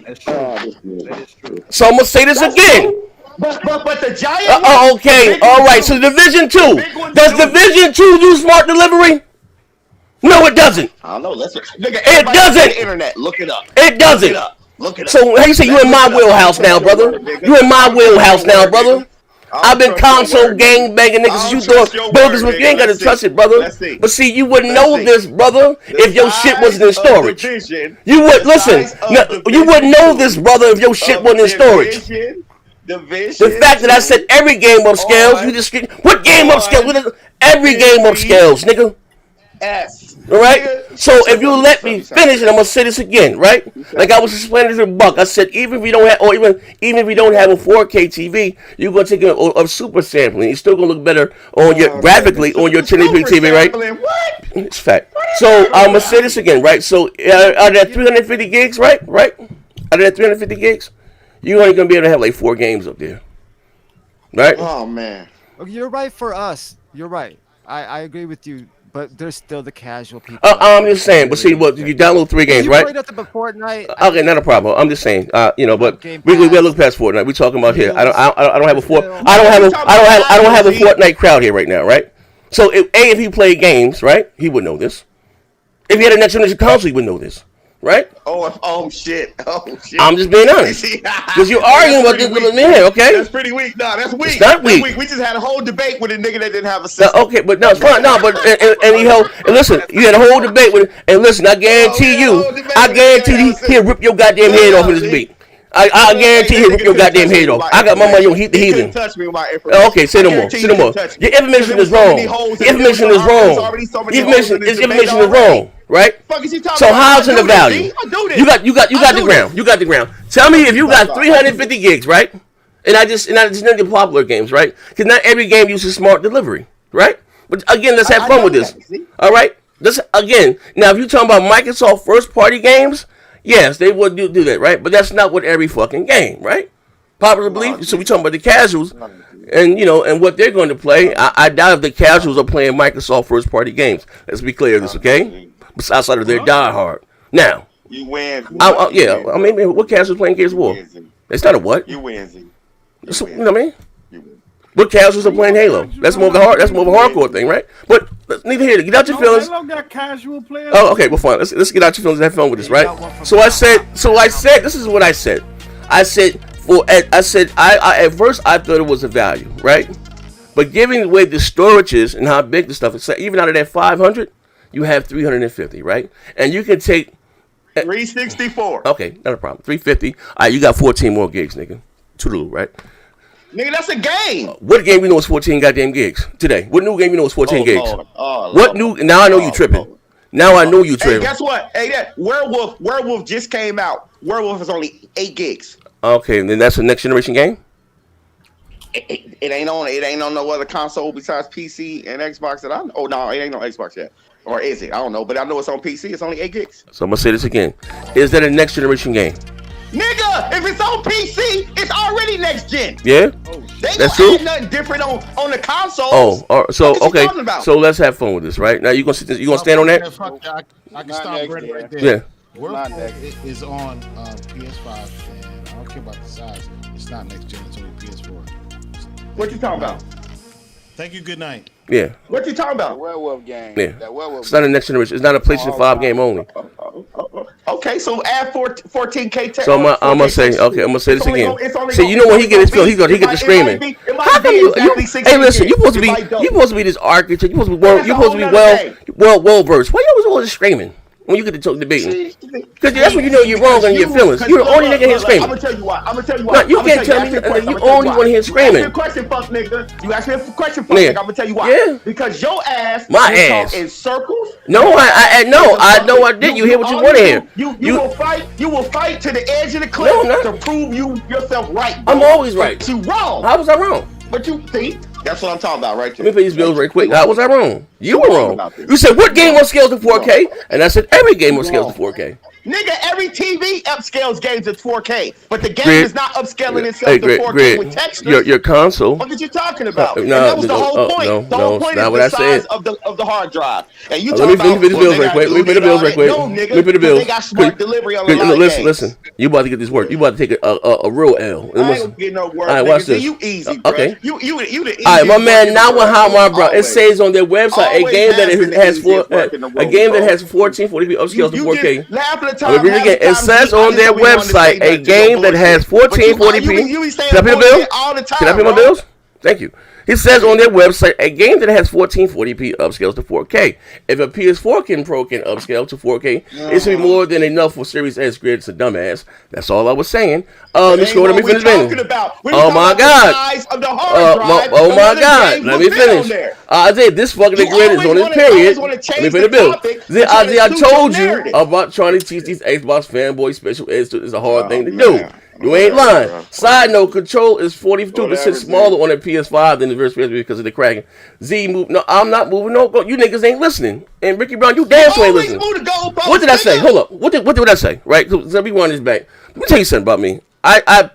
That's true. That is true. So I'm gonna say this again. But the giant. Okay, all right. So Division 2. Does Division 2 use smart delivery? No, it doesn't. I don't know. It doesn't. Internet. Look it up. It doesn't. Look it up. So how you say you in my wheelhouse now, brother? You in my wheelhouse now, brother? I've been console gang banging niggas. You doing bogus, but you ain't gotta trust it, brother. But see, you wouldn't know this, brother, if your shit wasn't in storage. You would listen. You wouldn't know this, brother, if your shit wasn't in storage. The fact that I said every game upscales, you just what game upscales? Every game upscales, nigga. All right. So if you let me finish, and I'm gonna say this again, right? Like I was explaining to Buck, I said even if you don't have, or even if you don't have a 4K TV, you're gonna take a super sampling. It's still gonna look better on your graphically on your 1080p TV, right? What? It's fact. So I'm gonna say this again, right? So out of that 350 gigs, right? Out of that 350 gigs, you're only gonna be able to have like 4 games up there, right? Oh man. Okay, you're right for us. You're right. I agree with you. But there's still the casual people. I'm just saying. But see, what you download 3 games, right? You played nothing but Fortnite. Okay, not a problem. I'm just saying. But we look past Fortnite. We talking about here. I don't have a Fortnite crowd here right now, right? So if he played games, right, he would know this. If he had a next generation console, he would know this, right? Oh shit. I'm just being honest. Because you're arguing about this little man, okay? That's pretty weak. No, that's weak. It's not weak. We just had a whole debate with a nigga that didn't have a system. Okay, but no, it's fine. No, but and listen, you had a whole debate with him. And listen, I guarantee he'll rip your goddamn head off in this beat. I guarantee he'll rip your goddamn head off. I got my money on Heath the Heathen. Touch me with my information. Okay, say no more. Your information is wrong. Your information is wrong. Your information is wrong. Right? So how's in the value? You got the ground. Tell me if you got 350 gigs, right? And I just named the popular games, right? Because not every game uses smart delivery, right? But again, let's have fun with this. All right? Again, now if you're talking about Microsoft first party games, yes, they would do that, right? But that's not what every fucking game, right? Popular belief. So we talking about the casuals, and and what they're going to play. I doubt if the casuals are playing Microsoft first party games. Let's be clear of this, okay? Outside of their diehard. Now, you win. Yeah, I mean, what casuals playing Gears of War? It's not a what? You win. So, you know what I mean? What casuals are playing Halo? That's more of a hardcore thing, right? But neither here. Get out your feelings. Halo got casual players. Oh, okay. Well, fine. Let's get out your feelings and have fun with this, right? So I said. This is what I said. I at first I thought it was a value, right? But given the way the storage is and how big the stuff is, even out of that 500. You have 350, right? And you can take 364. Okay, not a problem. 350. All right, you got 14 more gigs, nigga. Toodaloo, right? Nigga, that's a game. What game you know is 14 goddamn gigs today? What new game you know is 14 gigs? What new? Now I know you tripping. Now I know you tripping. Hey, guess what? Hey, that Werewolf just came out. Werewolf is only 8 gigs. Okay, and then that's a next generation game. It ain't on no other console besides PC and Xbox that I know. Oh no, it ain't on Xbox yet. Or is it? I don't know, but I know it's on PC. It's only 8 gigs. So I'm gonna say this again. Is that a next generation game? Nigga, if it's on PC, it's already next gen. Yeah? That's true. Nothing different on the console. So okay. So let's have fun with this, right? Now you gonna stand on that? I can stop right there. Yeah. Werewolf is on PS5, and I don't care about the size. It's not next gen. It's only PS4. What you talking about? Thank you. Good night. Yeah. What you talking about? The werewolf game. Yeah. That werewolf it's not a next generation. It's not a PlayStation 5 game only. Okay, so add 14K. So I'm gonna say this again. See, you know when he get his feel, he get to screaming. How come you? Hey, listen, you supposed to be this architect. You supposed to be well versed. Why you always screaming? when you get to talk debating. Because that's when you know you're wrong on your feelings. You're the only nigga here screaming. I'm gonna tell you why. No, you can't tell me that. You only want to hear screaming. You ask me a question, fuck nigga. You ask me a question, fuck nigga. I'm gonna tell you why. Yeah. Because your ass talk in circles. No, I know I did. You hear what you want to hear. You will fight. You will fight to the edge of the cliff to prove yourself right. I'm always right. But you wrong. How was I wrong? But you think that's what I'm talking about, right there. Let me pay these bills right quick. How was I wrong? You were wrong. You said what game on scales to 4K? And I said every game on scales to 4K. Nigga, every TV upscales games at 4K, but the game is not upscaling itself to 4K with textures. Your console. What are you talking about? No, that was the whole point. The whole point is the size of the hard drive. And you talking about, let me pay the bills right quick. Let me pay the bills right quick. No, nigga, let me pay the bills. they got smart delivery on a lot of games. Listen. You about to get this work. You about to take a real L. I ain't gonna get no work. All right, watch this. You easy, bro. Okay. You the easiest. All right, my man. Now with how my bro, it says on their website a game that has 1440p upscales to 4K. Let me read it again. It says on their website a game that has 1440p. Can I pay the bills? Can I pay my bills? Thank you. It says on their website a game that has 1440p upscales to 4K. If a PS4 Pro can upscale to 4K, it should be more than enough for Series S. It's a dumbass. That's all I was saying. Let me finish. Oh my god. Oh my god. Let me finish. Isaiah, this fucking grid is on his period. Let me pay the bill. Isaiah, I told you about trying to teach these Xbox fanboy special eds. It's a hard thing to do. You ain't lying. Side note, control is 42% smaller on a PS5 than the Versus PS because of the cracking. Z move. No, I'm not moving. No, you niggas ain't listening. And Ricky Brown, you damn sure ain't listening. What did I say? Hold up. What did I say? Right? Because everyone is back. Let me tell you something about me.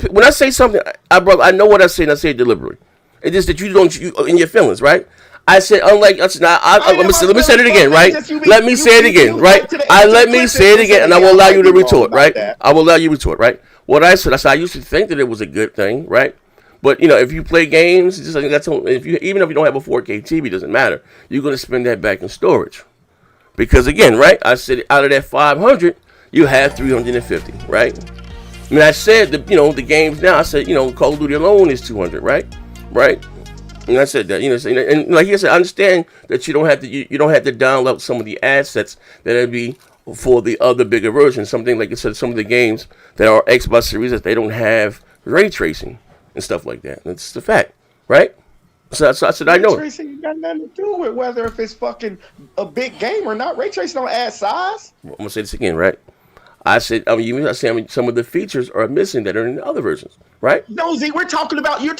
When I say something, I know what I say and I say it deliberately. It's just that you in your feelings, right? I said, unlike us, let me say it again, right? Let me say it again, right? Let me say it again, and I will allow you to retort, right? I will allow you to retort, right? What I said, I used to think that it was a good thing, right? But if you play games, just like even if you don't have a 4K TV, it doesn't matter. You're gonna spend that back in storage, because again, right? I said out of that 500, you have 350, right? I mean, I said the games now. I said Call of Duty alone is 200, right? Right? And I said that, and like I said, I understand that you don't have to download some of the assets that'd be for the other bigger versions. Something like I said, some of the games that are Xbox Series that they don't have ray tracing and stuff like that. That's the fact, right? So I said, I know. Ray tracing got nothing to do with whether if it's fucking a big game or not. Ray tracing don't add size. I'm gonna say this again, right? I said, some of the features are missing that are in the other versions, right? No, Z, you're talking about. Do you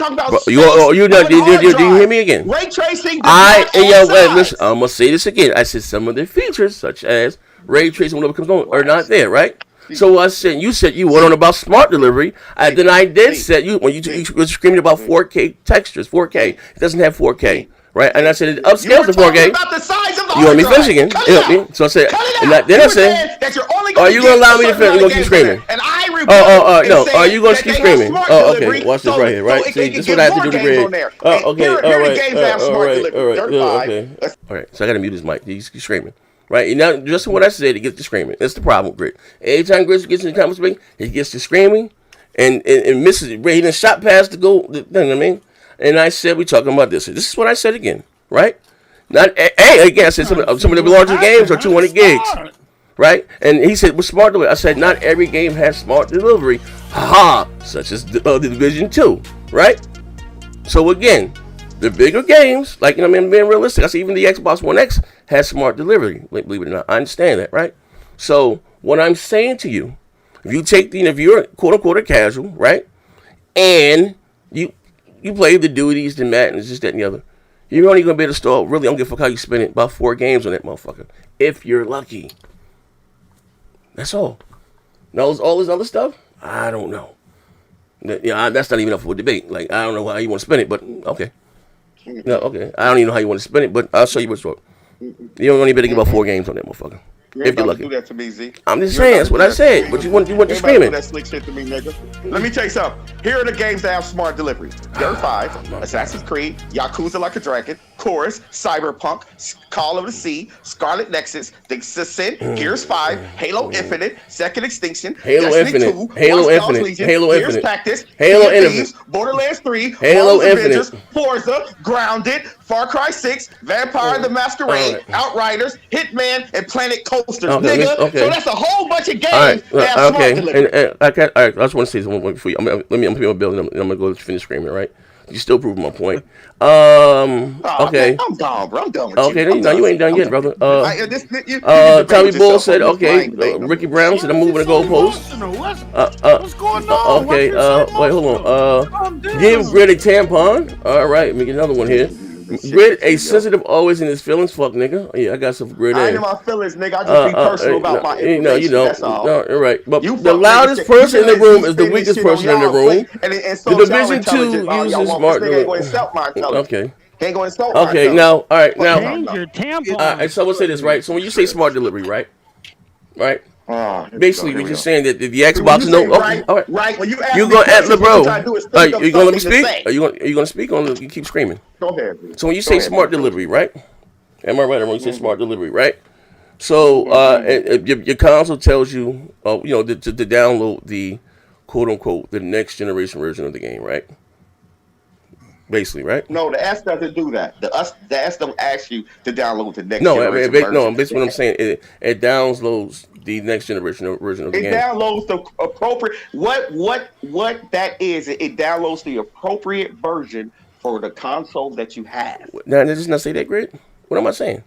hear me again? Ray tracing. Listen, I'm gonna say this again. I said some of the features, such as ray tracing, whenever it comes on, are not there, right? So I said, you said you went on about smart delivery. Then I did say when you were screaming about 4K textures, 4K. It doesn't have 4K. Right, and I said it upscales to 4K. You want me to finish again? So I said, then I said, are you gonna allow me to finish? You're gonna keep screaming. No. Are you gonna keep screaming? Oh, okay. Watch this right here, right? See, this is what I have to do to grid. Oh, okay. All right. So I gotta mute his mic. He's screaming. Right, and now just what I said, he gets to screaming. That's the problem with Grit. Every time Grit gets in the conversation, he gets to screaming and misses it. He done shot past the goal. You know what I mean? And I said, we talking about this. This is what I said again, right? Again, I said some of the larger games are 200 gigs, right? And he said, with smart delivery. I said, not every game has smart delivery. Such as the Division 2, right? So again, the bigger games, like, being realistic. I said, even the Xbox One X has smart delivery, believe it or not. I understand that, right? So what I'm saying to you, if you take if you're quote unquote a casual, right? And you play the duties, the Madden, this, that, and the other. You're only going to be able to stall, really, I don't give a fuck how you spend it, about 4 games on that motherfucker. If you're lucky. That's all. Now, all this other stuff, I don't know. That's not even up for a debate. Like, I don't know how you want to spend it, but okay. No, okay. I don't even know how you want to spend it, but I'll show you what's wrong. You don't only better get about 4 games on that motherfucker. If you're lucky. Do that to me, Z. I'm just saying, that's what I said. But you want to screaming. That slick shit to me, nigga. Let me tell you something. Here are the games that have smart delivery: Dirt 5, Assassin's Creed, Yakuza Like a Dragon, Chorus, Cyberpunk, Call of the Sea, Scarlet Nexus, The Ascent, Gears 5, Halo Infinite, Second Extinction, Destiny 2, Halo Infinite, Legion, Halo Gears Infinite, Tactics, Halo Thieves, Infinite, Borderlands 3, Halo Marvel's Infinite, Avengers, Forza, Grounded, Far Cry 6, Vampire the Masquerade, Outriders, Hitman, and Planet Cold. coasters, Okay, nigga. okay. So that's a whole bunch of games All right, that have smart okay. delivery. And I can't. All right, I just want to say something before you. I'm gonna pay my bill and I'm gonna go finish screaming. Right? You still proving my point. Okay. Man, I'm gone, bro. I'm done with Okay, you. no, you ain't done yet, brother. Tommy Bull said, okay. Ricky Brown said, I'm moving the goalpost. What's going on? Okay, wait, hold on. Give Grid a tampon. All right, let me get another one here. Grid a sensitive, always in his feelings. Fuck, nigga. Yeah, I got some Grid I in. ain't in my feelings, nigga. I just be personal about my information. No, you don't. That's all. No, you're right. But You the fuck loudest niggas, person in the you room can is the spin this weakest shit on person in the y'all room. plate and The insult y'all Division 2 intelligence all y'all uses want. smart. This nigga ain't gonna insult my intelligence. Okay. Ain't gonna insult my Okay, intelligence. now, all right, now. Change your tampon. All right, so I will say this, right? So when you say smart delivery, right? Basically, we're just saying that the Xbox is no. Okay, all right. Right. When you ask You me gonna questions, bro? what you try to do is Are think of you gonna let me something to speak? say. Are you gonna speak on? You keep screaming. Go ahead, dude. So when you Go say ahead, smart dude. delivery, right? Am I right? Or when you say smart delivery, right? So your console tells you, to download the quote unquote the next generation version of the game, right? Basically, right? No, the S doesn't do that. The S don't ask you to download the next No, generation version. no. Basically, what I'm saying, it downloads the next generation version of the game. It downloads the appropriate what that is. It downloads the appropriate version for the console that you have. Now, does it not say that, Grid? What am I saying?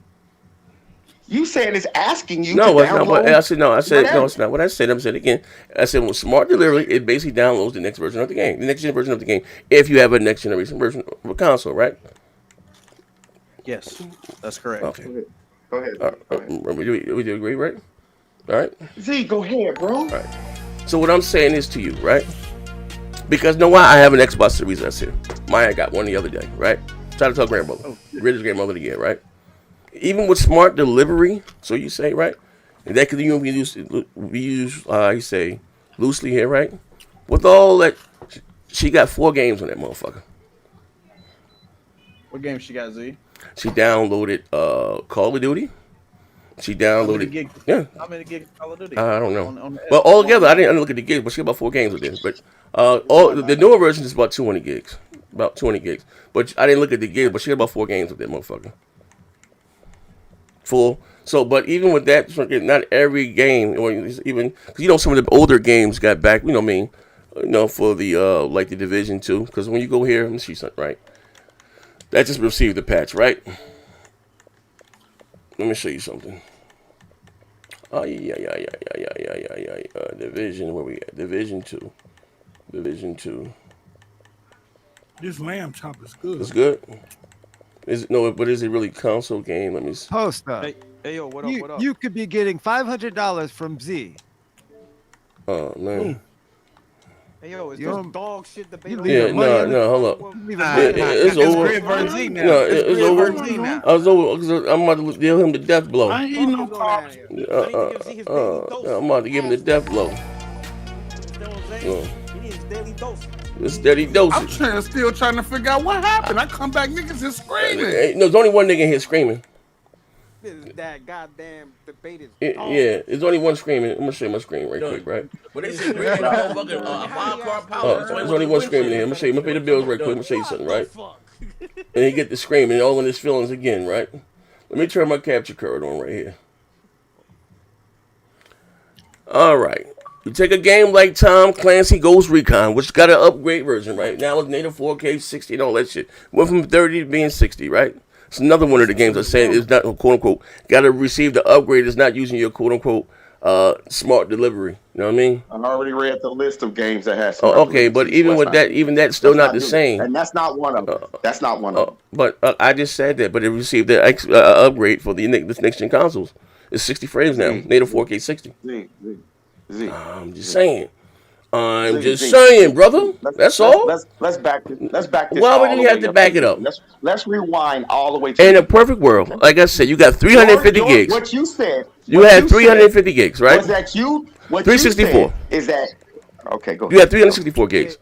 You saying it's asking you No, to it's not. download. I said no. I said whatever. no. It's not what I said. I'm saying it again. I said with smart delivery, it basically downloads the next version of the game, the next gen version of the game, if you have a next generation version of a console, right? Yes, that's correct. Okay. Go ahead. We do agree, right? All right. Z, go ahead, bro. All right. So what I'm saying is to you, right? Because know why I have an Xbox Series S here. Maya got one the other day, right? Try to tell grandmother. Greatest grandmother again, right? Even with smart delivery, so you say, right? And that could even be used, you say, loosely here, right? With all that, she got 4 games on that motherfucker. What game she got, Z? She downloaded Call of Duty. She downloaded. How many gigs Call of Duty? I don't know. But all together, I didn't look at the gigs, but she got about 4 games with this. But the newer version is about 200 gigs. About 20 gigs. But I didn't look at the gigs, but she got about 4 games with that motherfucker. Full. So, but even with that, not every game, or even because some of the older games got back. For the like the Division 2. Because when you go here, let me see something, right? That just received the patch, right? Let me show you something. Oh yeah. Division, where we at? Division 2. This lamb chop is good. It's good. But is it really console game? Let me see. Post up. Hey, yo, what up? You could be getting $500 from Z. Oh man. Hey, yo, is this dog shit debate? No, hold up. It's over. No, it's over. I was over because I'm about to deal him the death blow. I ain't eating no carbs. I'm about to give him the death blow. It's steady dosage. I'm still trying to figure out what happened. I come back, niggas is screaming. There's only one nigga in here screaming. That goddamn debate is Yeah, there's only one screaming. I'm gonna show you my screen right quick, right? But they say there's only one screaming in here. I'm gonna show you. I'm gonna pay the bills right quick. I'm gonna show you something, right? And he get the screaming, all in his feelings again, right? Let me turn my capture card on right here. All right. You take a game like Tom Clancy Ghost Recon, which got an upgrade version, right? Now it's native 4K, 60, and all that shit. Went from 30 to being 60, right? It's another one of the games I said is not, quote unquote, got to receive the upgrade. It's not using your quote unquote smart delivery. You know what I mean? I already read the list of games that has. Okay, but even with that, that's still not the same. And that's not one of them. That's not one of them. But I just said that. But it received the upgrade for the next gen consoles. It's 60 frames now, native 4K 60. Z. I'm just saying. I'm just saying, brother. That's all. Let's back this. Why would you have to back it up? Let's rewind all the way to in a perfect world. Like I said, you got 350 gigs. What you said. You had 350 gigs, right? Was that you? What 364. You said is that okay? Go ahead. You had 364 gigs.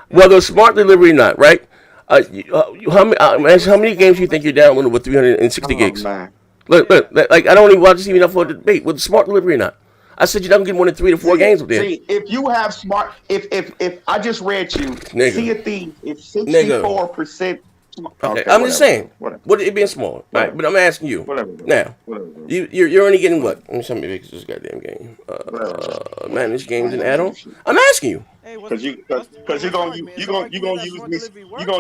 Whether smart delivery or not, right? How many games do you think you're downloading with 360 gigs? Man. Look, like I don't even watch TV enough for the debate with smart delivery or not. I said you're not gonna get more than 3 to 4 games with there. See, if you have smart, if I just read you, Sea of Thieves, it's 64%. Okay, I'm just saying. What it being smaller, right? But I'm asking you. Now, you're only getting what? Let me show me this goddamn game. Manage games and add-on. I'm asking you. Because you're gonna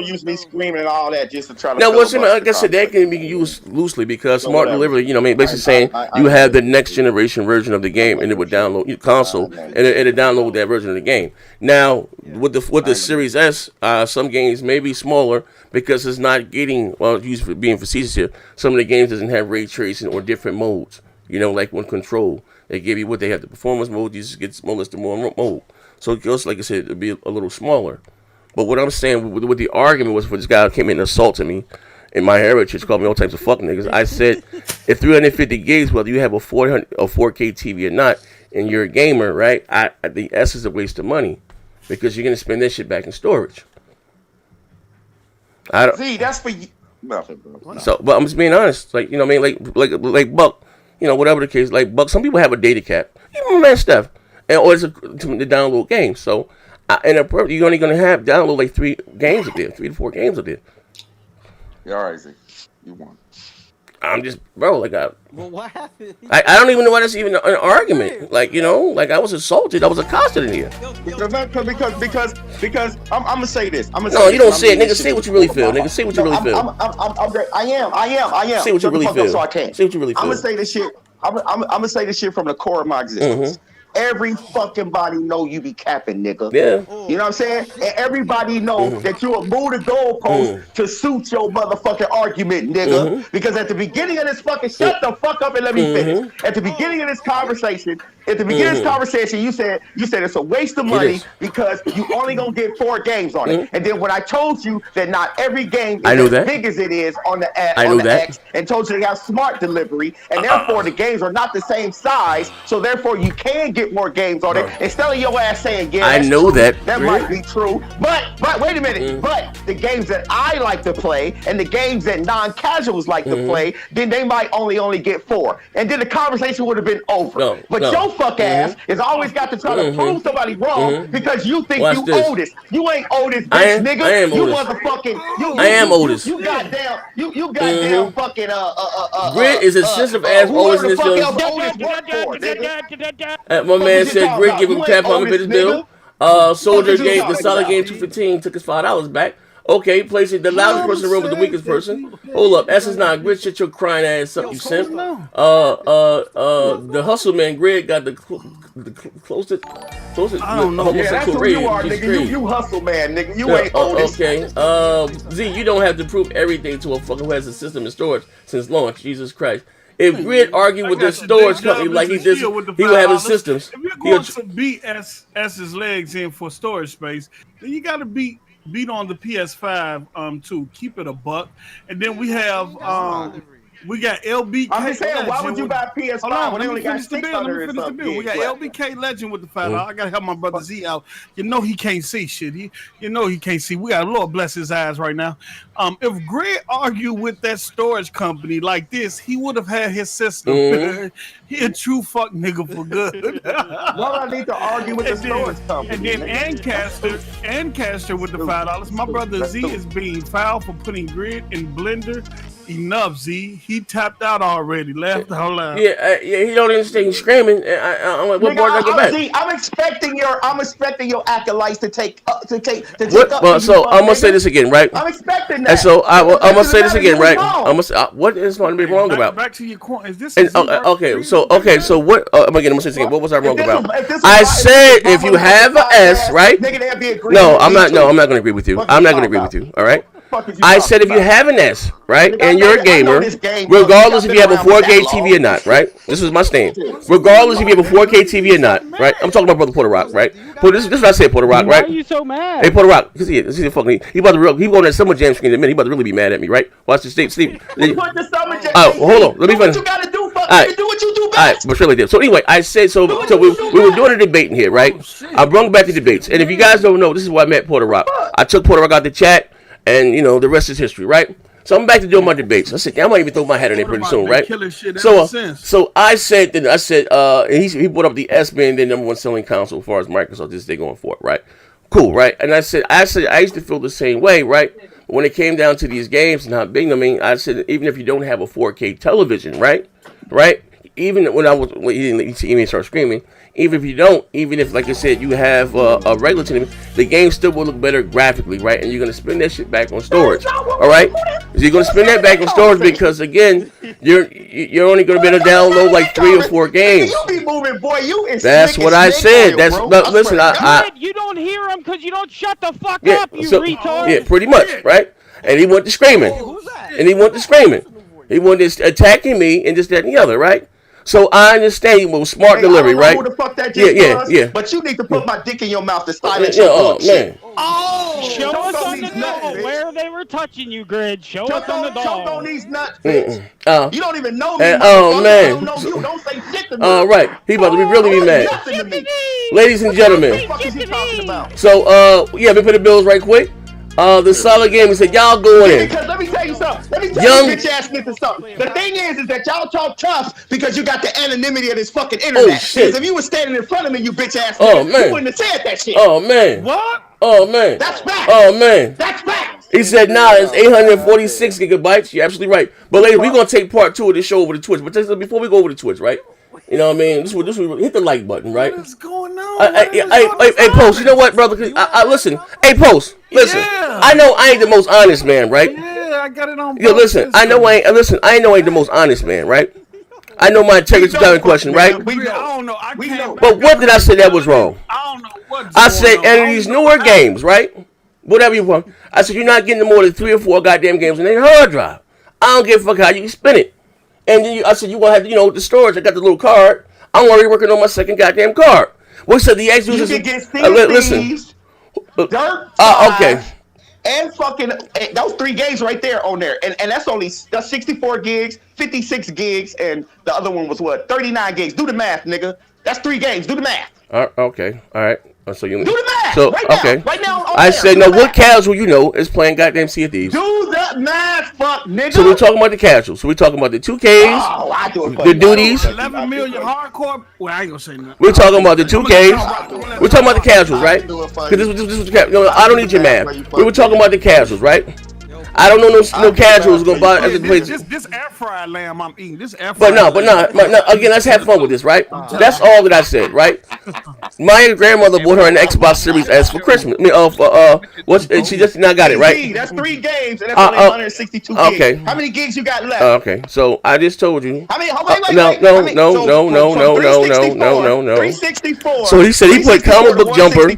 use me screaming and all that just to try to. Now, what's like I said, that can be used loosely because smart delivery. You know, basically saying you have the next generation version of the game, and it would download your console, and it'll download that version of the game. Now, with the Series S, some games may be smaller because it's not getting used for being facetious here. Some of the games doesn't have ray tracing or different modes. You know, like when Control, they give you what they have the performance mode. You just get smallest to more mode. So it goes, like I said, it'll be a little smaller. But what I'm saying, with the argument was for this guy who came in and assaulted me in my heritage, called me all types of fuck niggas. I said, if 350 gigs, whether you have a 4K TV or not, and you're a gamer, right? The S is a waste of money because you're gonna spend that shit back in storage. I don't see. That's for you. Nothing, bro. So, but I'm just being honest. Like, you know what I mean? Like Buck. You know, whatever the case. Like Buck. Some people have a data cap. Even my man Steph. Or it's to download games. So, you're only going to have download like 3 games up there, 3 to 4 games up there. Yeah, all right, Z. You won. I'm just, bro, like Well, what happened? I don't even know why that's even an argument. Like, you know, like I was assaulted. I was accosted in here. Because I'm gonna say this. No, you don't say it, nigga. Say what you really feel, nigga. Say what you really feel. I am. Say what you really feel. So I can. Say what you really feel. I'm gonna say this shit. I'm gonna say this shit from the core of my existence. Every fucking body know you be capping, nigga. Yeah. You know what I'm saying? And everybody know that you will move the goalpost to suit your motherfucking argument, nigga. Because at the beginning of this fucking shut the fuck up and let me finish. At the beginning of this conversation, you said it's a waste of money because you only gonna get 4 games on it. And then when I told you that not every game is as big as it is on the X, and told you they have smart delivery, and therefore the games are not the same size, so therefore you can get more games on it. Instead of your ass saying, yeah, I know that. That might be true. But wait a minute. But the games that I like to play and the games that non-casuals like to play, then they might only get 4. And then the conversation would have been over. But your fuck ass is always got to try to prove somebody wrong because you think you oldest. You ain't oldest, bitch, nigga. I am you oldest. Motherfucking I am oldest. You goddamn fucking Grit is a sensitive ass oldest in this my man said Grit give him tap on his bill. Soldier gave the solid game 215, took his $5 back. Okay, place it the loudest person in the room with the weakest person. Hold up, S is not Grit, shut your crying ass up, you simp. The hustle man Grit got the closest. I don't know. Yeah, that's who you are, nigga. You hustle man, nigga. You ain't oldest. Okay. Z, you don't have to prove everything to a fucker who has a system in storage since launch. Jesus Christ. If Grid argued with the storage company like he did, he would have his systems. If you're going to beat S's legs in for storage space, then you got to beat on the PS5 too. Keep it a buck, and then we have we got LBK. I'm just saying, why would you buy PS5 when they only got 600 or something? We got LBK Legend with the $5. I gotta help my brother Z out. You know he can't see shit. He can't see. We got Lord bless his eyes right now. If Greg argued with that storage company like this, he would have had his system. He a true fuck nigga for good. Why do I need to argue with the storage company? And then Ancaster with the $5. My brother Z is being fouled for putting Grid in Blender. Enough, Z. He tapped out already. Left the whole line. Yeah, he don't understand. He's screaming. I'm like, what board I go back? Z, I'm expecting your acolytes to take up. Well, so I'm gonna say this again, right? I'm expecting that. And so I'm gonna say this again, right? I'm gonna say what is going to be wrong about? Back to your point. Is this? Okay, so what? I'm gonna say this again. What was I wrong about? I said if you have an S, right? No, I'm not. No, I'm not gonna agree with you. I'm not gonna agree with you. All right. I said if you have an S, right, and you're a gamer, regardless if you have a 4K TV or not, right? This is my stand. Regardless if you have a 4K TV or not, right? I'm talking about Brother Puerto Rock, right? This is what I said, Puerto Rock, right? Why are you so mad? Hey, Puerto Rock, because he about to he going to summer jam screen in a minute. He about to really be mad at me, right? Watch this, sleep. Oh, hold on, let me finish. What you gotta do, fuck, do what you do best. All right, but surely did. So anyway, I said so we were doing a debate in here, right? I brought back the debates, and if you guys don't know, this is why I met Puerto Rock. I took Puerto Rock out the chat. And, the rest is history, right? So I'm back to doing my debates. I said, I might even throw my hat in there pretty soon, right? So I said, he brought up the S being the #1 selling console as far as Microsoft is, they going for it, right? Cool, right? And I said, I used to feel the same way, right? when it came down to these games and how big, I mean, I said even if you don't have a 4K television, right? Even when he didn't start screaming. Even if you don't, even if, like I said, you have a regular TV, the game still will look better graphically, right? And you're gonna spend that shit back on storage, all right? So you're gonna spend that back on storage because, again, you're only gonna be able to download like 3 or 4 games. You be moving, boy. That's what I said. That's listen. You don't hear him because you don't shut the fuck up, you retard. Yeah, pretty much, right? And he went to screaming, He wanted to attacking me and this, that, and the other, right? So I understand you with smart delivery, right? Who the fuck that just was, but you need to put my dick in your mouth to silence your bullshit. Show us on the dog where they were touching you, Grid. Show us on the dog. Choke on these nuts, bitch. You don't even know me. Oh man. I don't know you. Don't say shit to me. All right, he about to be really be mad. Ladies and gentlemen. What the fuck is he talking about? So we pay the bills right quick. The solid game, he said, y'all go in. Because let me tell you something. Let me tell you bitch ass niggas something. The thing is that y'all talk tough because you got the anonymity of this fucking internet. Oh, shit. Because if you was standing in front of me, you bitch ass Oh, nigga, man. you wouldn't have said that shit. Oh, man. What? Oh, man. That's fact. Oh, man. That's fact. He said, nah, it's 846 gigabytes. You're absolutely right. But later, we're going to take part 2 of this show over to Twitch. But before we go over to Twitch, right? You know what I mean? This hit the like button, right? What's going on? Hey, Post, you know what, brother? Listen. Hey, Post, listen. Yeah. I know I ain't the most honest man, right? Yeah, I got it on. Yo, listen. I know I ain't the most honest man, right? I know my integrity's got in question, right? I don't know. I can't. But what did I say that was wrong? I don't know what. I said, and these newer games, right? Whatever you want. I said, you're not getting more than 3 or 4 goddamn games in a hard drive. I don't give a fuck how you spin it. And then I said, you want to have, the storage. I got the little card. I'm already working on my second goddamn card. We said the X users. You can get listen. Dirt. Okay. And fucking those 3 games right there on there, and that's 64 gigs, 56 gigs, and the other one was what 39 gigs. Do the math, nigga. That's 3 games. Do the math. Okay. All right. So you do the math. So right now, okay. Right now. I said no. What casual is playing goddamn Sea of Thieves? Do the math, fuck, nigga. So we're talking about the casuals. So we're talking about the 2Ks, I do it for the you. duties. 11 million hardcore. Well, I ain't gonna say nothing. We're talking about the 2Ks. We're talking about the casuals, right? Because this was I don't need your math. We were talking about the casuals, right? I don't know no casuals gonna buy as a place. This air fried lamb I'm eating. This air fried. But no. Again, let's have fun with this, right? That's all that I said, right? My grandmother bought her an Xbox Series S for Christmas. And she just now got it, right? That's 3 games, and that's only 162 gigs. Okay. How many gigs you got left? Okay, so I just told you. How many? No. 364. So he said he played Comic Book Jumper,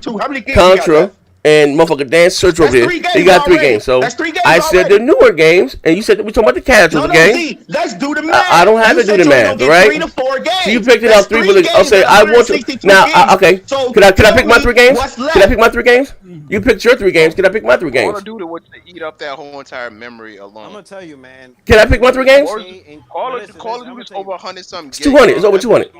Contra, and motherfucker Dance Search over here. He got 3 games. So I said the newer games, and you said that we talking about the casual game. Let's do the math. I don't have to do the math, all right? 3 to 4 games. So you picked it out 3, but I'll say I want to. Now, okay. Can I pick my 3 games? Can I pick my 3 games? You picked your 3 games. Can I pick my 3 games? What to do to eat up that whole entire memory alone? I'm gonna tell you, man. Can I pick my 3 games? Call it is over 100 something. It's 200. It's over 200.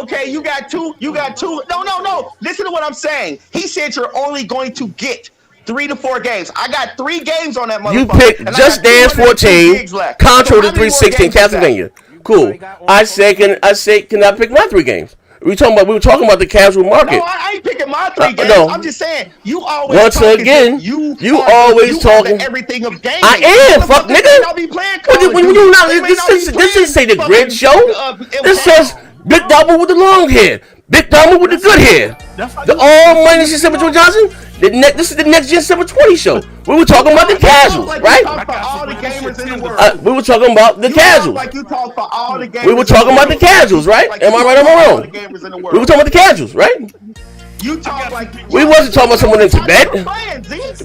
Okay, you got 2. No. Listen to what I'm saying. He said you're only going to get 3 to 4 games. I got 3 games on that motherfucker. You picked Just Dance 14, Contra to 316, Castlevania. Cool. I say, can I pick my 3 games? We were talking about the casual market. No, I ain't picking my 3 games. No. I'm just saying you always. Once again, you always talking everything of gaming. I am, fuck nigga. I'll be playing When you not, this doesn't say the Grid show. This says Big Double with the long hair. Big Double with the good hair. The all money shit with Johnson. This is the next Gen 720 show. We were talking about the casuals, right? We were talking about the casuals. We were talking about the casuals, right? Am I right or am I wrong? We were talking about the casuals, right? You talk like we wasn't talking about someone in Tibet.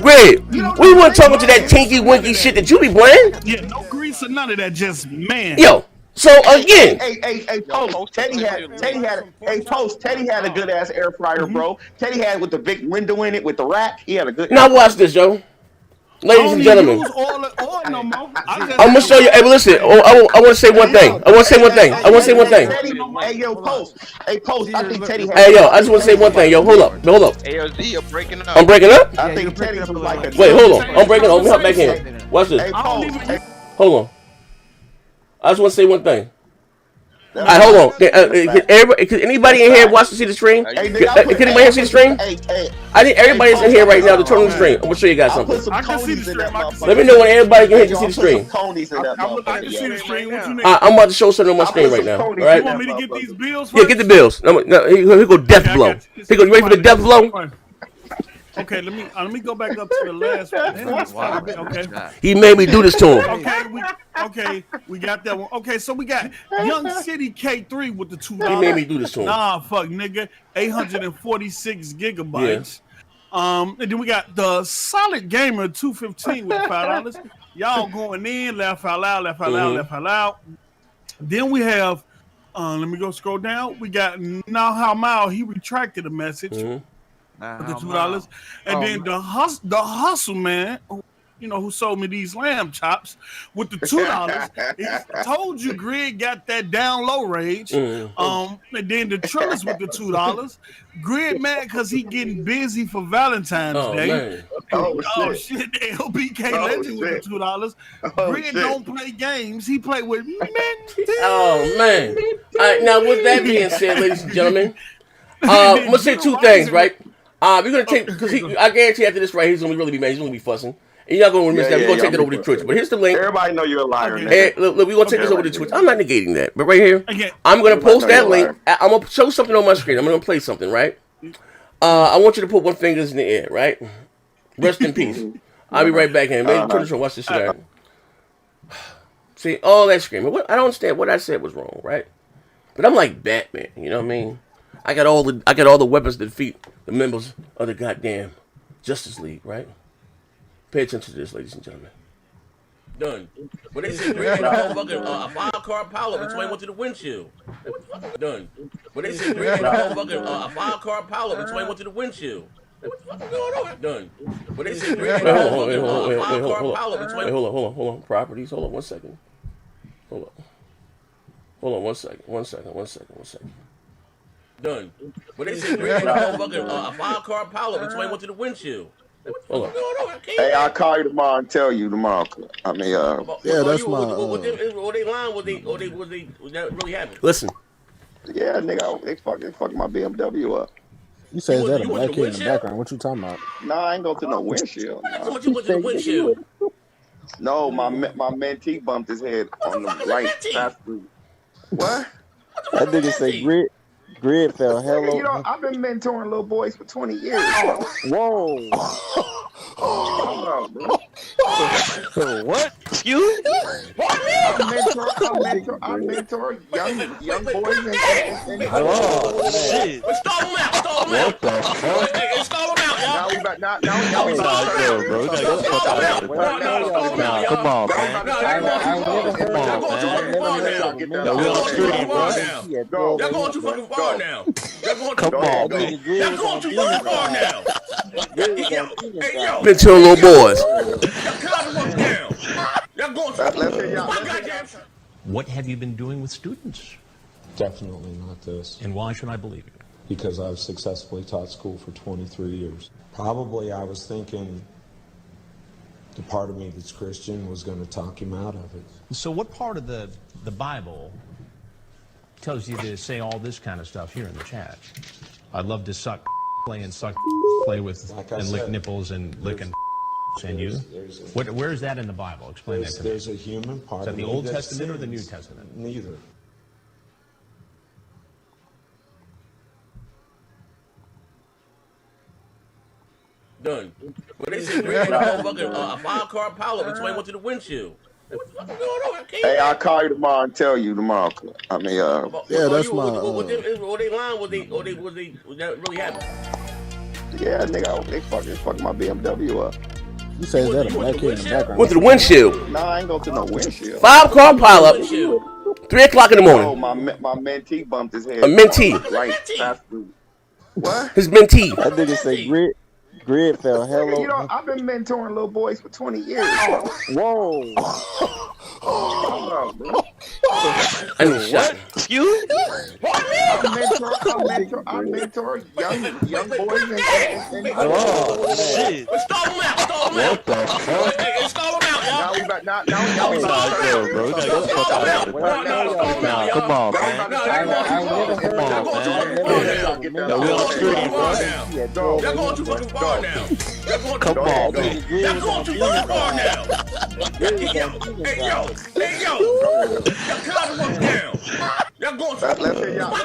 Wait, we weren't talking to that tinky winky shit that you be playing. Yeah, no grease or none of that. Just man. Yo. So again, hey, Post. Teddy had a good ass air fryer, bro. Teddy had with the big window in it with the rack. He had a good. Now watch this, yo. Ladies and gentlemen, I'm gonna show you. Hey, listen. I want to say one thing. Hey, yo, Post. Hey, Post. I think Teddy. Hey, yo. I just want to say one thing, yo. Hold up. AOZ, you're breaking up. I'm breaking up. I think Teddy was like a. Wait, hold on. I'm breaking up. Let me hop back in. Watch this. Hey, Post. Hold on. I just want to say one thing. All right, hold on. Can anybody in here watch to see the stream? Can anybody here see the stream? I think everybody's in here right now to turn on the stream. I'm gonna show you guys something. I can see the stream. Let me know when everybody can see the stream. I can see the stream. What you need? I'm about to show something on my screen right now. All right? You want me to get these bills? Yeah, get the bills. No, here go death blow. Here go. You ready for the death blow? Okay, let me go back up to the last one. Wow. Okay. He made me do this to him. Okay, we got that one. Okay, so we got Young City K3 with the $2. He made me do this to him. Nah, fuck, nigga. 846 gigabytes. Yeah. And then we got the Solid Gamer 215 with $5. Y'all going in, laugh out loud, laugh out loud, laugh out loud. Then we have, let me go scroll down. We got Now How Mile. He retracted a message with the $2. And then the hustle man, who sold me these lamb chops with the $2. He told you Grid got that down low range. And then the Trellis with the $2. Grid mad because he getting busy for Valentine's Day. Shit. The LBK Legend with the $2. Grid don't play games. He play with men. Oh man. All right, now with that being said, ladies and gentlemen, I'm gonna say two things, right? We're gonna take because I guarantee after this right, he's gonna really be mad. He's gonna be fussing. And you're not going to miss that. We're going to take that over to Twitch. But here's the link. Everybody know you're a liar. Hey, look, we're going to take this over to Twitch. I'm not negating that. But right here, I'm going to post that link. I'm going to show something on my screen. I'm going to play something, right? I want you to put one finger in the air, right? Rest in peace. I'll be right back in. Maybe turn this on. Watch this shit out. See, all that screaming. I don't understand. What I said was wrong, right? But I'm like Batman. You know what I mean? I got all the weapons to defeat the members of the goddamn Justice League, right? Pay attention to this, ladies and gentlemen. Done. When they say Grid had a fucking a 5-car pilot between went to the windshield. Done. When they say Grid had a fucking a 5-car pilot between went to the windshield. What the fuck is going on? Done. When they say Grid had a fucking 5-car pilot between. Hold on. Properties. Hold on 1 second. Hold on 1 second. 1 second. Done. When they say Grid had a fucking a 5-car pilot between went to the windshield. Hold on. Hey, I'll call you tomorrow and tell you tomorrow. I mean, yeah, that's my. Were they lying? Was that really happening? Listen. Yeah, nigga, they fucking my BMW up. You say is that a black kid in the background? What you talking about? Nah, I ain't go to no windshield. You went to the windshield. No, my mentee bumped his head on the right passenger. What? That nigga say Grid fell hello. You know, I've been mentoring little boys for 20 years. Whoa. What? Excuse me? I mentor young boys and oh, shit. Stall them out. What the fuck? Stall them out, y'all. Now we about to come on, man. Y'all going too fucking far now. Come on, man. Y'all going too fucking far now. Hey, yo. Mentor little boys. Y'all going too far. What have you been doing with students? Definitely not this. And why should I believe you? Because I've successfully taught school for 23 years. Probably I was thinking the part of me that's Christian was going to talk him out of it. So what part of the Bible tells you to say all this kind of stuff here in the chat? I'd love to play with and lick nipples and licking and you. Where is that in the Bible? Explain that to me. There's a human part. Is that the Old Testament or the New Testament? Neither. Done. When they say Grid had a fucking a 5-car pilot between went to the windshield. What the fuck is going on? Hey, I'll call you tomorrow and tell you tomorrow. I mean, yeah, that's my. Were they lying? Was that really happening? Yeah, nigga, they fucking my BMW up. You say is that a black kid in the background? Went to the windshield. Nah, I ain't go to no windshield. 5-car pilot. 3 o'clock in the morning. Oh, my mentee bumped his head. A mentee. Right passenger. What? His mentee. That nigga say Grid fell hello. You know, I've been mentoring little boys for 20 years. Whoa. I need a shot. Excuse me? I mentor young boys and shit. Stall him out. Stall him out. Hey, stall him out, y'all. Now we about bro. Come on, man. We on the street, bro. Y'all going too fucking far now. Come on, man. Y'all going too fucking far now. Hey, yo. Y'all calm the fuck down. Y'all going too fucking far.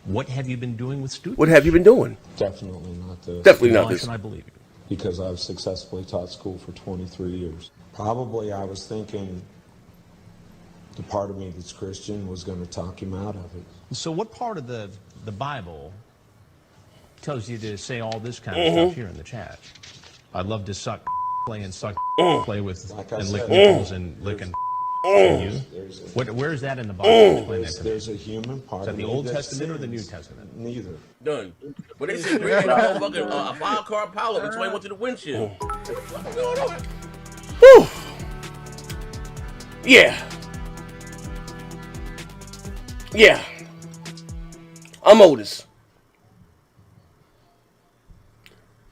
What have you been doing with students? What have you been doing? Definitely not this. Definitely not Why this. should I believe you? Because I've successfully taught school for 23 years. Probably I was thinking the part of me that's Christian was going to talk him out of it. So what part of the Bible tells you to say all this kind of stuff here in the chat? I'd love to suck, play and suck, play with and lick nipples and lick and you. Where is that in the Bible? Explain that to me. There's a human part. Is that of the me Old that Testament or the New sins. Testament? Neither. Done. But they said Greg had a fucking a 5-car Apollo before he went to the windshield. What's going on? Whew. Yeah. I'm Otis.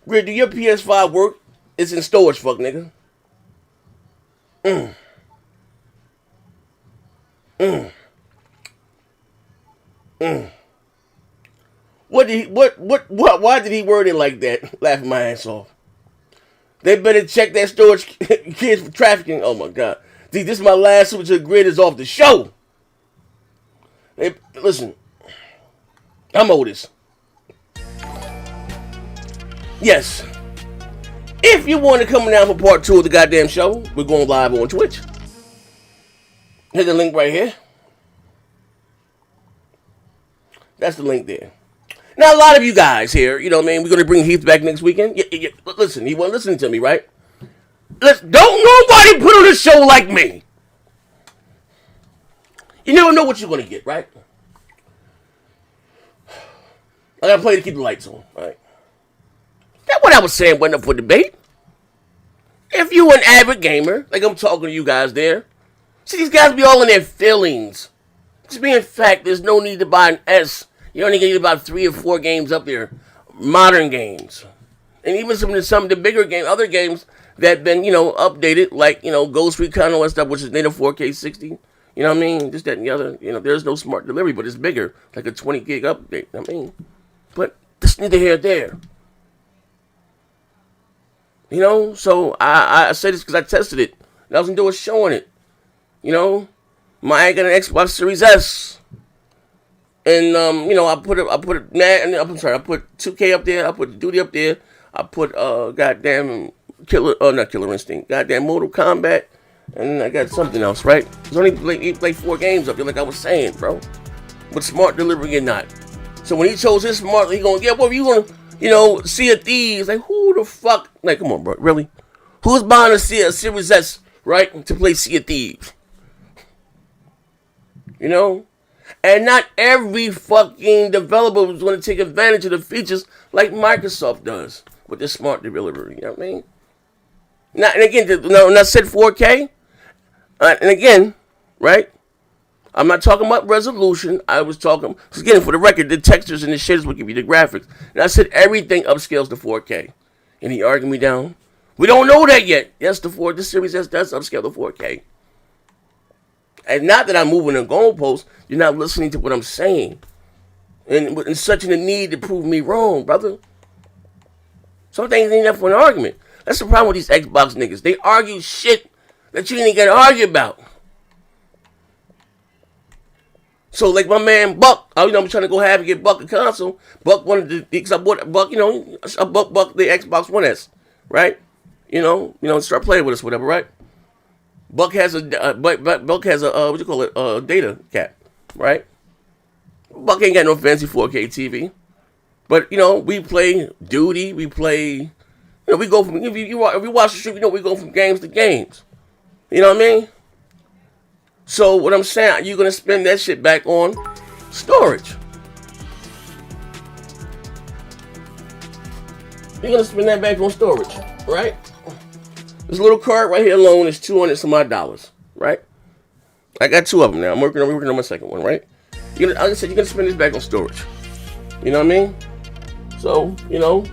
Greg, do your PS5 work? It's in storage, fuck nigga. Why did he word it like that? Laughing my ass off. They better check that storage kids for trafficking. Oh my god. See, this is my last switch to the grid is off the show. Hey, listen. I'm Otis. Yes. If you want to come down for part 2 of the goddamn show, we're going live on Twitch. Hit the link right here. That's the link there. Now, a lot of you guys here, you know what I mean? We're going to bring Heath back next weekend. Yeah, listen, he wasn't listening to me, right? Don't nobody put on a show like me. You never know what you're going to get, right? I got to play to keep the lights on, right? That's what I was saying wasn't up for debate. If you an avid gamer, like I'm talking to you guys there, see, these guys be all in their feelings. Just being fact, there's no need to buy an S. You only get about 3 or 4 games up there, modern games, and even some of the bigger games, other games that been updated, like Ghost Recon and stuff, which is native 4K 60. You know what I mean? Just that and the other. There's no smart delivery, but it's bigger, like a 20 gig update. I mean, but this neither here nor there. So I say this because I tested it. And I was doing showing it. I got an Xbox Series S. And I put 2K up there, I put Duty up there, I put goddamn not Killer Instinct, goddamn Mortal Kombat, and I got something else, right? There's only like 4 games up there, like I was saying, bro. With smart delivery or not. So when he chose his smart, he going, yeah, what you gonna, Sea of Thieves? Like, who the fuck? Like, come on, bro, really? Who's buying a Series S, right, to play Sea of Thieves? And not every fucking developer is going to take advantage of the features like Microsoft does with their smart delivery. You know what I mean? Now, and again, when I said 4K, and again, right? I'm not talking about resolution. I was talking, again, for the record, the textures and the shaders will give you the graphics. And I said everything upscales to 4K. And he argued me down. We don't know that yet. Yes, the Series S does upscale to 4K. And not that I'm moving a goalpost, you're not listening to what I'm saying. And such in the need to prove me wrong, brother. Some things ain't enough for an argument. That's the problem with these Xbox niggas. They argue shit that you ain't gonna argue about. So like my man Buck, I'm trying to go have and get Buck a console. Buck wanted to, because I bought Buck, I bought Buck the Xbox One S, right? Start playing with us, whatever, right? Buck has a data cap, right? Buck ain't got no fancy 4K TV, but we play Duty, we play, we go from if you watch the stream, we go from games to games. You know what I mean? So what I'm saying, you're gonna spend that shit back on storage. You're gonna spend that back on storage, right? This little card right here alone is $200 some odd, right? I got 2 of them now. I'm working on my second one, right? Like I said, you're gonna spend this back on storage. You know what I mean? So, you know,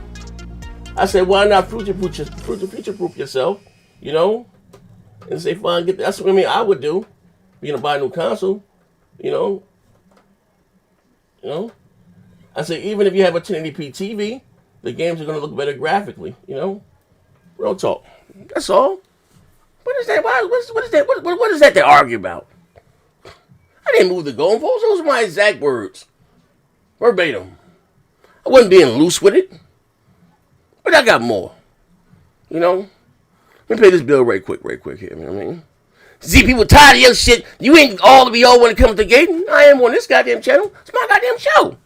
I said, why not future-proof yourself? You know, and say, fine, get that. That's what I would do. You're gonna buy a new console. You know. I said, even if you have a 1080p TV, the games are gonna look better graphically. You know, real talk. That's all. What is that? What is that? What is that to argue about? I didn't move the goalposts. Those are my exact words, verbatim. I wasn't being loose with it, but I got more. You know. Let me pay this bill right quick here. You know what I mean? See, people tired of your shit. You ain't all to be all when it comes to gating. I am on this goddamn channel. It's my goddamn show.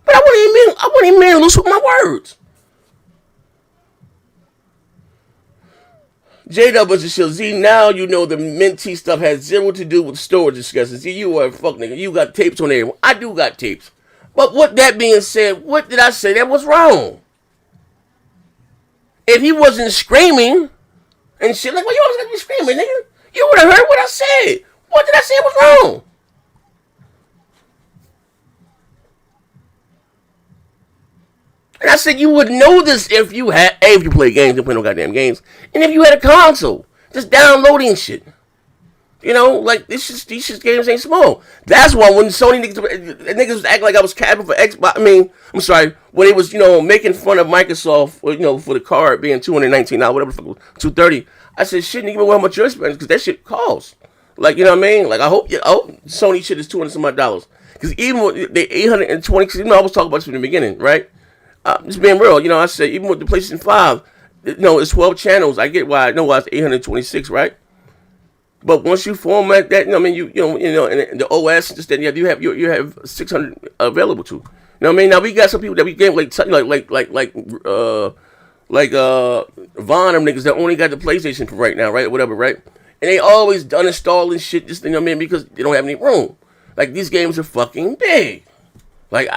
But I wasn't even being loose with my words. J-Dub was a shield. Z, now you know the Minty stuff has zero to do with storage discussions. Z, you are a fuck nigga. You got tapes on there. I do got tapes. But with that being said, what did I say that was wrong? If he wasn't screaming and shit, like, well, you always got to be screaming, nigga. You would have heard what I said. What did I say was wrong? And I said you would know this if you play games, you play no goddamn games, and if you had a console, just downloading shit. You know, like these games ain't small. That's why when Sony niggas was acting like I was capping for Xbox. I mean, I'm sorry, when they was making fun of Microsoft, for the card being $219, whatever, $230. I said shit, nigga, how much you're spending because that shit costs. Like, you know what I mean? Like, I hope Sony shit is $200 some odd dollars. Because even with the 820, because I was talking about this from the beginning, right? Just being real, I said even with the PlayStation 5, it's 12 channels. I get why. I know why it's 826, right? But once you format that, and the OS and just that, you have 600 available to. You know what I mean? Now we got some people that we get like Vaughn them niggas that only got the PlayStation for right now, right? Whatever, right? And they always done installing shit, just because they don't have any room. Like these games are fucking big. Like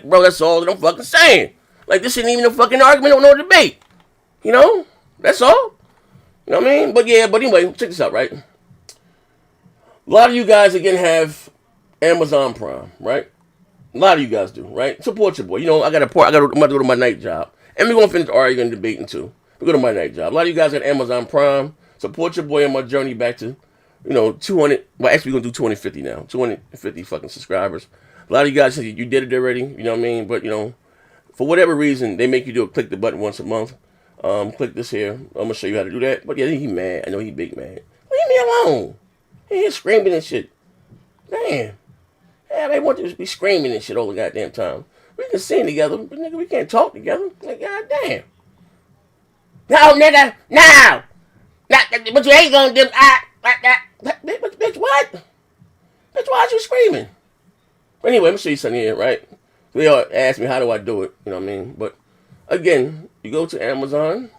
bro, that's all that I'm fucking saying. Like this isn't even a fucking argument, no debate. That's all. You know what I mean? But anyway, check this out, right? A lot of you guys again have Amazon Prime, right? A lot of you guys do, right? Support your boy. I'm about to go to my night job. And we're going to finish arguing and debating too. We go to my night job. A lot of you guys got Amazon Prime. Support your boy on my journey back to, 200. Well, actually, we're going to do 250 now. 250 fucking subscribers. A lot of you guys said you did it already. You know what I mean? But, for whatever reason, they make you click the button once a month. Click this here. I'm going to show you how to do that. But yeah, he mad. I know he big mad. Leave me alone. He's screaming and shit. Damn. Yeah, they want to just be screaming and shit all the goddamn time. We can sing together, but nigga, we can't talk together. Like, goddamn. No, nigga, no. But you ain't gonna do bitch, what? Bitch, why you screaming? But anyway, let me show you something here, right? They all ask me, how do I do it? You know what I mean? But, again, you go to Amazon.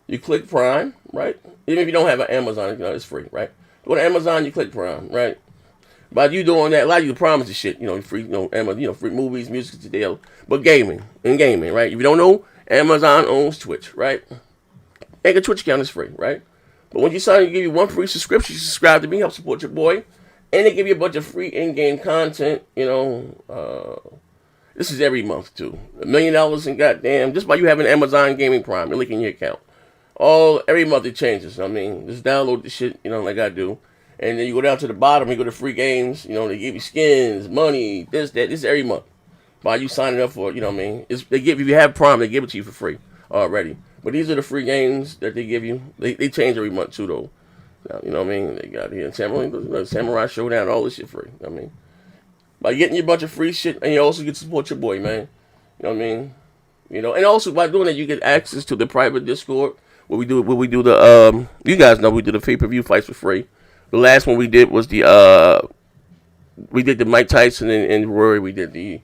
You click Prime, right? Even if you don't have an Amazon, it's free, right? Go to Amazon, you click Prime, right? By you doing that, a lot of you promise the shit, free, Amazon, free movies, music today, but gaming, right? If you don't know, Amazon owns Twitch, right? Make a Twitch account, it's free, right? But when you sign, you give you one free subscription. You subscribe to me, help support your boy, and they give you a bunch of free in-game content. This is every month too. $1 million in goddamn just by you having Amazon Gaming Prime, and linking your account. Every month it changes. I mean, just download the shit, like I do. And then you go down to the bottom, you go to free games, they give you skins, money, this is every month. By you signing up for it, you know what I mean? If you have Prime, they give it to you for free already. But these are the free games that they give you. They change every month too, though. Now, you know what I mean? They got here Samurai Showdown, all this shit free. You know what I mean? By getting you a bunch of free shit, and you also get to support your boy, man. You know what I mean? And also by doing that, you get access to the private Discord where we do the you guys know we do the pay-per-view fights for free. The last one we did was the Mike Tyson and Rory. We did the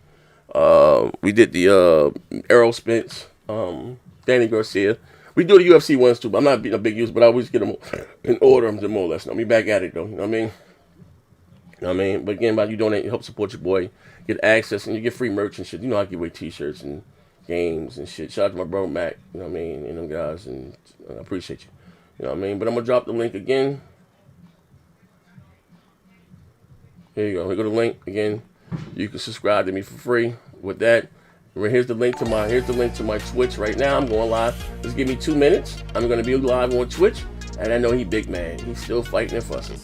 Errol Spence, Danny Garcia. We do the UFC ones too, but I'm not being a big user, but I always get them in order them more or less. Me back at it though. You know what I mean? But again, by you doing that, you help support your boy, get access, and you get free merch and shit. I give away t-shirts and games and shit. Shout out to my bro Mac, you know what I mean, and them guys, and I appreciate you. You know what I mean? But I'm gonna drop the link again. Here you go. Here go the link again. You can subscribe to me for free with that. Here's the link to my Twitch right now. I'm going live. Just give me 2 minutes. I'm gonna be live on Twitch, and I know he big man. He's still fighting and fussing.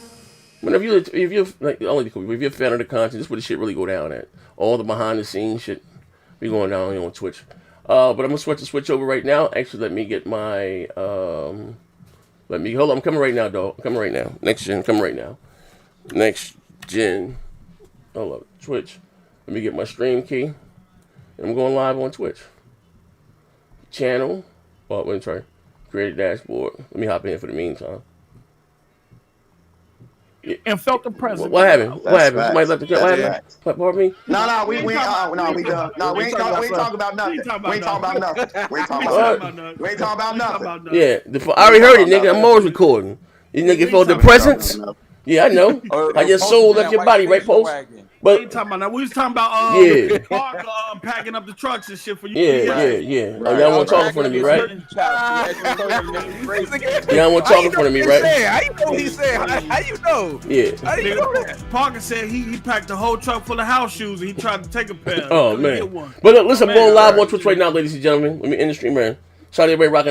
But if you're like if you're a fan of the content, this is where the shit really go down at. All the behind the scenes shit be going down here on Twitch. But I'm gonna switch over right now. Actually, let me get my hold on. I'm coming right now, dog. I'm coming right now. Next gen, coming right now. Next gen. Hold up, Twitch. Let me get my stream key. I'm going live on Twitch. Channel. Oh, wait, sorry. Create a dashboard. Let me hop in for the meantime. And felt the presence. What happened? What happened? Somebody left the chat. What happened? Pardon me? No, we done. No, we ain't talking about nothing. We ain't talking about nothing. We ain't talking about nothing. Yeah, I already heard it, nigga. I'm always recording. You nigga felt the presence? Yeah, I know. I just soul left your body, right, Post? But we talking about that. We was talking about Parker packing up the trucks and shit for you. Yeah. Oh, y'all want to talk in front of me, right? Y'all want to talk in front of me, right? How you know what he said? How you know? Yeah. How you know that? Parker said he packed a whole truck full of house shoes and he tried to take a pair. Oh man. But look, listen, I'm going live on Twitch right now, ladies and gentlemen. Let me end the stream, man. Shout out everybody rocking out.